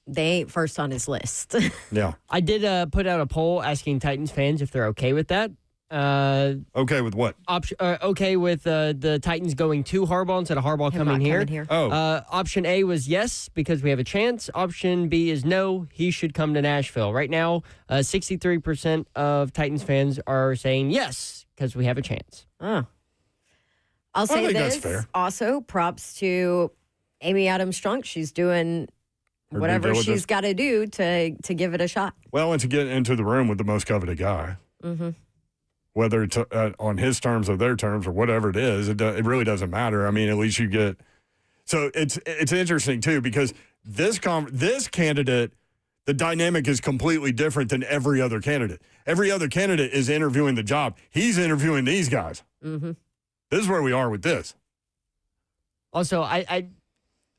[SPEAKER 3] they ain't first on his list.
[SPEAKER 2] Yeah.
[SPEAKER 1] I did put out a poll asking Titans fans if they're okay with that.
[SPEAKER 2] Okay with what?
[SPEAKER 1] Okay with the Titans going to Harbaugh instead of Harbaugh coming here.
[SPEAKER 2] Oh.
[SPEAKER 1] Option A was yes, because we have a chance. Option B is no, he should come to Nashville. Right now, 63% of Titans fans are saying yes, because we have a chance.
[SPEAKER 3] Oh. I'll say this. That's fair. Also, props to Amy Adams-Strunk. She's doing whatever she's got to do to give it a shot.
[SPEAKER 2] Well, and to get into the room with the most coveted guy. Mm-hmm. Whether it's on his terms or their terms or whatever it is, it really doesn't matter. I mean, at least you get. So it's interesting too, because this candidate, the dynamic is completely different than every other candidate. Every other candidate is interviewing the job. He's interviewing these guys. Mm-hmm. This is where we are with this.
[SPEAKER 1] Also,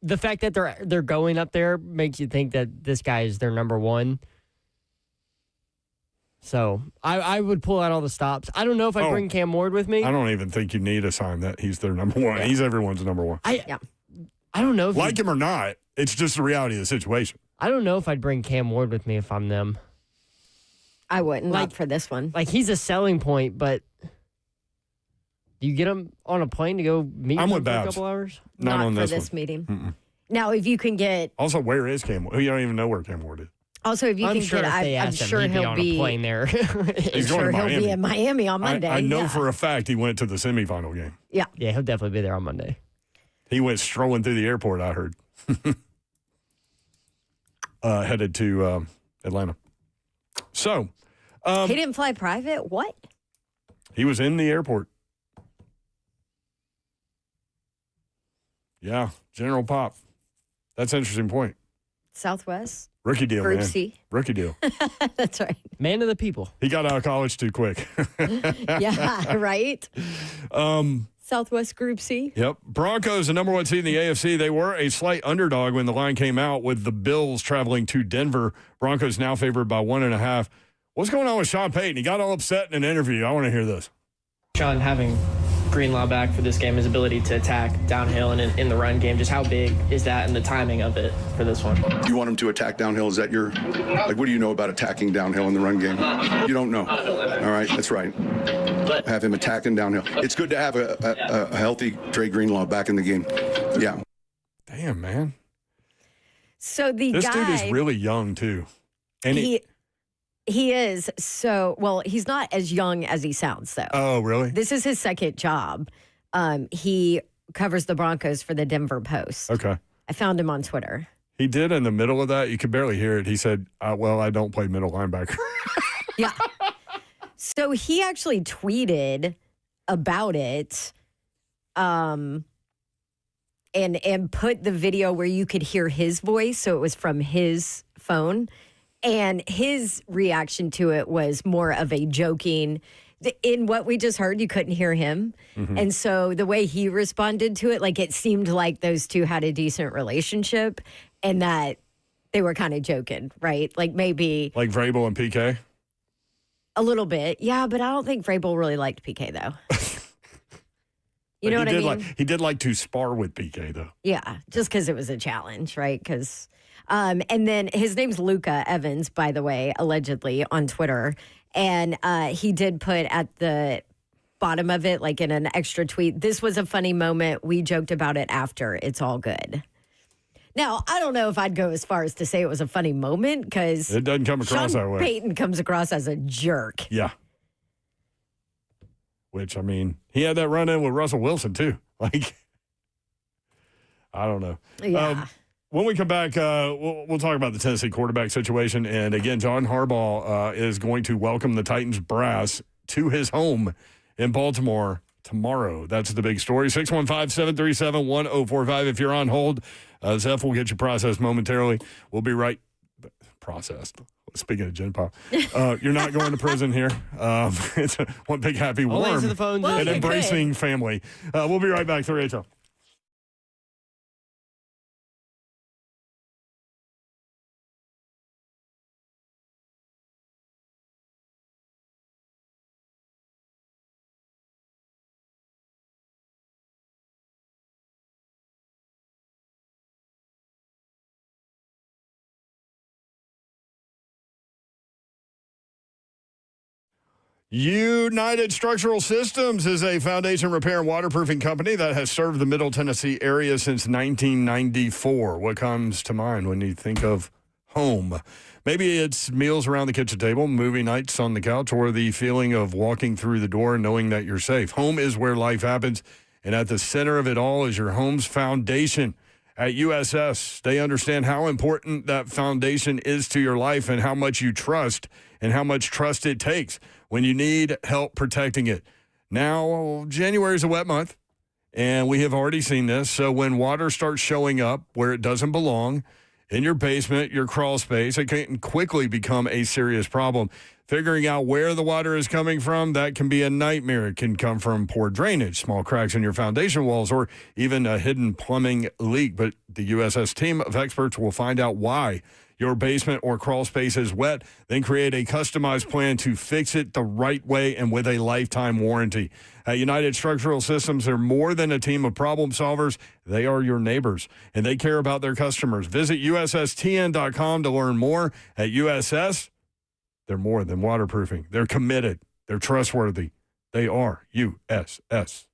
[SPEAKER 1] the fact that they're going up there makes you think that this guy is their number one. So I would pull out all the stops. I don't know if I bring Cam Ward with me.
[SPEAKER 2] I don't even think you need a sign that he's their number one. Yeah. He's everyone's number one.
[SPEAKER 1] I don't know.
[SPEAKER 2] If him or not, it's just the reality of the situation.
[SPEAKER 1] I don't know if I'd bring Cam Ward with me if I'm them.
[SPEAKER 3] I wouldn't, not for this one.
[SPEAKER 1] Like, he's a selling point, but do you get him on a plane to go meet him for a couple hours?
[SPEAKER 2] Not on
[SPEAKER 3] for
[SPEAKER 2] this
[SPEAKER 3] this meeting. Mm-mm. Now, if you can get...
[SPEAKER 2] Also, where is Cam Ward? You don't even know where Cam Ward is.
[SPEAKER 3] Also, if you can get, I'm sure he'll be
[SPEAKER 1] on a plane there.
[SPEAKER 2] He's going to Miami.
[SPEAKER 3] He'll be in Miami on Monday.
[SPEAKER 2] I know for a fact he went to the semifinal game.
[SPEAKER 3] Yeah.
[SPEAKER 1] Yeah, he'll definitely be there on Monday.
[SPEAKER 2] He went strolling through the airport, I heard. Headed to Atlanta. So.
[SPEAKER 3] He didn't fly private? What?
[SPEAKER 2] He was in the airport. Yeah, General Pop. That's an interesting point.
[SPEAKER 3] Southwest.
[SPEAKER 2] Rookie deal,
[SPEAKER 3] Group
[SPEAKER 2] man.
[SPEAKER 3] C.
[SPEAKER 2] Rookie deal.
[SPEAKER 3] That's right.
[SPEAKER 1] Man of the people.
[SPEAKER 2] He got out of college too quick.
[SPEAKER 3] Yeah, right? Southwest Group C.
[SPEAKER 2] Yep. Broncos, the number one seed in the AFC. They were a slight underdog when the line came out with the Bills traveling to Denver. Broncos now favored by 1.5. What's going on with Sean Payton? He got all upset in an interview. I want to hear this.
[SPEAKER 10] Sean, having Greenlaw back for this game, his ability to attack downhill and in the run game, just how big is that and the timing of it for this one?
[SPEAKER 11] You want him to attack downhill? Is that your, like, what do you know about attacking downhill in the run game? You don't know. All right, that's right. Have him attacking downhill. It's good to have a healthy Dre Greenlaw back in the game. Yeah.
[SPEAKER 2] Damn, man.
[SPEAKER 3] So
[SPEAKER 2] this dude is really young, too. And
[SPEAKER 3] he is. So, well, he's not as young as he sounds, though.
[SPEAKER 2] Oh, really?
[SPEAKER 3] This is his second job. He covers the Broncos for the Denver Post.
[SPEAKER 2] Okay.
[SPEAKER 3] I found him on Twitter.
[SPEAKER 2] He did in the middle of that. You could barely hear it. He said, well, I don't play middle linebacker.
[SPEAKER 3] Yeah. So he actually tweeted about it and put the video where you could hear his voice. So it was from his phone. And his reaction to it was more of a joking. In what we just heard, you couldn't hear him. Mm-hmm. And so the way he responded to it, like it seemed like those two had a decent relationship and that they were kind of joking, right? Like maybe.
[SPEAKER 2] Like Vrabel and PK?
[SPEAKER 3] A little bit. Yeah, but I don't think Vrabel really liked PK, though. You know what I mean?
[SPEAKER 2] He did like to spar with PK, though.
[SPEAKER 3] Yeah, just because it was a challenge, right? Because, and then his name's Luca Evans, by the way, allegedly on Twitter. And he did put at the bottom of it, like in an extra tweet, this was a funny moment. We joked about it after. It's all good. Now, I don't know if I'd go as far as to say it was a funny moment because
[SPEAKER 2] it doesn't come across that way.
[SPEAKER 3] Payton comes across as a jerk.
[SPEAKER 2] Yeah. Which, I mean, he had that run in with Russell Wilson, too. Like, I don't know.
[SPEAKER 3] Yeah.
[SPEAKER 2] When we come back, we'll talk about the Tennessee quarterback situation. And again, John Harbaugh is going to welcome the Titans brass to his home in Baltimore tomorrow. That's the big story. 615-737-1045. If you're on hold, Zeph will get you processed momentarily. We'll be right processed. Speaking of Gen Pop, you're not going to prison here. It's one big happy, warm, and embracing family. We'll be right back. 3HL. United Structural Systems is a foundation repair and waterproofing company that has served the Middle Tennessee area since 1994. What comes to mind when you think of home? Maybe it's meals around the kitchen table, movie nights on the couch, or the feeling of walking through the door and knowing that you're safe. Home is where life happens, and at the center of it all is your home's foundation. At USS, they understand how important that foundation is to your life and how much you trust and how much trust it takes when you need help protecting it. Now, January is a wet month, and we have already seen this. So when water starts showing up where it doesn't belong, in your basement, your crawl space, it can quickly become a serious problem. Figuring out where the water is coming from, that can be a nightmare. It can come from poor drainage, small cracks in your foundation walls, or even a hidden plumbing leak. But the USS team of experts will find out why your basement or crawl space is wet, then create a customized plan to fix it the right way and with a lifetime warranty. At United Structural Systems, they're more than a team of problem solvers. They are your neighbors, and they care about their customers. Visit USSTN.com to learn more. At USS, they're more than waterproofing. They're committed. They're trustworthy. They are USS.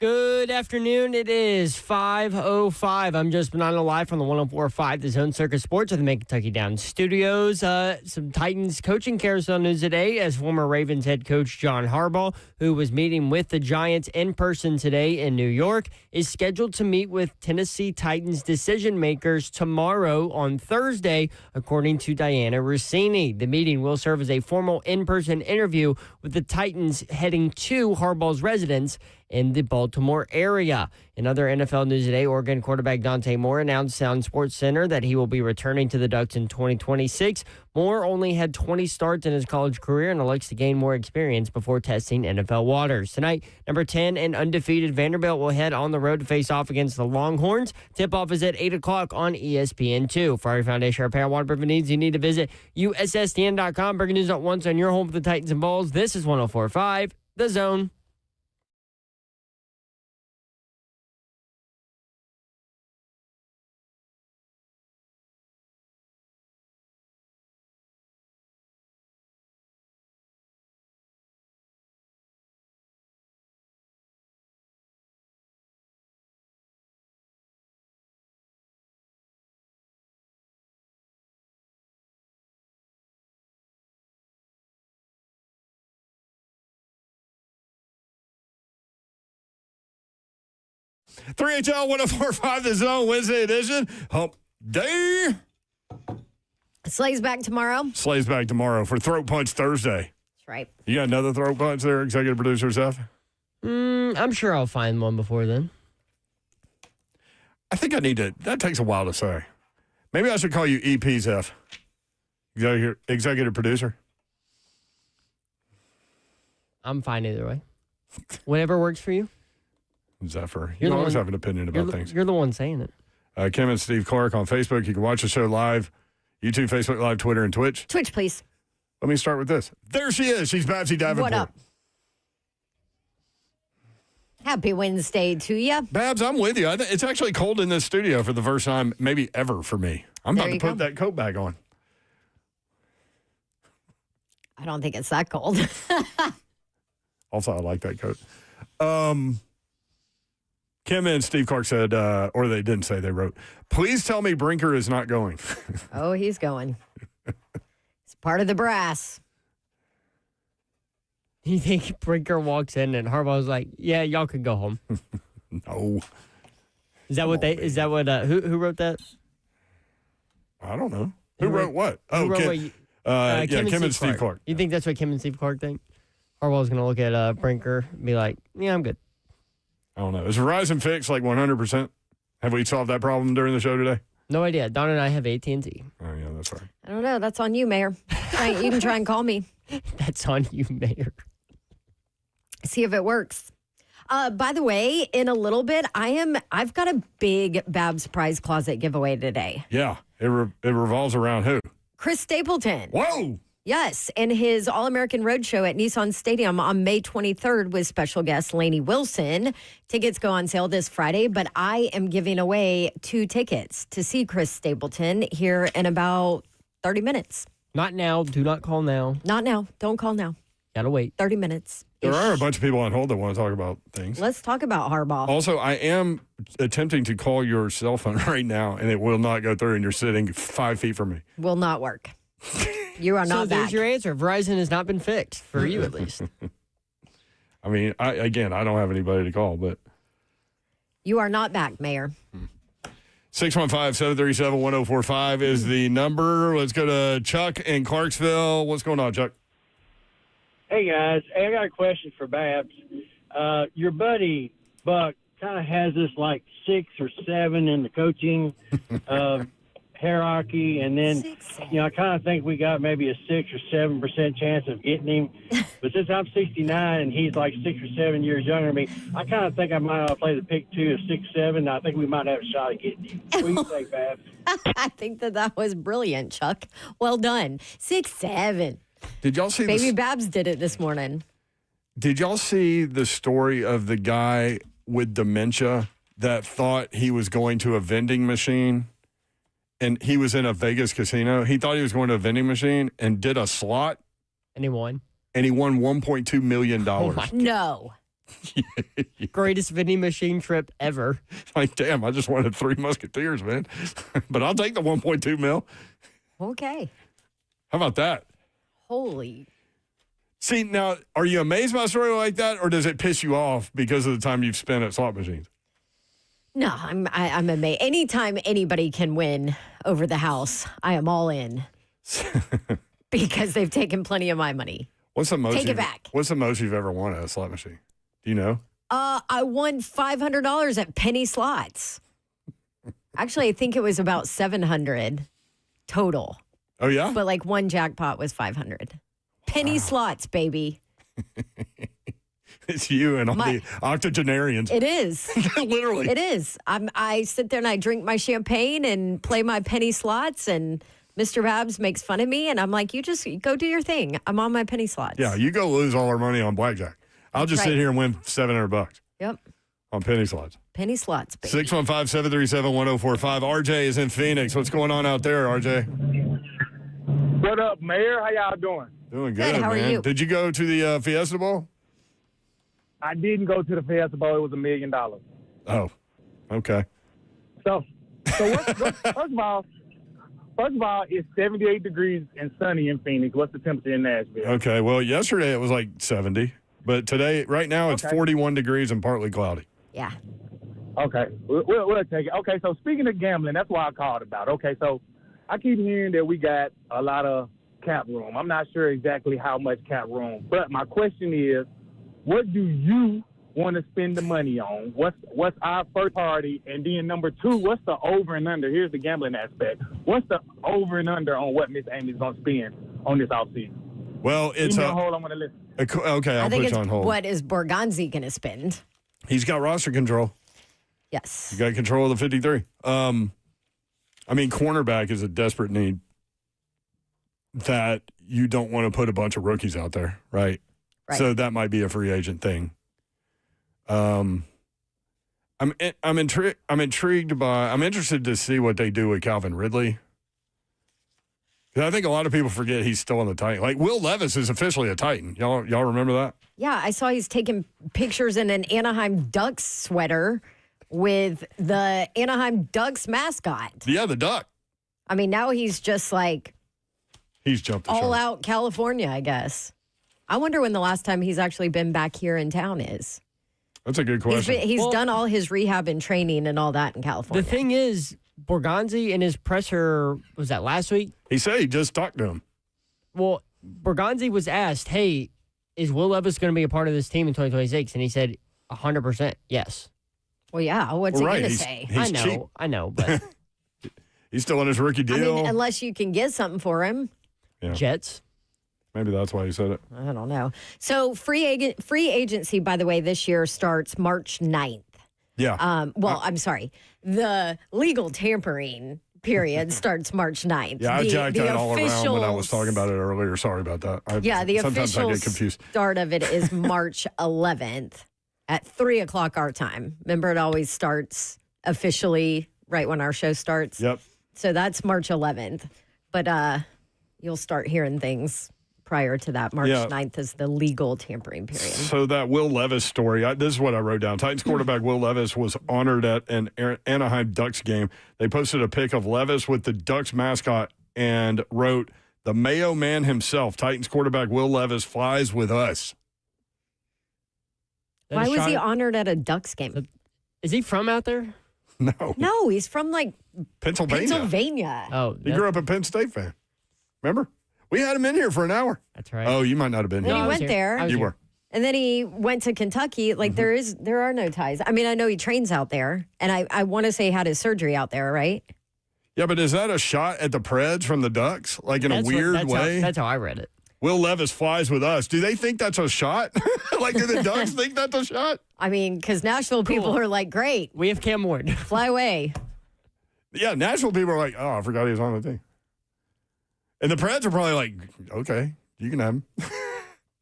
[SPEAKER 1] Good afternoon. It is 5:05. I'm just Bonanno live from the 104.5 The Zone Circus Sports at the Mack Kentucky Downs Studios. Some Titans coaching carousel news today as former Ravens head coach John Harbaugh, who was meeting with the Giants in person today in New York, is scheduled to meet with Tennessee Titans decision makers tomorrow on Thursday, according to Diana Rossini. The meeting will serve as a formal in-person interview with the Titans heading to Harbaugh's residence in the Baltimore area. In other NFL news today, Oregon quarterback Dante Moore announced on SportsCenter that he will be returning to the Ducks in 2026. Moore only had 20 starts in his college career and elects to gain more experience before testing NFL waters. Tonight, number 10 and undefeated Vanderbilt will head on the road to face off against the Longhorns. Tip-off is at 8 o'clock on ESPN2. For our foundation repair waterproofing needs, you need to visit USSTN.com. Breaking news at once on your home for the Titans and Vols. This is 104.5 The Zone.
[SPEAKER 2] HL 104.5 The Zone Wednesday edition. Hump Day.
[SPEAKER 3] Slay's back tomorrow.
[SPEAKER 2] Slay's back tomorrow for Throat Punch Thursday.
[SPEAKER 3] That's right.
[SPEAKER 2] You got another Throat Punch there, executive producer Seth?
[SPEAKER 1] I'm sure I'll find one before then.
[SPEAKER 2] I think I need to. That takes a while to say. Maybe I should call you EP Seth. Executive producer.
[SPEAKER 1] I'm fine either way. Whatever works for you.
[SPEAKER 2] Zephyr. You always have an opinion about things.
[SPEAKER 1] You're the one saying it.
[SPEAKER 2] Kim and Steve Clark on Facebook. You can watch the show live. YouTube, Facebook Live, Twitter, and Twitch.
[SPEAKER 3] Twitch, please.
[SPEAKER 2] Let me start with this. There she is. She's Babsy Davenport.
[SPEAKER 3] What up? Happy Wednesday to you.
[SPEAKER 2] Babs, I'm with you. It's actually cold in this studio for the first time maybe ever for me. I'm about to put that coat back on.
[SPEAKER 3] I don't think it's that cold.
[SPEAKER 2] Also, I like that coat. Kim and Steve Clark said, or they didn't say, they wrote, please tell me Brinker is not going.
[SPEAKER 3] Oh, he's going. It's part of the brass.
[SPEAKER 1] You think Brinker walks in and Harbaugh's like, yeah, y'all can go home?
[SPEAKER 2] No.
[SPEAKER 1] Is that who wrote that?
[SPEAKER 2] I don't know. Who wrote what?
[SPEAKER 1] Kim
[SPEAKER 2] and Steve Clark.
[SPEAKER 1] You think that's what Kim and Steve Clark think? Harbaugh's going to look at Brinker and be like, yeah, I'm good.
[SPEAKER 2] I don't know. Is Verizon fixed like 100%? Have we solved that problem during the show today?
[SPEAKER 1] No idea. Don and I have AT&T.
[SPEAKER 2] Oh, yeah, that's right.
[SPEAKER 3] I don't know. That's on you, Mayor. You can try and call me.
[SPEAKER 1] That's on you, Mayor.
[SPEAKER 3] See if it works. By the way, in a little bit, I've got a big Babs Prize Closet giveaway today.
[SPEAKER 2] Yeah. It revolves around who?
[SPEAKER 3] Chris Stapleton.
[SPEAKER 2] Whoa!
[SPEAKER 3] Yes, and his All-American Roadshow at Nissan Stadium on May 23rd with special guest Lainey Wilson. Tickets go on sale this Friday, but I am giving away 2 tickets to see Chris Stapleton here in about 30 minutes.
[SPEAKER 1] Not now. Do not call now.
[SPEAKER 3] Not now. Don't call now.
[SPEAKER 1] Gotta wait.
[SPEAKER 3] 30 minutes.
[SPEAKER 2] There are a bunch of people on hold that want to talk about things.
[SPEAKER 3] Let's talk about Harbaugh.
[SPEAKER 2] Also, I am attempting to call your cell phone right now, and it will not go through, and you're sitting 5 feet from me.
[SPEAKER 3] Will not work. You are not back.
[SPEAKER 1] So there's your answer. Verizon has not been fixed, for you at least.
[SPEAKER 2] I mean, I don't have anybody to call, but.
[SPEAKER 3] You are not back, Mayor.
[SPEAKER 2] 615-737-1045 is the number. Let's go to Chuck in Clarksville. What's going on, Chuck?
[SPEAKER 12] Hey, guys. Hey, I got a question for Babs. Your buddy, Buck, kind of has this like 6 or 7 in the coaching hierarchy, and then, I kind of think we got maybe a 6 or 7% chance of getting him. But since I'm 69 and he's like 6 or 7 years younger than me, I kind of think I might ought to play the pick 2 of 6, 7. I think we might have a shot at getting him. What do you think, Babs?
[SPEAKER 3] I think that was brilliant, Chuck. Well done. 6, 7.
[SPEAKER 2] Did y'all see
[SPEAKER 3] Baby Babs did it this morning.
[SPEAKER 2] Did y'all see the story of the guy with dementia that thought he was going to a vending machine? And he was in a Vegas casino. He thought he was going to a vending machine and did a slot.
[SPEAKER 1] And he won.
[SPEAKER 2] And he won $1.2 million.
[SPEAKER 3] No.
[SPEAKER 1] Greatest vending machine trip ever.
[SPEAKER 2] Like, damn, I just wanted 3 Musketeers, man. But I'll take the 1.2 mil.
[SPEAKER 3] Okay.
[SPEAKER 2] How about that?
[SPEAKER 3] Holy.
[SPEAKER 2] See, now, are you amazed by a story like that, or does it piss you off because of the time you've spent at slot machines?
[SPEAKER 3] No, I'm amazed. Anytime anybody can win over the house, I am all in. Because they've taken plenty of my money.
[SPEAKER 2] What's the most?
[SPEAKER 3] Take it back.
[SPEAKER 2] What's the most you've ever won at a slot machine? Do you know?
[SPEAKER 3] I won $500 at penny slots. Actually, I think it was about $700 total.
[SPEAKER 2] Oh, yeah?
[SPEAKER 3] But like one jackpot was $500. Penny slots, baby.
[SPEAKER 2] It's you and all the octogenarians.
[SPEAKER 3] It is.
[SPEAKER 2] Literally.
[SPEAKER 3] It is. I sit there and I drink my champagne and play my penny slots, and Mr. Babs makes fun of me, and I'm like, you just go do your thing. I'm on my penny slots.
[SPEAKER 2] Yeah, you go lose all our money on blackjack. I'll just sit here and win $700.
[SPEAKER 3] Yep.
[SPEAKER 2] On penny slots.
[SPEAKER 3] Penny slots, baby.
[SPEAKER 2] 615-737-1045. RJ is in Phoenix. What's going on out there, RJ?
[SPEAKER 13] What up, Mayor? How y'all doing?
[SPEAKER 2] Doing good,
[SPEAKER 3] How
[SPEAKER 2] man.
[SPEAKER 3] are you?
[SPEAKER 2] Did you go to the Fiesta Bowl?
[SPEAKER 13] I didn't go to the Fiesta Bowl. It was $1 million.
[SPEAKER 2] Oh, okay.
[SPEAKER 13] So first of all, it's 78 degrees and sunny in Phoenix. What's the temperature in Nashville?
[SPEAKER 2] Okay, well, yesterday it was like 70, but today, right now, it's 41 degrees and partly cloudy.
[SPEAKER 3] Yeah.
[SPEAKER 13] Okay, we'll take it. Okay, so speaking of gambling, that's why I called about. Okay, so I keep hearing that we got a lot of cap room. I'm not sure exactly how much cap room, but my question is, what do you want to spend the money on? What's our first party? And then number 2, what's the over and under? Here's the gambling aspect. What's the over and under on what Miss Amy's going to spend on this offseason?
[SPEAKER 2] Well, it's
[SPEAKER 13] Give me a hold. I'm going to listen.
[SPEAKER 2] Okay, I'll
[SPEAKER 3] I think
[SPEAKER 2] put
[SPEAKER 3] it's
[SPEAKER 2] you on hold.
[SPEAKER 3] what is Borgonzi going to spend?
[SPEAKER 2] He's got roster control.
[SPEAKER 3] Yes.
[SPEAKER 2] You got control of the 53. I mean, cornerback is a desperate need that you don't want to put a bunch of rookies out there, right?
[SPEAKER 3] Right.
[SPEAKER 2] So that might be a free agent thing. I'm intrigued by. I'm interested to see what they do with Calvin Ridley. 'Cause I think a lot of people forget he's still on the Titan. Like Will Levis is officially a Titan. Y'all remember that?
[SPEAKER 3] Yeah, I saw he's taking pictures in an Anaheim Ducks sweater with the Anaheim Ducks mascot.
[SPEAKER 2] Yeah, the Duck.
[SPEAKER 3] I mean, now he's just like
[SPEAKER 2] He's jumped the
[SPEAKER 3] all
[SPEAKER 2] shark.
[SPEAKER 3] out California, I guess. I wonder when the last time he's actually been back here in town is.
[SPEAKER 2] That's a good question.
[SPEAKER 3] He's done all his rehab and training and all that in California.
[SPEAKER 1] The thing is, Borgonzi in his presser, was that last week?
[SPEAKER 2] He said he just talked to him.
[SPEAKER 1] Well, Borgonzi was asked, hey, is Will Levis going to be a part of this team in 2026? And he said 100% yes.
[SPEAKER 3] Well, yeah, what's he going to say?
[SPEAKER 1] I know, but
[SPEAKER 2] He's still on his rookie
[SPEAKER 3] I
[SPEAKER 2] deal.
[SPEAKER 3] mean, unless you can get something for him.
[SPEAKER 2] Yeah.
[SPEAKER 1] Jets.
[SPEAKER 2] Maybe that's why he said it.
[SPEAKER 3] I don't know. So free agency, by the way, this year starts March 9th.
[SPEAKER 2] Yeah.
[SPEAKER 3] I'm sorry. The legal tampering period starts March 9th.
[SPEAKER 2] Yeah, I jacked that all around when I was
[SPEAKER 3] official
[SPEAKER 2] talking about it earlier. Sorry about that. Sometimes I
[SPEAKER 3] official
[SPEAKER 2] get confused.
[SPEAKER 3] start of it is March 11th at 3 o'clock our time. Remember, it always starts officially right when our show starts.
[SPEAKER 2] Yep.
[SPEAKER 3] So that's March 11th. But you'll start hearing things prior to that. March 9th is the legal tampering period.
[SPEAKER 2] So that Will Levis story, this is what I wrote down. Titans quarterback Will Levis was honored at an Anaheim Ducks game. They posted a pic of Levis with the Ducks mascot and wrote, "The Mayo Man himself, Titans quarterback Will Levis, flies with us."
[SPEAKER 3] Why was he honored at a Ducks game?
[SPEAKER 1] Is he from out there?
[SPEAKER 3] No, he's from like
[SPEAKER 2] Pennsylvania.
[SPEAKER 3] Pennsylvania.
[SPEAKER 1] Oh,
[SPEAKER 2] He grew up a Penn State fan. Remember? We had him in here for an hour.
[SPEAKER 1] That's right.
[SPEAKER 2] Oh, you might not have been
[SPEAKER 3] Then
[SPEAKER 2] here.
[SPEAKER 3] he went there.
[SPEAKER 2] You were.
[SPEAKER 3] And then he went to Kentucky. Like there are no ties. I mean, I know he trains out there, and I want to say he had his surgery out there, right?
[SPEAKER 2] Yeah, but is that a shot at the Preds from the Ducks? Like in a weird way?
[SPEAKER 1] That's how I read it.
[SPEAKER 2] Will Levis flies with us. Do they think that's a shot? Like, do the Ducks think that's a shot?
[SPEAKER 3] I mean, because Nashville people are like, great.
[SPEAKER 1] We have Cam Ward.
[SPEAKER 3] Fly away.
[SPEAKER 2] Yeah, Nashville people are like, oh, I forgot he was on the team. And the Preds are probably like, okay, you can have him.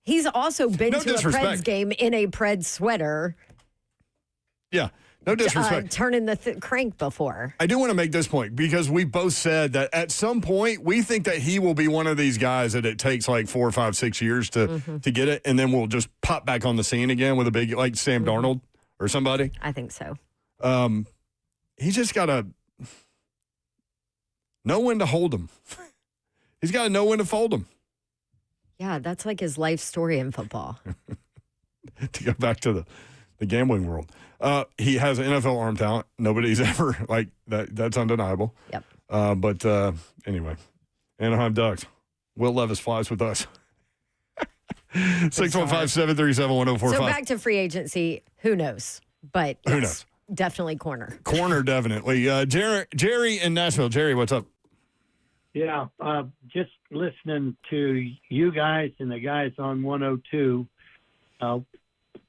[SPEAKER 3] He's also been
[SPEAKER 2] No
[SPEAKER 3] to a
[SPEAKER 2] disrespect.
[SPEAKER 3] Preds game in a Preds sweater.
[SPEAKER 2] Yeah. No disrespect.
[SPEAKER 3] turning the crank before.
[SPEAKER 2] I do want to make this point because we both said that at some point we think that he will be one of these guys that it takes like 4, 5, 6 years to get it, and then we'll just pop back on the scene again with a big, like Sam Darnold or somebody.
[SPEAKER 3] I think so.
[SPEAKER 2] He's just got to know when to hold him. He's got to know when to fold him.
[SPEAKER 3] Yeah, that's like his life story in football.
[SPEAKER 2] To go back to the gambling world. He has NFL arm talent. Nobody's ever like that. That's undeniable.
[SPEAKER 3] Yep.
[SPEAKER 2] But anyway, Anaheim Ducks. Will Levis flies with us. 615-737-1045.
[SPEAKER 3] So back to free agency. Who knows? But yes,
[SPEAKER 2] who knows?
[SPEAKER 3] Definitely corner.
[SPEAKER 2] Corner, definitely. Jerry in Nashville. Jerry, what's up?
[SPEAKER 14] Yeah, just listening to you guys and the guys on 102.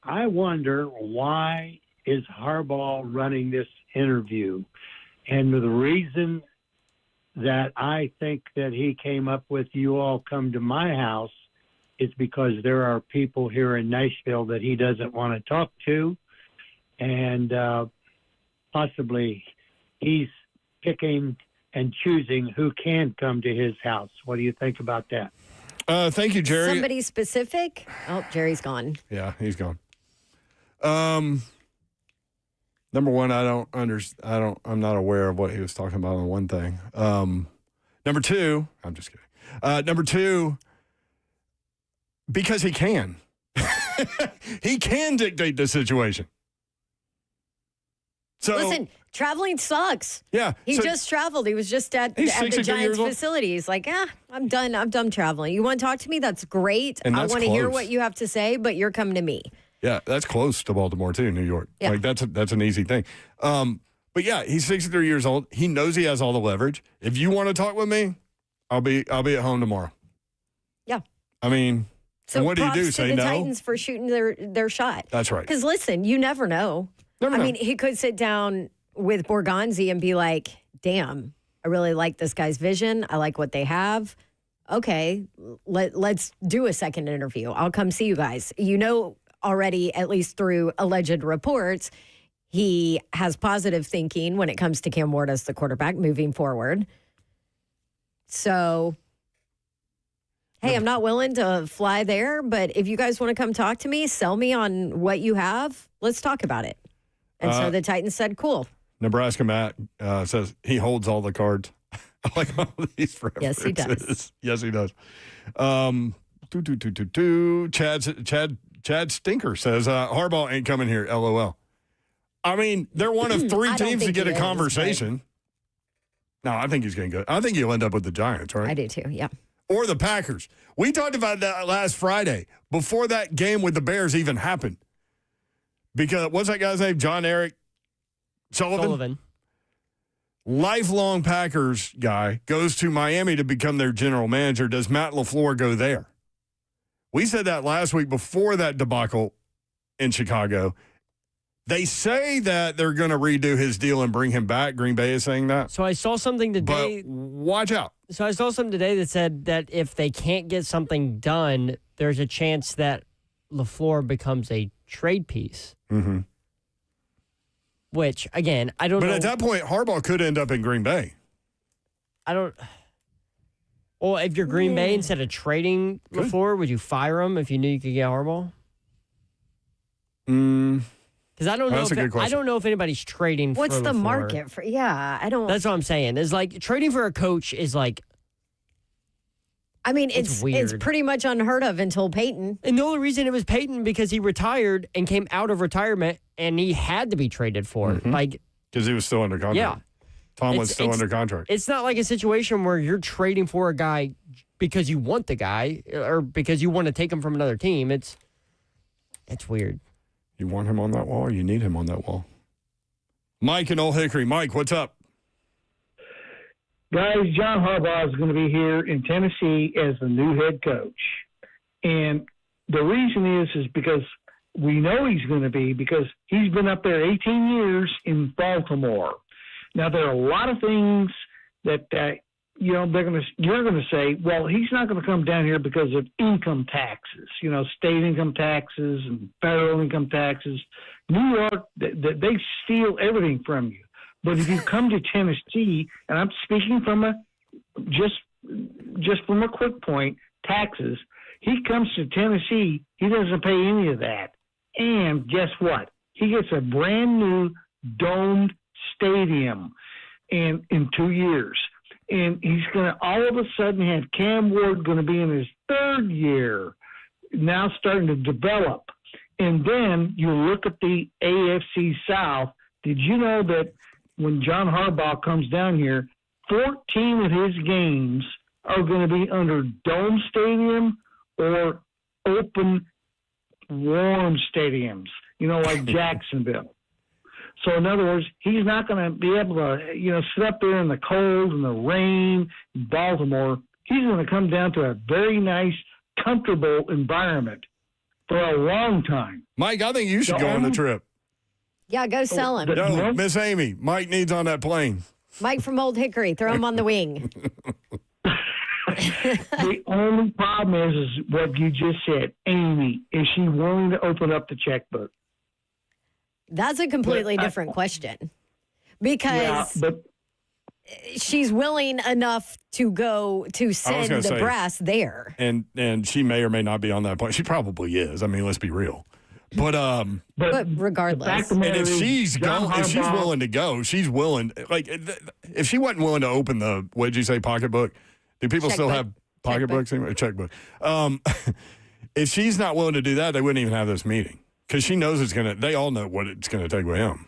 [SPEAKER 14] I wonder why is Harbaugh running this interview? And the reason that I think that he came up with you all come to my house is because there are people here in Nashville that he doesn't want to talk to. And possibly he's picking and choosing who can come to his house. What do you think about that?
[SPEAKER 2] Thank you, Jerry.
[SPEAKER 3] Somebody specific? Oh, Jerry's gone.
[SPEAKER 2] Yeah, he's gone. Number one, I'm not aware of what he was talking about on one thing. Number two, I'm just kidding. Number two, because he can. He can dictate the situation. So
[SPEAKER 3] listen, traveling sucks.
[SPEAKER 2] Yeah.
[SPEAKER 3] He just traveled. He was just at the Giants facility. He's like, I'm done. I'm done traveling. You want to talk to me? That's great. I want to hear what you have to say, but you're coming to me.
[SPEAKER 2] Yeah, that's close to Baltimore too, New York.
[SPEAKER 3] Yeah.
[SPEAKER 2] Like that's an easy thing. But yeah, he's 63 years old. He knows he has all the leverage. If you want to talk with me, I'll be at home tomorrow.
[SPEAKER 3] Yeah.
[SPEAKER 2] I mean,
[SPEAKER 3] so
[SPEAKER 2] what do you do?
[SPEAKER 3] To
[SPEAKER 2] Say
[SPEAKER 3] the
[SPEAKER 2] no?
[SPEAKER 3] Titans for shooting their shot.
[SPEAKER 2] That's right.
[SPEAKER 3] Because listen, you never know. I mean, he could sit down with Borgonzi and be like, damn, I really like this guy's vision. I like what they have. Okay, let's do a second interview. I'll come see you guys. You know already, at least through alleged reports, he has positive thinking when it comes to Cam Ward as the quarterback moving forward. So, hey, I'm not willing to fly there, but if you guys want to come talk to me, sell me on what you have, let's talk about it. And so the Titans said, cool.
[SPEAKER 2] Nebraska Matt says he holds all the cards. I like all these references.
[SPEAKER 3] Yes, he does.
[SPEAKER 2] Yes, he does. Chad Stinker says Harbaugh ain't coming here, LOL. I mean, they're one of three teams to get a conversation. No, I think he's going to go. I think he'll end up with the Giants, right?
[SPEAKER 3] I do too, yeah.
[SPEAKER 2] Or the Packers. We talked about that last Friday, before that game with the Bears even happened. Because, what's that guy's name? John Eric Sullivan? Lifelong Packers guy goes to Miami to become their general manager. Does Matt LaFleur go there? We said that last week before that debacle in Chicago. They say that they're going to redo his deal and bring him back. Green Bay is saying that.
[SPEAKER 1] So I saw something today.
[SPEAKER 2] But watch out.
[SPEAKER 1] So I saw something today that said that if they can't get something done, there's a chance that LaFleur becomes a trade piece.
[SPEAKER 2] Mm-hmm.
[SPEAKER 1] Which, again, I don't know.
[SPEAKER 2] But at that point, Harbaugh could end up in Green Bay.
[SPEAKER 1] Well, if you're Green Bay, instead of trading LaFleur, would you fire him if you knew you could get Harbaugh? Because I don't know. I don't know if anybody's trading.
[SPEAKER 3] What's
[SPEAKER 1] for
[SPEAKER 3] the
[SPEAKER 1] LaFleur.
[SPEAKER 3] market for? Yeah, I don't.
[SPEAKER 1] That's what I'm saying. Is like trading for a coach is like.
[SPEAKER 3] I mean, it's pretty much unheard of until Peyton.
[SPEAKER 1] And the only reason it was Peyton because he retired and came out of retirement, and he had to be traded for like
[SPEAKER 2] because he was still under contract.
[SPEAKER 1] Yeah,
[SPEAKER 2] Tomlin's still under contract.
[SPEAKER 1] It's not like a situation where you're trading for a guy because you want the guy or because you want to take him from another team. It's weird.
[SPEAKER 2] You want him on that wall or you need him on that wall? Mike in Old Hickory. Mike, what's up?
[SPEAKER 15] Guys, John Harbaugh is going to be here in Tennessee as the new head coach. And the reason is because we know he's going to be because he's been up there 18 years in Baltimore. Now, there are a lot of things that you're going to say, well, he's not going to come down here because of income taxes, state income taxes and federal income taxes. New York, they steal everything from you. But if you come to Tennessee, and I'm speaking from just from a quick point, taxes, he comes to Tennessee, he doesn't pay any of that. And guess what? He gets a brand new domed stadium in 2 years. And he's going to all of a sudden have Cam Ward going to be in his third year, now starting to develop. And then you look at the AFC South. Did you know that when John Harbaugh comes down here, 14 of his games are going to be under dome stadium or open, warm stadiums, like Jacksonville. So in other words, he's not going to be able to, sit up there in the cold and the rain in Baltimore. He's going to come down to a very nice, comfortable environment for a long time.
[SPEAKER 2] Mike, I think you should go on the trip.
[SPEAKER 3] Yeah, go sell him.
[SPEAKER 2] No, Miss Amy, Mike needs on that plane.
[SPEAKER 3] Mike from Old Hickory, throw him on the wing.
[SPEAKER 15] The only problem is what you just said. Amy, is she willing to open up the checkbook?
[SPEAKER 3] That's a completely different question. Because she's willing enough to go to send the brass there.
[SPEAKER 2] And she may or may not be on that plane. She probably is. I mean, let's be real. But
[SPEAKER 3] regardless,
[SPEAKER 2] and if she's willing to go, she's willing. Like, if she wasn't willing to open the, what did you say, pocketbook? Do people still have pocketbooks anymore? Checkbook. If she's not willing to do that, they wouldn't even have this meeting because she knows they all know what it's going to take with him.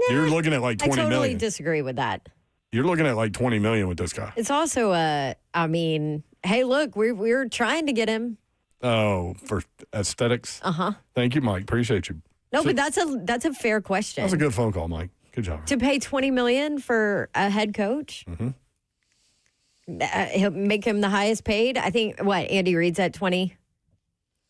[SPEAKER 2] You're looking at like 20 million.
[SPEAKER 3] I totally disagree with that.
[SPEAKER 2] You're looking at like 20 million with this guy.
[SPEAKER 3] It's also hey, look, we're trying to get him.
[SPEAKER 2] Oh, for aesthetics?
[SPEAKER 3] Uh-huh.
[SPEAKER 2] Thank you, Mike. Appreciate you.
[SPEAKER 3] No, but that's a fair question.
[SPEAKER 2] That was a good phone call, Mike. Good job.
[SPEAKER 3] To pay $20 million for a head coach?
[SPEAKER 2] Mm-hmm.
[SPEAKER 3] He'll make him the highest paid. I think, Andy Reid's at 20?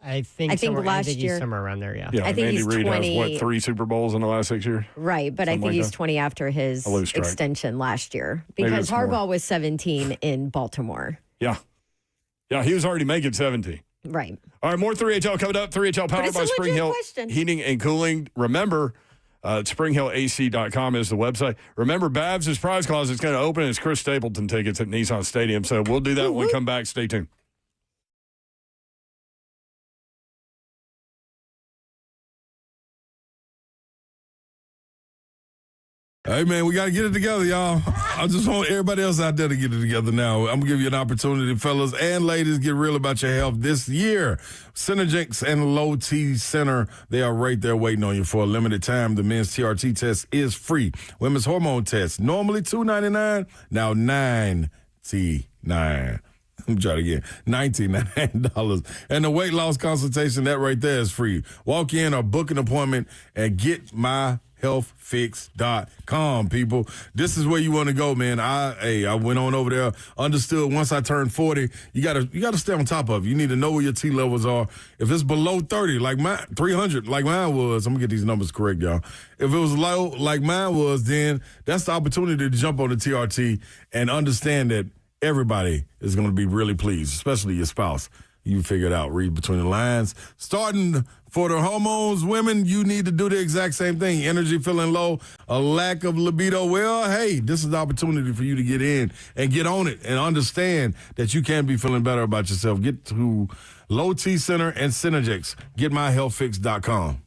[SPEAKER 1] I think
[SPEAKER 3] last
[SPEAKER 1] he's
[SPEAKER 3] year.
[SPEAKER 1] somewhere around there, yeah.
[SPEAKER 2] Yeah,
[SPEAKER 3] I think
[SPEAKER 2] Andy
[SPEAKER 3] he's
[SPEAKER 2] Reid
[SPEAKER 3] 20.
[SPEAKER 2] has, 3 Super Bowls in the last 6 years?
[SPEAKER 3] Right, but I think he's 20 after his extension last year because Harbaugh was 17 in Baltimore.
[SPEAKER 2] Yeah. Yeah, he was already making 17.
[SPEAKER 3] Right.
[SPEAKER 2] All right, more 3HL coming up. 3HL powered by Spring Hill Heating and Cooling. Remember, springhillac.com is the website. Remember, Babs' Prize Closet is going to open its Chris Stapleton tickets at Nissan Stadium. So we'll do that when we come back. Stay tuned.
[SPEAKER 16] Hey, man, we got to get it together, y'all. I just want everybody else out there to get it together now. I'm going to give you an opportunity, fellas and ladies, get real about your health this year. Synergix and Low T Center, they are right there waiting on you for a limited time. The men's TRT test is free. Women's hormone test, normally $2.99, now $9.99. I'm trying again. $99. And the weight loss consultation, that right there is free. Walk in or book an appointment and get myhealthfix.com, people. This is where you want to go, man. I went on over there, understood once I turned 40, you gotta stay on top of it. You need to know where your T levels are. If it's below 30, like 300, like mine was, I'm gonna get these numbers correct, y'all. If it was low, like mine was, then that's the opportunity to jump on the TRT and understand that everybody is going to be really pleased, especially your spouse. You figure it out. Read between the lines. Starting for the hormones, women, you need to do the exact same thing. Energy feeling low, a lack of libido. Well, hey, this is the opportunity for you to get in and get on it and understand that you can be feeling better about yourself. Get to Low T Center and Synergix. GetMyHealthFix.com.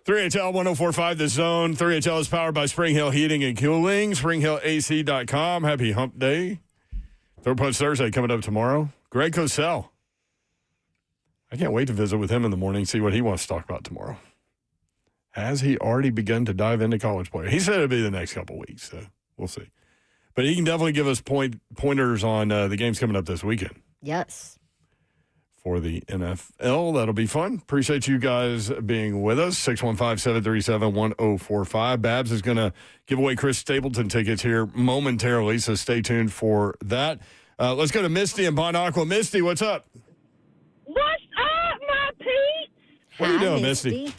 [SPEAKER 2] 3HL 104.5 The Zone. 3HL is powered by Spring Hill Heating and Cooling. SpringHillAC.com. Happy Hump Day. Third Punch Thursday coming up tomorrow. Greg Cosell. I can't wait to visit with him in the morning, see what he wants to talk about tomorrow. Has he already begun to dive into college play? He said it'll be the next couple weeks, so we'll see. But he can definitely give us pointers on the games coming up this weekend.
[SPEAKER 3] Yes.
[SPEAKER 2] For the NFL. That'll be fun. Appreciate you guys being with us. 615-737-1045. Babs is going to give away Chris Stapleton tickets here momentarily, so stay tuned for that. Let's go to Misty in Bon Aqua. Misty, what's up?
[SPEAKER 17] What's up, my peeps?
[SPEAKER 2] What are you doing, Misty?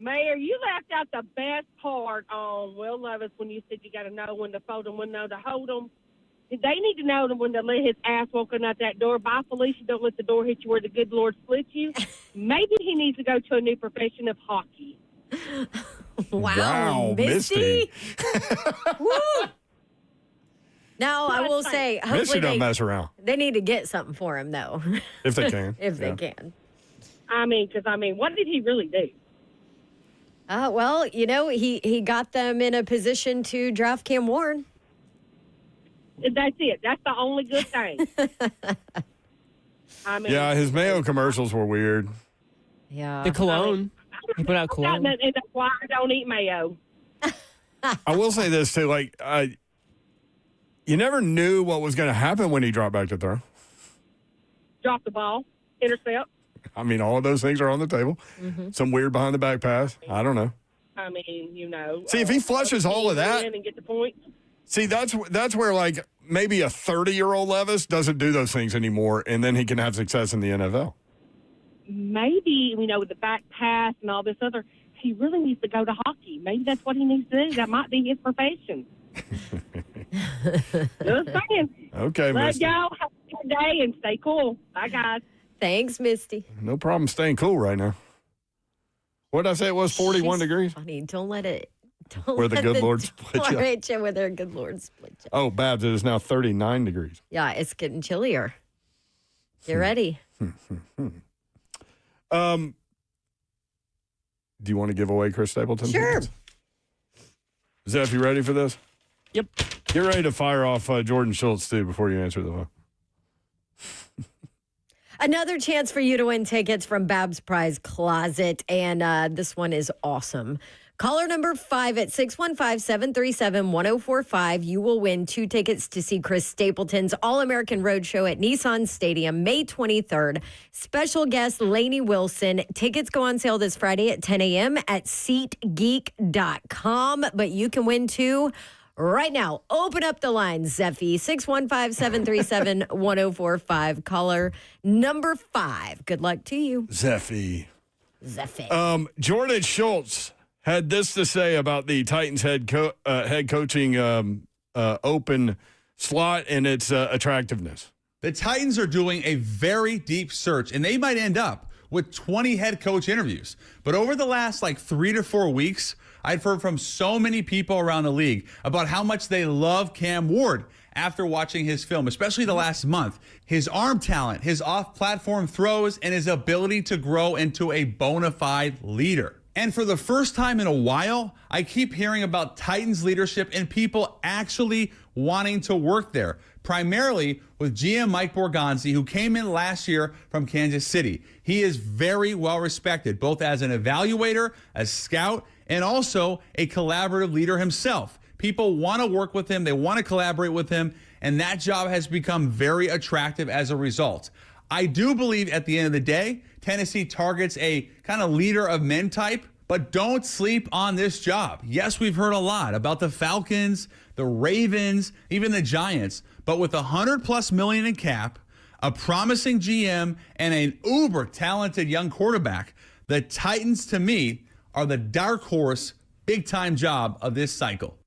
[SPEAKER 17] Mayor, you left out the best part on Will Levis when you said you got to know when to fold them, when to hold them. They need to know when to let his ass walking out that door. Bye, Felicia. Don't let the door hit you where the good Lord splits you. Maybe he needs to go to a new profession of hockey.
[SPEAKER 3] Wow, Misty. Woo! Now, I will say,
[SPEAKER 2] Misty
[SPEAKER 3] hopefully
[SPEAKER 2] don't mess around.
[SPEAKER 3] they need to get something for him, though.
[SPEAKER 2] If they can.
[SPEAKER 3] If they can.
[SPEAKER 17] What did he really do?
[SPEAKER 3] Well, he got them in a position to draft Cam Warren.
[SPEAKER 17] That's it. That's the only good thing.
[SPEAKER 2] Yeah, his Mayo commercials were weird.
[SPEAKER 3] Yeah.
[SPEAKER 1] The cologne. He put out cologne.
[SPEAKER 17] And that's why I don't eat mayo.
[SPEAKER 2] I will say this, too. You never knew what was going to happen when he dropped back to throw.
[SPEAKER 17] Drop the ball. Intercept.
[SPEAKER 2] I mean, all of those things are on the table.
[SPEAKER 17] Mm-hmm.
[SPEAKER 2] Some weird behind the back pass. I don't know. See, if he flushes all of that.
[SPEAKER 17] And get the point.
[SPEAKER 2] See, that's where, maybe a 30-year-old Levis doesn't do those things anymore, and then he can have success in the NFL.
[SPEAKER 17] Maybe, with the back pass and all this other, he really needs to go to hockey. Maybe that's what he needs to do. That might be his profession. Just saying.
[SPEAKER 2] Okay,
[SPEAKER 17] Love
[SPEAKER 2] Misty.
[SPEAKER 17] y'all. Have a good day and stay cool. Bye, guys.
[SPEAKER 3] Thanks, Misty.
[SPEAKER 2] No problem staying cool right now. What did I say it was, 41 degrees?
[SPEAKER 3] Funny. Don't let it.
[SPEAKER 2] Where the good Lord split you.
[SPEAKER 3] Right, where their good Lord split you.
[SPEAKER 2] Oh, Babs, it is now 39 degrees.
[SPEAKER 3] Yeah, it's getting chillier. Get ready.
[SPEAKER 2] Do you want to give away Chris Stapleton?
[SPEAKER 3] Sure.
[SPEAKER 2] Zeph, you ready for this?
[SPEAKER 1] Yep.
[SPEAKER 2] Get ready to fire off Jordan Schultz, too, before you answer the phone.
[SPEAKER 3] Another chance for you to win tickets from Babs Prize Closet, and this one is awesome. Caller number 5 at 615-737-1045. You will win 2 tickets to see Chris Stapleton's All-American Roadshow at Nissan Stadium, May 23rd. Special guest Lainey Wilson. Tickets go on sale this Friday at 10 a.m. at SeatGeek.com, but you can win 2 right now. Open up the lines, Zeffy. 615-737-1045. Caller number 5. Good luck to you.
[SPEAKER 2] Zeffy.
[SPEAKER 3] Jordan
[SPEAKER 2] Schultz had this to say about the Titans head coaching open slot and its attractiveness.
[SPEAKER 18] The Titans are doing a very deep search, and they might end up with 20 head coach interviews. But over the last 3 to 4 weeks, I've heard from so many people around the league about how much they love Cam Ward after watching his film, especially the last month. His arm talent, his off-platform throws, and his ability to grow into a bona fide leader. And for the first time in a while, I keep hearing about Titans leadership and people actually wanting to work there, primarily with GM Mike Borgonzi, who came in last year from Kansas City. He is very well respected, both as an evaluator, a scout, and also a collaborative leader himself. People want to work with him, they want to collaborate with him, and that job has become very attractive as a result. I do believe at the end of the day, Tennessee targets a kind of leader of men type, but don't sleep on this job. Yes, we've heard a lot about the Falcons, the Ravens, even the Giants, but with $100+ million in cap, a promising GM, and an uber talented young quarterback, the Titans to me are the dark horse big time job of this cycle.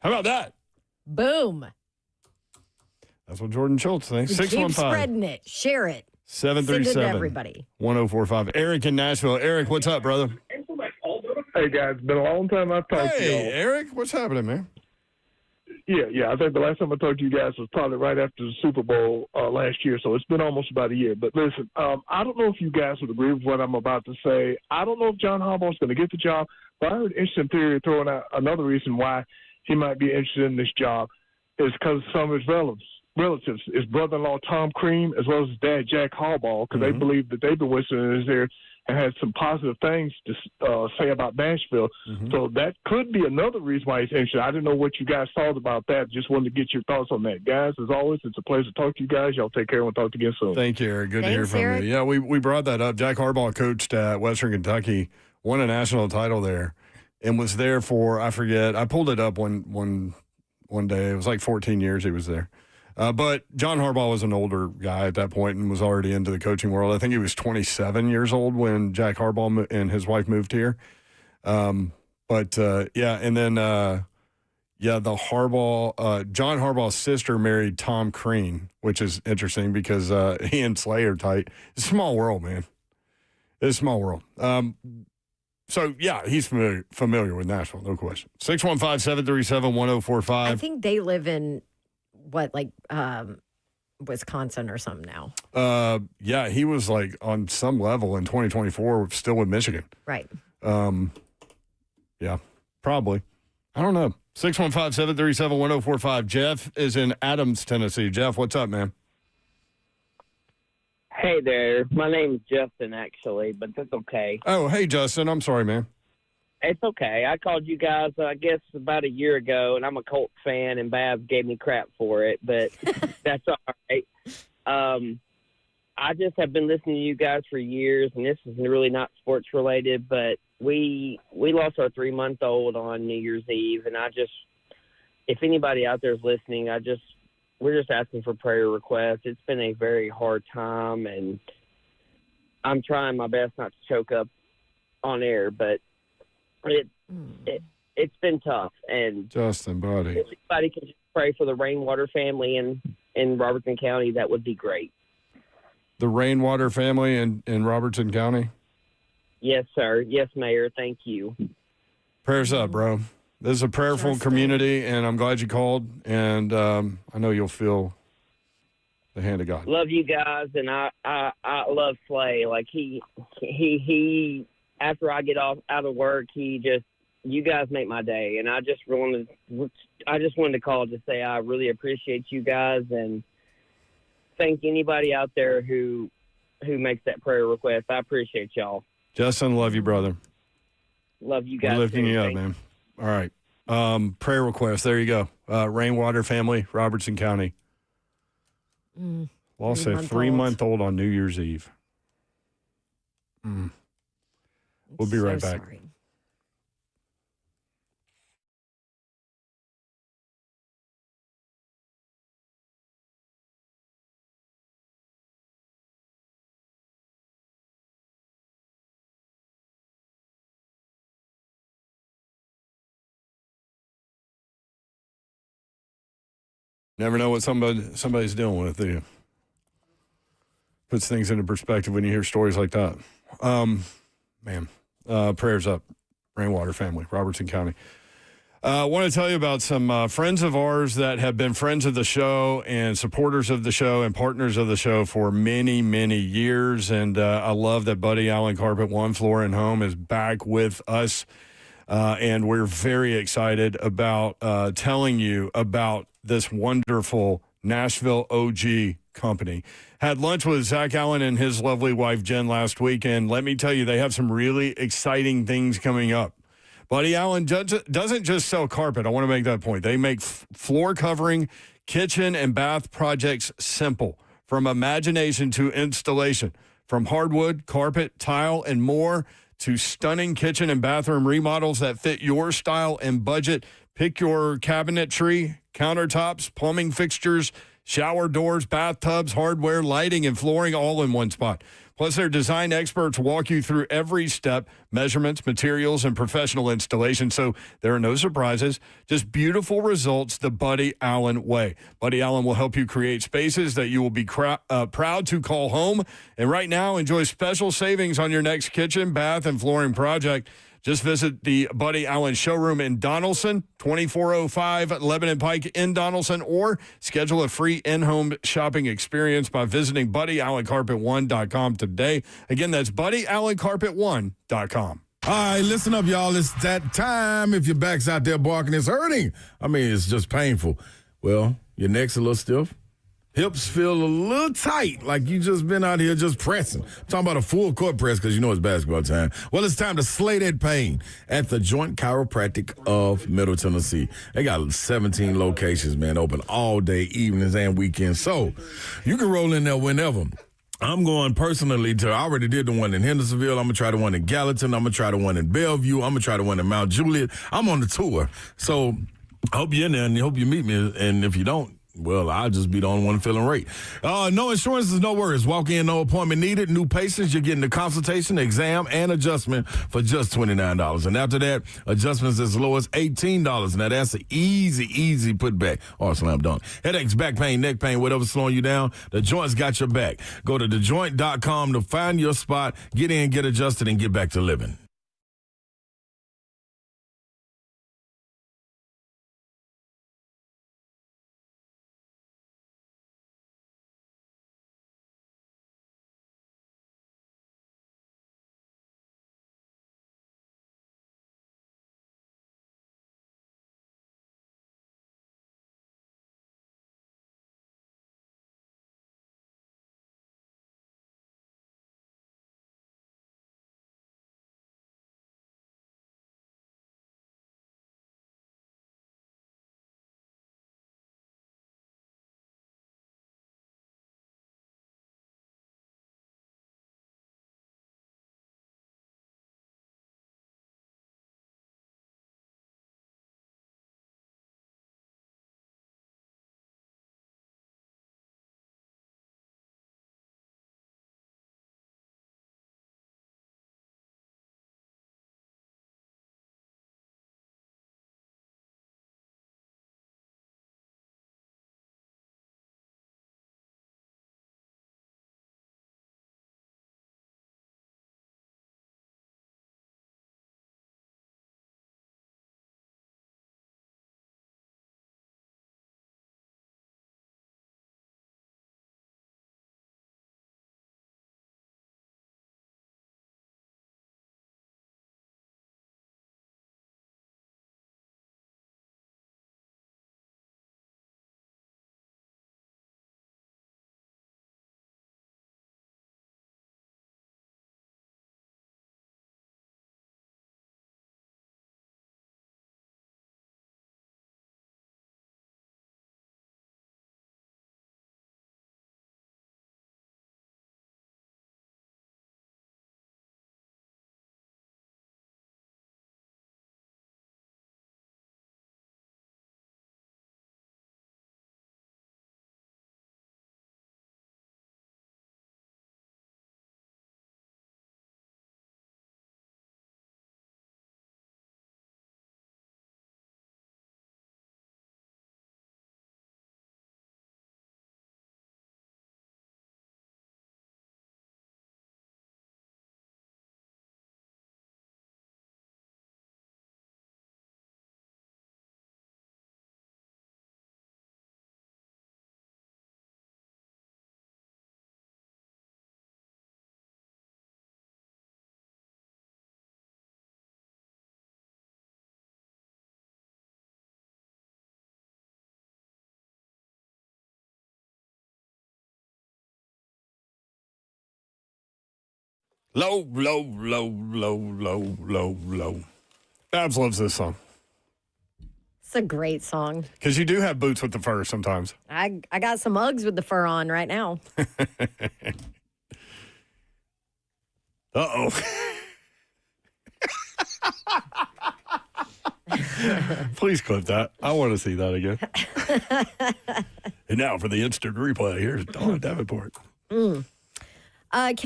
[SPEAKER 2] How about that?
[SPEAKER 3] Boom.
[SPEAKER 2] That's what Jordan Schultz thinks.
[SPEAKER 3] Keep spreading it. Share it.
[SPEAKER 2] 737
[SPEAKER 3] Send it to everybody.
[SPEAKER 2] 1045. Eric in Nashville. Eric, what's up, brother?
[SPEAKER 19] Hey, guys. Been a long time I've talked to y'all.
[SPEAKER 2] Hey, Eric. What's happening, man?
[SPEAKER 19] I think the last time I talked to you guys was probably right after the Super Bowl last year, so it's been almost about a year. But listen, I don't know if you guys would agree with what I'm about to say. I don't know if John Harbaugh is going to get the job, but I heard an interesting theory throwing out another reason why he might be interested in this job is because of some of his relatives, his brother-in-law Tom Crean, as well as his dad Jack Harbaugh, because they believe that they've been whistling in his ear and had some positive things to say about Nashville. So that could be another reason why he's interested. I didn't know what you guys thought about that. Just wanted to get your thoughts on that. Guys, as always, it's a pleasure to talk to you guys. Y'all take care and we'll talk to you again soon.
[SPEAKER 2] Thank you, Eric. Good to hear
[SPEAKER 3] Thanks,
[SPEAKER 2] from
[SPEAKER 3] Eric.
[SPEAKER 2] you. Yeah, we brought that up. Jack Harbaugh coached at Western Kentucky, won a national title there, and was there for, I forget, I pulled it up one day. It was like 14 years he was there. But John Harbaugh was an older guy at that point and was already into the coaching world. I think he was 27 years old when Jack Harbaugh and his wife moved here. The John Harbaugh's sister married Tom Crean, which is interesting because he and Slay are tight. It's a small world, man. It's a small world. He's familiar with Nashville, no question. 615-737-1045.
[SPEAKER 3] I think they live in Wisconsin or something now.
[SPEAKER 2] He was like on some level in 2024 still with Michigan.
[SPEAKER 3] Right.
[SPEAKER 2] Probably. I don't know. 615-737-1045. Jeff is in Adams, Tennessee. Jeff, what's up, man?
[SPEAKER 20] Hey there. My name's Justin, actually, but that's okay.
[SPEAKER 2] Oh, hey, Justin. I'm sorry, man.
[SPEAKER 20] It's okay. I called you guys, I guess, about a year ago, and I'm a Colts fan, and Babs gave me crap for it, but that's all right. I just have been listening to you guys for years, and this is really not sports-related, but we lost our 3-month-old on New Year's Eve, and if anybody out there is listening, we're just asking for prayer requests. It's been a very hard time, and I'm trying my best not to choke up on air, but it's been tough. And
[SPEAKER 2] Justin, buddy,
[SPEAKER 20] if anybody can just pray for the Rainwater family in Robertson County, that would be great.
[SPEAKER 2] The Rainwater family in Robertson County?
[SPEAKER 20] Yes, sir. Yes, Mayor. Thank you.
[SPEAKER 2] Prayers up, bro. This is a prayerful community, and I'm glad you called, and I know you'll feel the hand of God.
[SPEAKER 20] Love you guys, and I love Slay. Like he after I get out of work, you guys make my day, and I just wanted to call to say I really appreciate you guys, and thank anybody out there who makes that prayer request. I appreciate y'all.
[SPEAKER 2] Justin, love you, brother.
[SPEAKER 20] Love you guys.
[SPEAKER 2] We're lifting you up,
[SPEAKER 20] Thanks.
[SPEAKER 2] man. All right. Prayer request. There you go. Rainwater family, Robertson County. Lost a 3-month-old on New Year's Eve. We'll be right back.
[SPEAKER 3] Sorry.
[SPEAKER 2] Never know what somebody's dealing with, do you? Puts things into perspective when you hear stories like that. Prayers up. Rainwater family, Robertson County. I want to tell you about some friends of ours that have been friends of the show and supporters of the show and partners of the show for many, many years. And I love that Buddy Allen Carpet One Floor and Home is back with us. And we're very excited about telling you about this wonderful Nashville OG company. Had lunch with Zach Allen and his lovely wife, Jen, last week. And let me tell you, they have some really exciting things coming up. Buddy Allen doesn't just sell carpet. I want to make that point. They make floor covering, kitchen, and bath projects simple, from imagination to installation, from hardwood, carpet, tile, and more, to stunning kitchen and bathroom remodels that fit your style and budget. Pick your cabinetry, countertops, plumbing fixtures, shower doors, bathtubs, hardware, lighting, and flooring all in one spot. Plus, their design experts walk you through every step, measurements, materials, and professional installation, so there are no surprises, just beautiful results the Buddy Allen way. Buddy Allen will help you create spaces that you will be proud to call home. And right now, enjoy special savings on your next kitchen, bath, and flooring project. Just visit the Buddy Allen showroom in Donaldson, 2405 Lebanon Pike in Donaldson, or schedule a free in-home shopping experience by visiting BuddyAllenCarpet1.com today. Again, that's BuddyAllenCarpet1.com.
[SPEAKER 16] All right, listen up, y'all. It's that time. If your back's out there barking, it's hurting. I mean, it's just painful. Well, your neck's a little stiff. Hips feel a little tight, like you just been out here just pressing. I'm talking about a full court press because you know it's basketball time. Well, it's time to slay that pain at the Joint Chiropractic of Middle Tennessee. They got 17 locations, man, open all day, evenings, and weekends. So you can roll in there whenever. I'm going personally I already did the one in Hendersonville. I'm going to try the one in Gallatin. I'm going to try the one in Bellevue. I'm going to try the one in Mount Juliet. I'm on the tour. So I hope you're in there and I hope you meet me. And if you don't, well, I'll just be the only one feeling right. No insurance is no worries. Walk in, no appointment needed. New patients, you're getting the consultation, exam, and adjustment for just $29. And after that, adjustments as low as $18. Now, that's an easy putback or slam dunk. Headaches, back pain, neck pain, whatever's slowing you down, The Joint's got your back. Go to thejoint.com to find your spot, get in, get adjusted, and get back to living.
[SPEAKER 2] Low. Babs loves this song.
[SPEAKER 3] It's a great song.
[SPEAKER 2] Because you do have boots with the fur sometimes.
[SPEAKER 3] I got some Uggs with the fur on right now.
[SPEAKER 2] Uh-oh. Please clip that. I want to see that again. And now for the instant replay, here's Dawn Davenport.
[SPEAKER 3] Can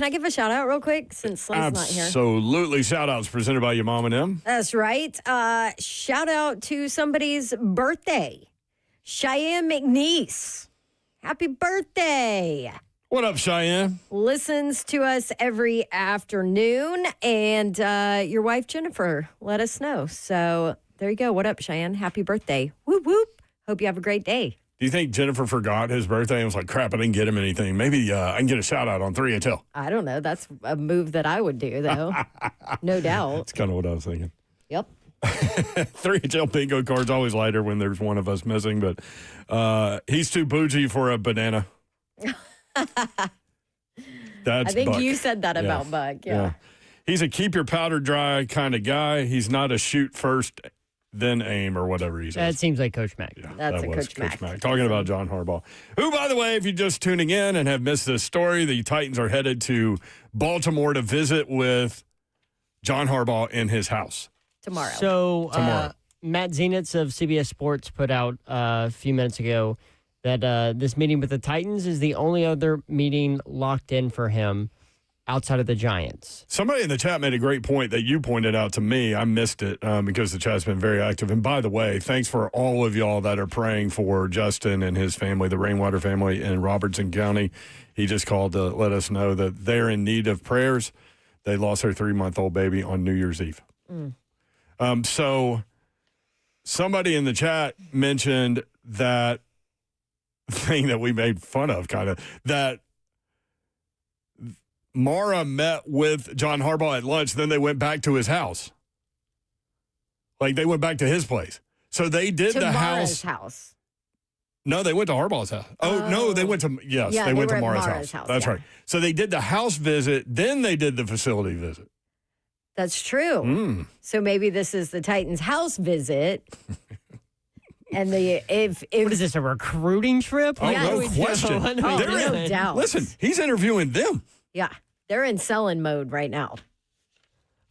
[SPEAKER 3] I give a shout out real quick since Slay's not here?
[SPEAKER 2] Absolutely. Shout outs presented by your mom and them.
[SPEAKER 3] That's right. Shout out to somebody's birthday. Cheyenne McNeese. Happy birthday.
[SPEAKER 2] What up, Cheyenne?
[SPEAKER 3] Listens to us every afternoon. And your wife, Jennifer, let us know. So there you go. What up, Cheyenne? Happy birthday. Whoop, whoop. Hope you have a great day.
[SPEAKER 2] Do you think Jennifer forgot his birthday and was like, crap, I didn't get him anything? Maybe I can get a shout out on 3HL.
[SPEAKER 3] I don't know. That's a move that I would do, though. No doubt.
[SPEAKER 2] That's kind of what I was thinking.
[SPEAKER 3] Yep.
[SPEAKER 2] 3HL bingo card's always lighter when there's one of us missing, but he's too bougie for a banana. That's
[SPEAKER 3] I think
[SPEAKER 2] Buck.
[SPEAKER 3] you said that about Buck. Yeah.
[SPEAKER 2] He's a keep your powder dry kind of guy. He's not a shoot first, then aim or whatever he says.
[SPEAKER 1] That seems like Coach Mack.
[SPEAKER 2] Yeah,
[SPEAKER 3] That's
[SPEAKER 2] that
[SPEAKER 3] a
[SPEAKER 2] was
[SPEAKER 3] Coach Mack.
[SPEAKER 2] Talking about John Harbaugh, who, by the way, if you're just tuning in and have missed this story, the Titans are headed to Baltimore to visit with John Harbaugh in his house.
[SPEAKER 3] Tomorrow.
[SPEAKER 1] So
[SPEAKER 2] Tomorrow.
[SPEAKER 1] Matt Zenitz of CBS Sports put out a few minutes ago that this meeting with the Titans is the only other meeting locked in for him outside of the Giants.
[SPEAKER 2] Somebody in the chat made a great point that you pointed out to me. I missed it because the chat's been very active. And by the way, thanks for all of y'all that are praying for Justin and his family, the Rainwater family in Robertson County. He just called to let us know that they're in need of prayers. They lost their 3-month-old baby on New Year's Eve. So somebody in the chat mentioned that thing that we made fun of, kind of, that Mara met with John Harbaugh at lunch, then they went back to his house. Like, they went back to his place. So they did
[SPEAKER 3] to
[SPEAKER 2] the
[SPEAKER 3] Mara's house.
[SPEAKER 2] No, they went to Harbaugh's house. Oh, no, they went to, yes,
[SPEAKER 3] Yeah,
[SPEAKER 2] they went
[SPEAKER 3] were
[SPEAKER 2] to
[SPEAKER 3] at
[SPEAKER 2] Mara's house. That's
[SPEAKER 3] yeah.
[SPEAKER 2] right. So they did the house visit, then they did the facility visit.
[SPEAKER 3] That's true. So maybe this is the Titans' house visit. And if
[SPEAKER 1] What is this, a recruiting trip?
[SPEAKER 2] Oh, no question.
[SPEAKER 3] no doubt.
[SPEAKER 2] Listen, he's interviewing them.
[SPEAKER 3] Yeah, they're in selling mode right now.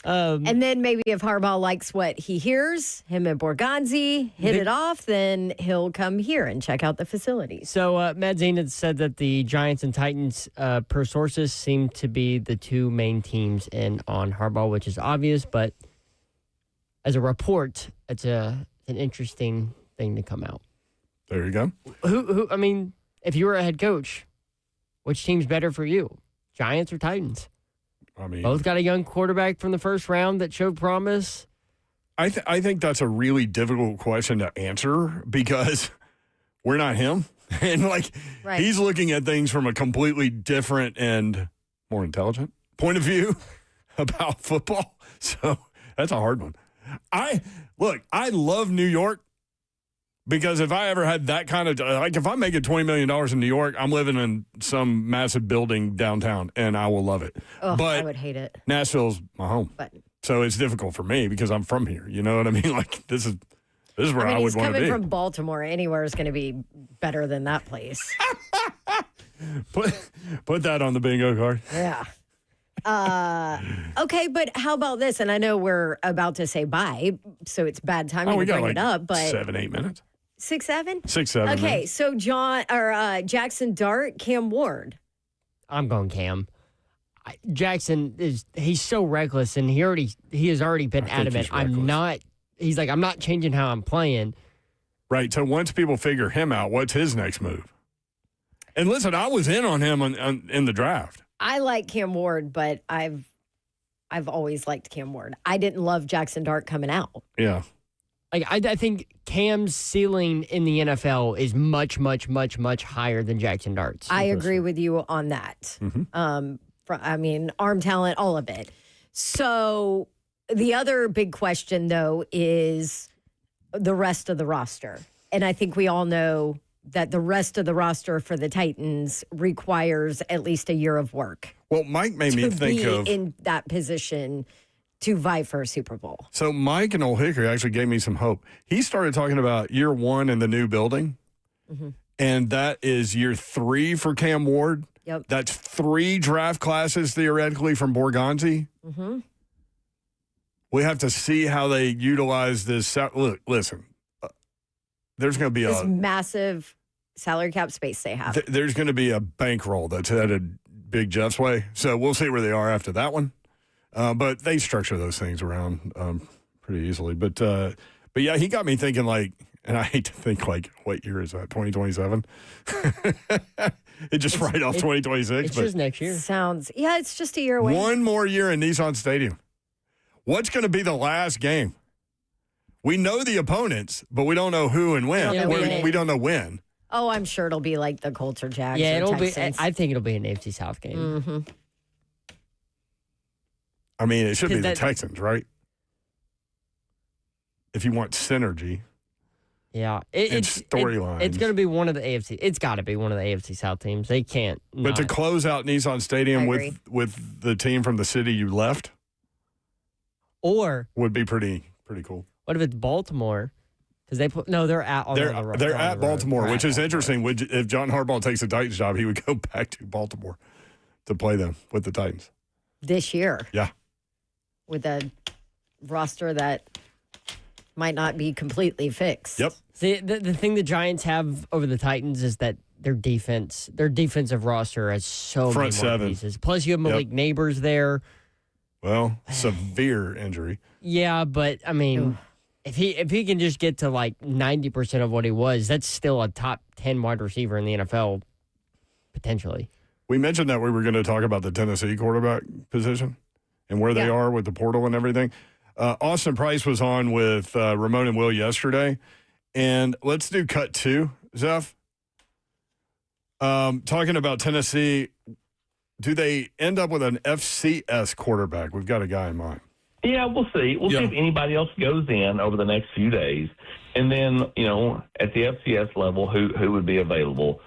[SPEAKER 3] And then maybe if Harbaugh likes what he hears, him and Borgonzi hit it off, then he'll come here and check out the facilities.
[SPEAKER 1] So Matt Zenitz said that the Giants and Titans, per sources, seem to be the two main teams in on Harbaugh, which is obvious. But as a report, it's an interesting thing to come out.
[SPEAKER 2] There you go.
[SPEAKER 1] Who? I mean, if you were a head coach, which team's better for you, Giants or Titans?
[SPEAKER 2] I mean,
[SPEAKER 1] both got a young quarterback from the first round that showed promise.
[SPEAKER 2] I think that's a really difficult question to answer because we're not him. And, he's looking at things from a completely different and more intelligent point of view about football. So that's a hard one. I love New York because if I ever had that kind of, if I'm making $20 million in New York, I'm living in some massive building downtown and I will love it.
[SPEAKER 3] Oh,
[SPEAKER 2] but
[SPEAKER 3] I would hate it.
[SPEAKER 2] Nashville's my home. So it's difficult for me because I'm from here. You know what I mean? This is where I would want to be.
[SPEAKER 3] He's coming from Baltimore. Anywhere is going to be better than that place.
[SPEAKER 2] Put that on the bingo card.
[SPEAKER 3] Yeah. Okay, but how about this? And I know we're about to say bye, so it's bad timing to bring it up. But
[SPEAKER 2] 7-8 minutes.
[SPEAKER 3] 6, 7?
[SPEAKER 2] 6, 7.
[SPEAKER 3] Okay,
[SPEAKER 2] minutes.
[SPEAKER 3] so Jackson Dart, Cam Ward.
[SPEAKER 1] I'm going Cam. Jackson he's so reckless, and he has already been adamant. I'm not changing how I'm playing.
[SPEAKER 2] Right. So once people figure him out, what's his next move? And listen, I was in on him in the draft.
[SPEAKER 3] I like Cam Ward, but I've always liked Cam Ward. I didn't love Jackson Dart coming out.
[SPEAKER 2] Yeah.
[SPEAKER 1] I think Cam's ceiling in the NFL is much, much, much, much higher than Jackson Dart's.
[SPEAKER 3] I agree with you on that. Arm talent, all of it. So the other big question, though, is the rest of the roster. And I think we all know that the rest of the roster for the Titans requires at least a year of work.
[SPEAKER 2] Well, Mike made me think of
[SPEAKER 3] in that position to vie for a Super Bowl.
[SPEAKER 2] So Mike and Old Hickory actually gave me some hope. He started talking about year 1 in the new building, and that is year 3 for Cam Ward.
[SPEAKER 3] Yep.
[SPEAKER 2] That's 3 draft classes theoretically from Borgonzi. We have to see how they utilize this. Look, listen, there's going to be
[SPEAKER 3] this massive salary cap space they have.
[SPEAKER 2] There's going to be a bankroll that's headed Big Jeff's way. So we'll see where they are after that one. But they structure those things around pretty easily. But yeah, he got me thinking and I hate to think what year is that? 2027? It just write off 2026.
[SPEAKER 1] It's just next year.
[SPEAKER 3] It's just a year away.
[SPEAKER 2] One more year in Nissan Stadium. What's going to be the last game? We know the opponents, but we don't know who and when. We don't know when.
[SPEAKER 3] Oh, I'm sure it'll be like the Colts or Jags.
[SPEAKER 1] Yeah,
[SPEAKER 3] or
[SPEAKER 1] it'll
[SPEAKER 3] Texans.
[SPEAKER 1] be. I think it'll be an AFC South game.
[SPEAKER 3] Mm-hmm.
[SPEAKER 2] I mean, it should be the Texans, right? If you want synergy.
[SPEAKER 1] Yeah,
[SPEAKER 2] it's storylines.
[SPEAKER 1] It's going to be one of the AFC. It's got to be one of the AFC South teams. They can't.
[SPEAKER 2] But to close out Nissan Stadium with the team from the city you left,
[SPEAKER 1] or
[SPEAKER 2] would be pretty cool.
[SPEAKER 1] What if it's Baltimore? Because they're at
[SPEAKER 2] they're at Baltimore, which is interesting. If John Harbaugh takes the Titans job, he would go back to Baltimore to play them with the Titans
[SPEAKER 3] this year.
[SPEAKER 2] Yeah,
[SPEAKER 3] with a roster that might not be completely fixed.
[SPEAKER 2] Yep.
[SPEAKER 1] See, the thing the Giants have over the Titans is that their defensive roster has so
[SPEAKER 2] front
[SPEAKER 1] many more
[SPEAKER 2] seven
[SPEAKER 1] pieces. Plus, you have Malik Neighbors there.
[SPEAKER 2] Well, severe injury.
[SPEAKER 1] Yeah, but I mean, if he can just get to like 90% of what he was, that's still a top 10 wide receiver in the NFL, potentially.
[SPEAKER 2] We mentioned that we were going to talk about the Tennessee quarterback position and where they are with the portal and everything. Austin Price was on with Ramon and Will yesterday, and let's do cut 2, Zeph. Talking about Tennessee, do they end up with an FCS quarterback? We've got a guy in mind.
[SPEAKER 21] Yeah, we'll see. We'll see if anybody else goes in over the next few days. And then, at the FCS level, who would be available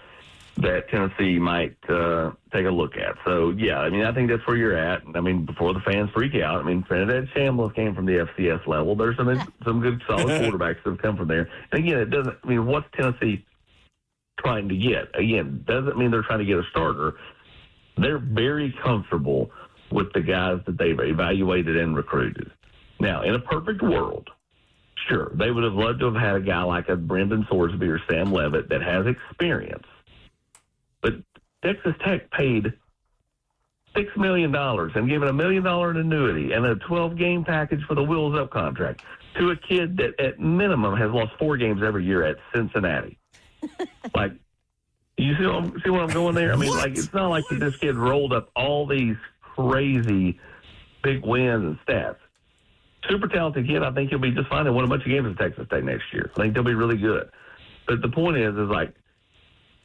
[SPEAKER 21] that Tennessee might take a look at. So, yeah, I mean, I think that's where you're at. I mean, before the fans freak out, I mean, Trinidad Shambles came from the FCS level. There's some good, solid quarterbacks that have come from there. And, again, it doesn't – I mean, what's Tennessee trying to get? Again, doesn't mean they're trying to get a starter. They're very comfortable with the guys that they've evaluated and recruited. Now, in a perfect world, sure, they would have loved to have had a guy like a Brendan Sorsby or Sam Levitt that has experience. But Texas Tech paid $6 million and given $1 million in annuity and a 12-game package for the Wheels Up contract to a kid that at minimum has lost 4 games every year at Cincinnati. Like, you see where I'm going there? I mean, like, it's not like this kid rolled up all these crazy big wins and stats. Super talented kid. I think he'll be just fine and win a bunch of games at Texas Tech next year. I think they'll be really good. But the point is like,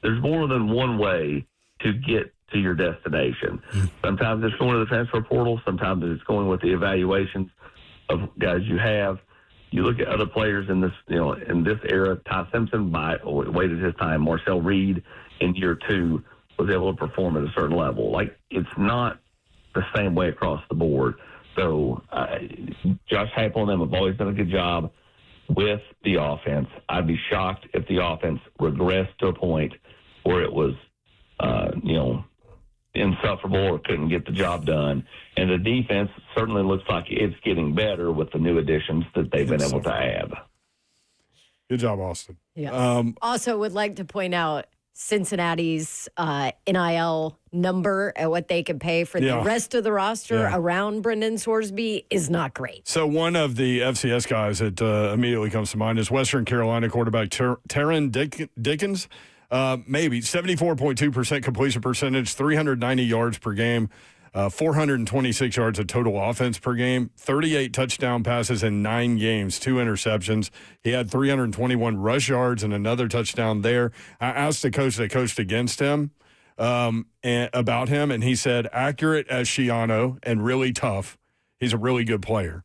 [SPEAKER 21] there's more than one way to get to your destination. Sometimes it's going to the transfer portal. Sometimes it's going with the evaluations of guys you have. You look at other players in this, in this era. Ty Simpson waited his time. Marcel Reed in year 2 was able to perform at a certain level. Like, it's not the same way across the board. So Josh Heupel and them have always done a good job with the offense. I'd be shocked if the offense regressed to a point where it was, insufferable or couldn't get the job done. And the defense certainly looks like it's getting better with the new additions that they've been able to add.
[SPEAKER 2] Good job, Austin.
[SPEAKER 3] Yeah. Also would like to point out Cincinnati's NIL number and what they can pay for the rest of the roster around Brendan Sorsby is not great.
[SPEAKER 2] So one of the FCS guys that immediately comes to mind is Western Carolina quarterback Taron Dickens. Maybe 74.2% completion percentage, 390 yards per game, 426 yards of total offense per game, 38 touchdown passes in 9 games, 2 interceptions. He had 321 rush yards and another touchdown there. I asked the coach that coached against him about him, and he said, accurate as Shiano and really tough. He's a really good player.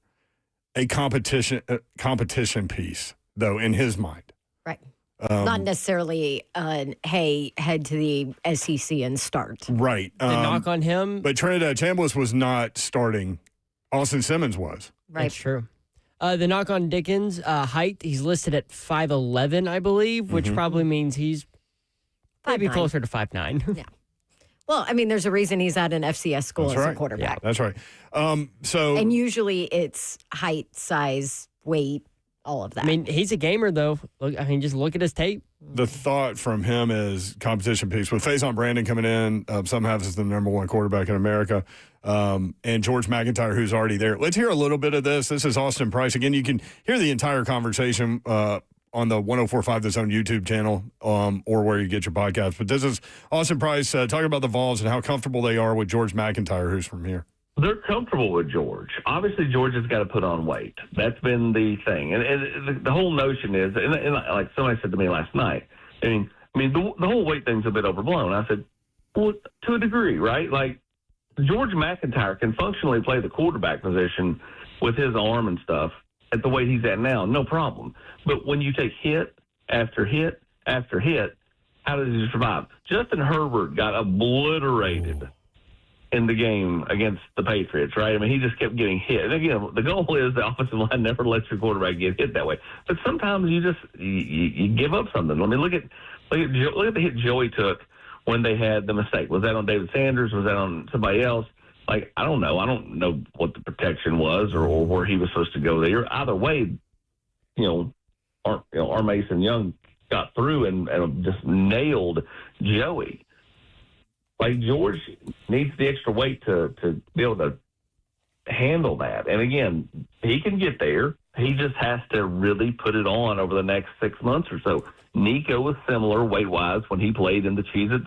[SPEAKER 2] A competition piece, though, in his mind.
[SPEAKER 3] Right. Not necessarily, hey, head to the SEC and start.
[SPEAKER 2] Right.
[SPEAKER 1] The knock on him.
[SPEAKER 2] But Trinidad Chambliss was not starting. Austin Simmons was.
[SPEAKER 3] Right.
[SPEAKER 1] That's true. The knock on Dickens, height, he's listed at 5'11", I believe, which probably means he's maybe
[SPEAKER 3] 5'9".
[SPEAKER 1] closer to 5'9".
[SPEAKER 3] Yeah. Well, I mean, there's a reason he's at an FCS school as a quarterback.
[SPEAKER 2] That's right. And
[SPEAKER 3] usually it's height, size, weight, all of that.
[SPEAKER 1] I mean, he's a gamer, though. Just look at his tape.
[SPEAKER 2] The thought from him is competition piece. With Faison Brandon coming in, some have as the number 1 quarterback in America, and George McIntyre, who's already there. Let's hear a little bit of this. This is Austin Price. Again, you can hear the entire conversation on the 104.5 The Zone YouTube channel or where you get your podcast. But this is Austin Price talking about the Vols and how comfortable they are with George McIntyre, who's from here.
[SPEAKER 21] They're comfortable with George. Obviously, George has got to put on weight. That's been the thing. And the whole notion is, and like somebody said to me last night, I mean, the whole weight thing's a bit overblown. I said, well, to a degree, right? Like, George McIntyre can functionally play the quarterback position with his arm and stuff at the weight he's at now, no problem. But when you take hit after hit after hit, how does he survive? Justin Herbert got obliterated in the game against the Patriots, right? I mean, he just kept getting hit. And again, the goal is the offensive line never lets your quarterback get hit that way. But sometimes you just you give up something. I mean, look at the hit Joey took when they had the mistake. Was that on David Sanders? Was that on somebody else? Like, I don't know. I don't know what the protection was or where he was supposed to go there. Either way, our Mason Young got through and just nailed Joey. Like, George needs the extra weight to be able to handle that. And again, he can get there. He just has to really put it on over the next 6 months or so. Nico was similar weight-wise when he played in the Cheez-Its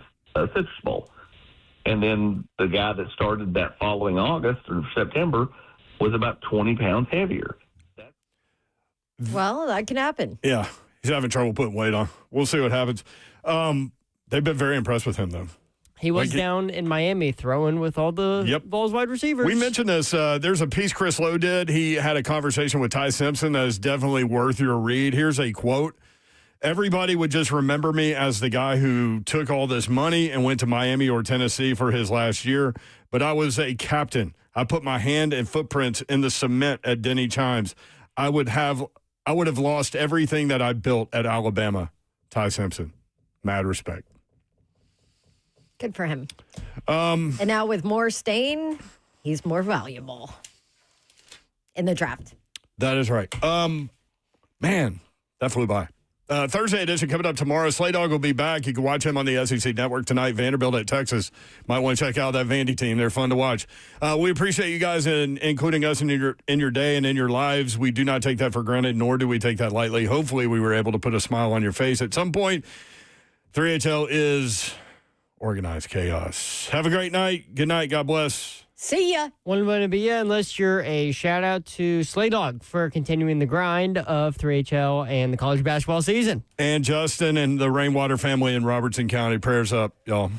[SPEAKER 21] Citrus Bowl. And then the guy that started that following August or September was about 20 pounds heavier.
[SPEAKER 3] Well, that can happen.
[SPEAKER 2] Yeah, he's having trouble putting weight on. We'll see what happens. They've been very impressed with him, though.
[SPEAKER 1] He was down in Miami throwing with all the Vols wide receivers.
[SPEAKER 2] We mentioned this. There's a piece Chris Lowe did. He had a conversation with Ty Simpson that is definitely worth your read. Here's a quote. Everybody would just remember me as the guy who took all this money and went to Miami or Tennessee for his last year, but I was a captain. I put my hand and footprints in the cement at Denny Chimes. I would have lost everything that I built at Alabama. Ty Simpson. Mad respect.
[SPEAKER 3] Good for him. And now with more staying, he's more valuable in the draft.
[SPEAKER 2] That is right. Man, that flew by. Thursday edition coming up tomorrow. Slay Dog will be back. You can watch him on the SEC Network tonight. Vanderbilt at Texas. Might want to check out that Vandy team. They're fun to watch. We appreciate you guys including us in your day and in your lives. We do not take that for granted, nor do we take that lightly. Hopefully we were able to put a smile on your face at some point. 3HL is organized chaos. Have a great night. Good night. God bless.
[SPEAKER 3] See ya.
[SPEAKER 1] Wouldn't want to be ya unless you're a shout out to Slay Dog for continuing the grind of 3HL and the college basketball season.
[SPEAKER 2] And Justin and the Rainwater family in Robertson County. Prayers up, y'all.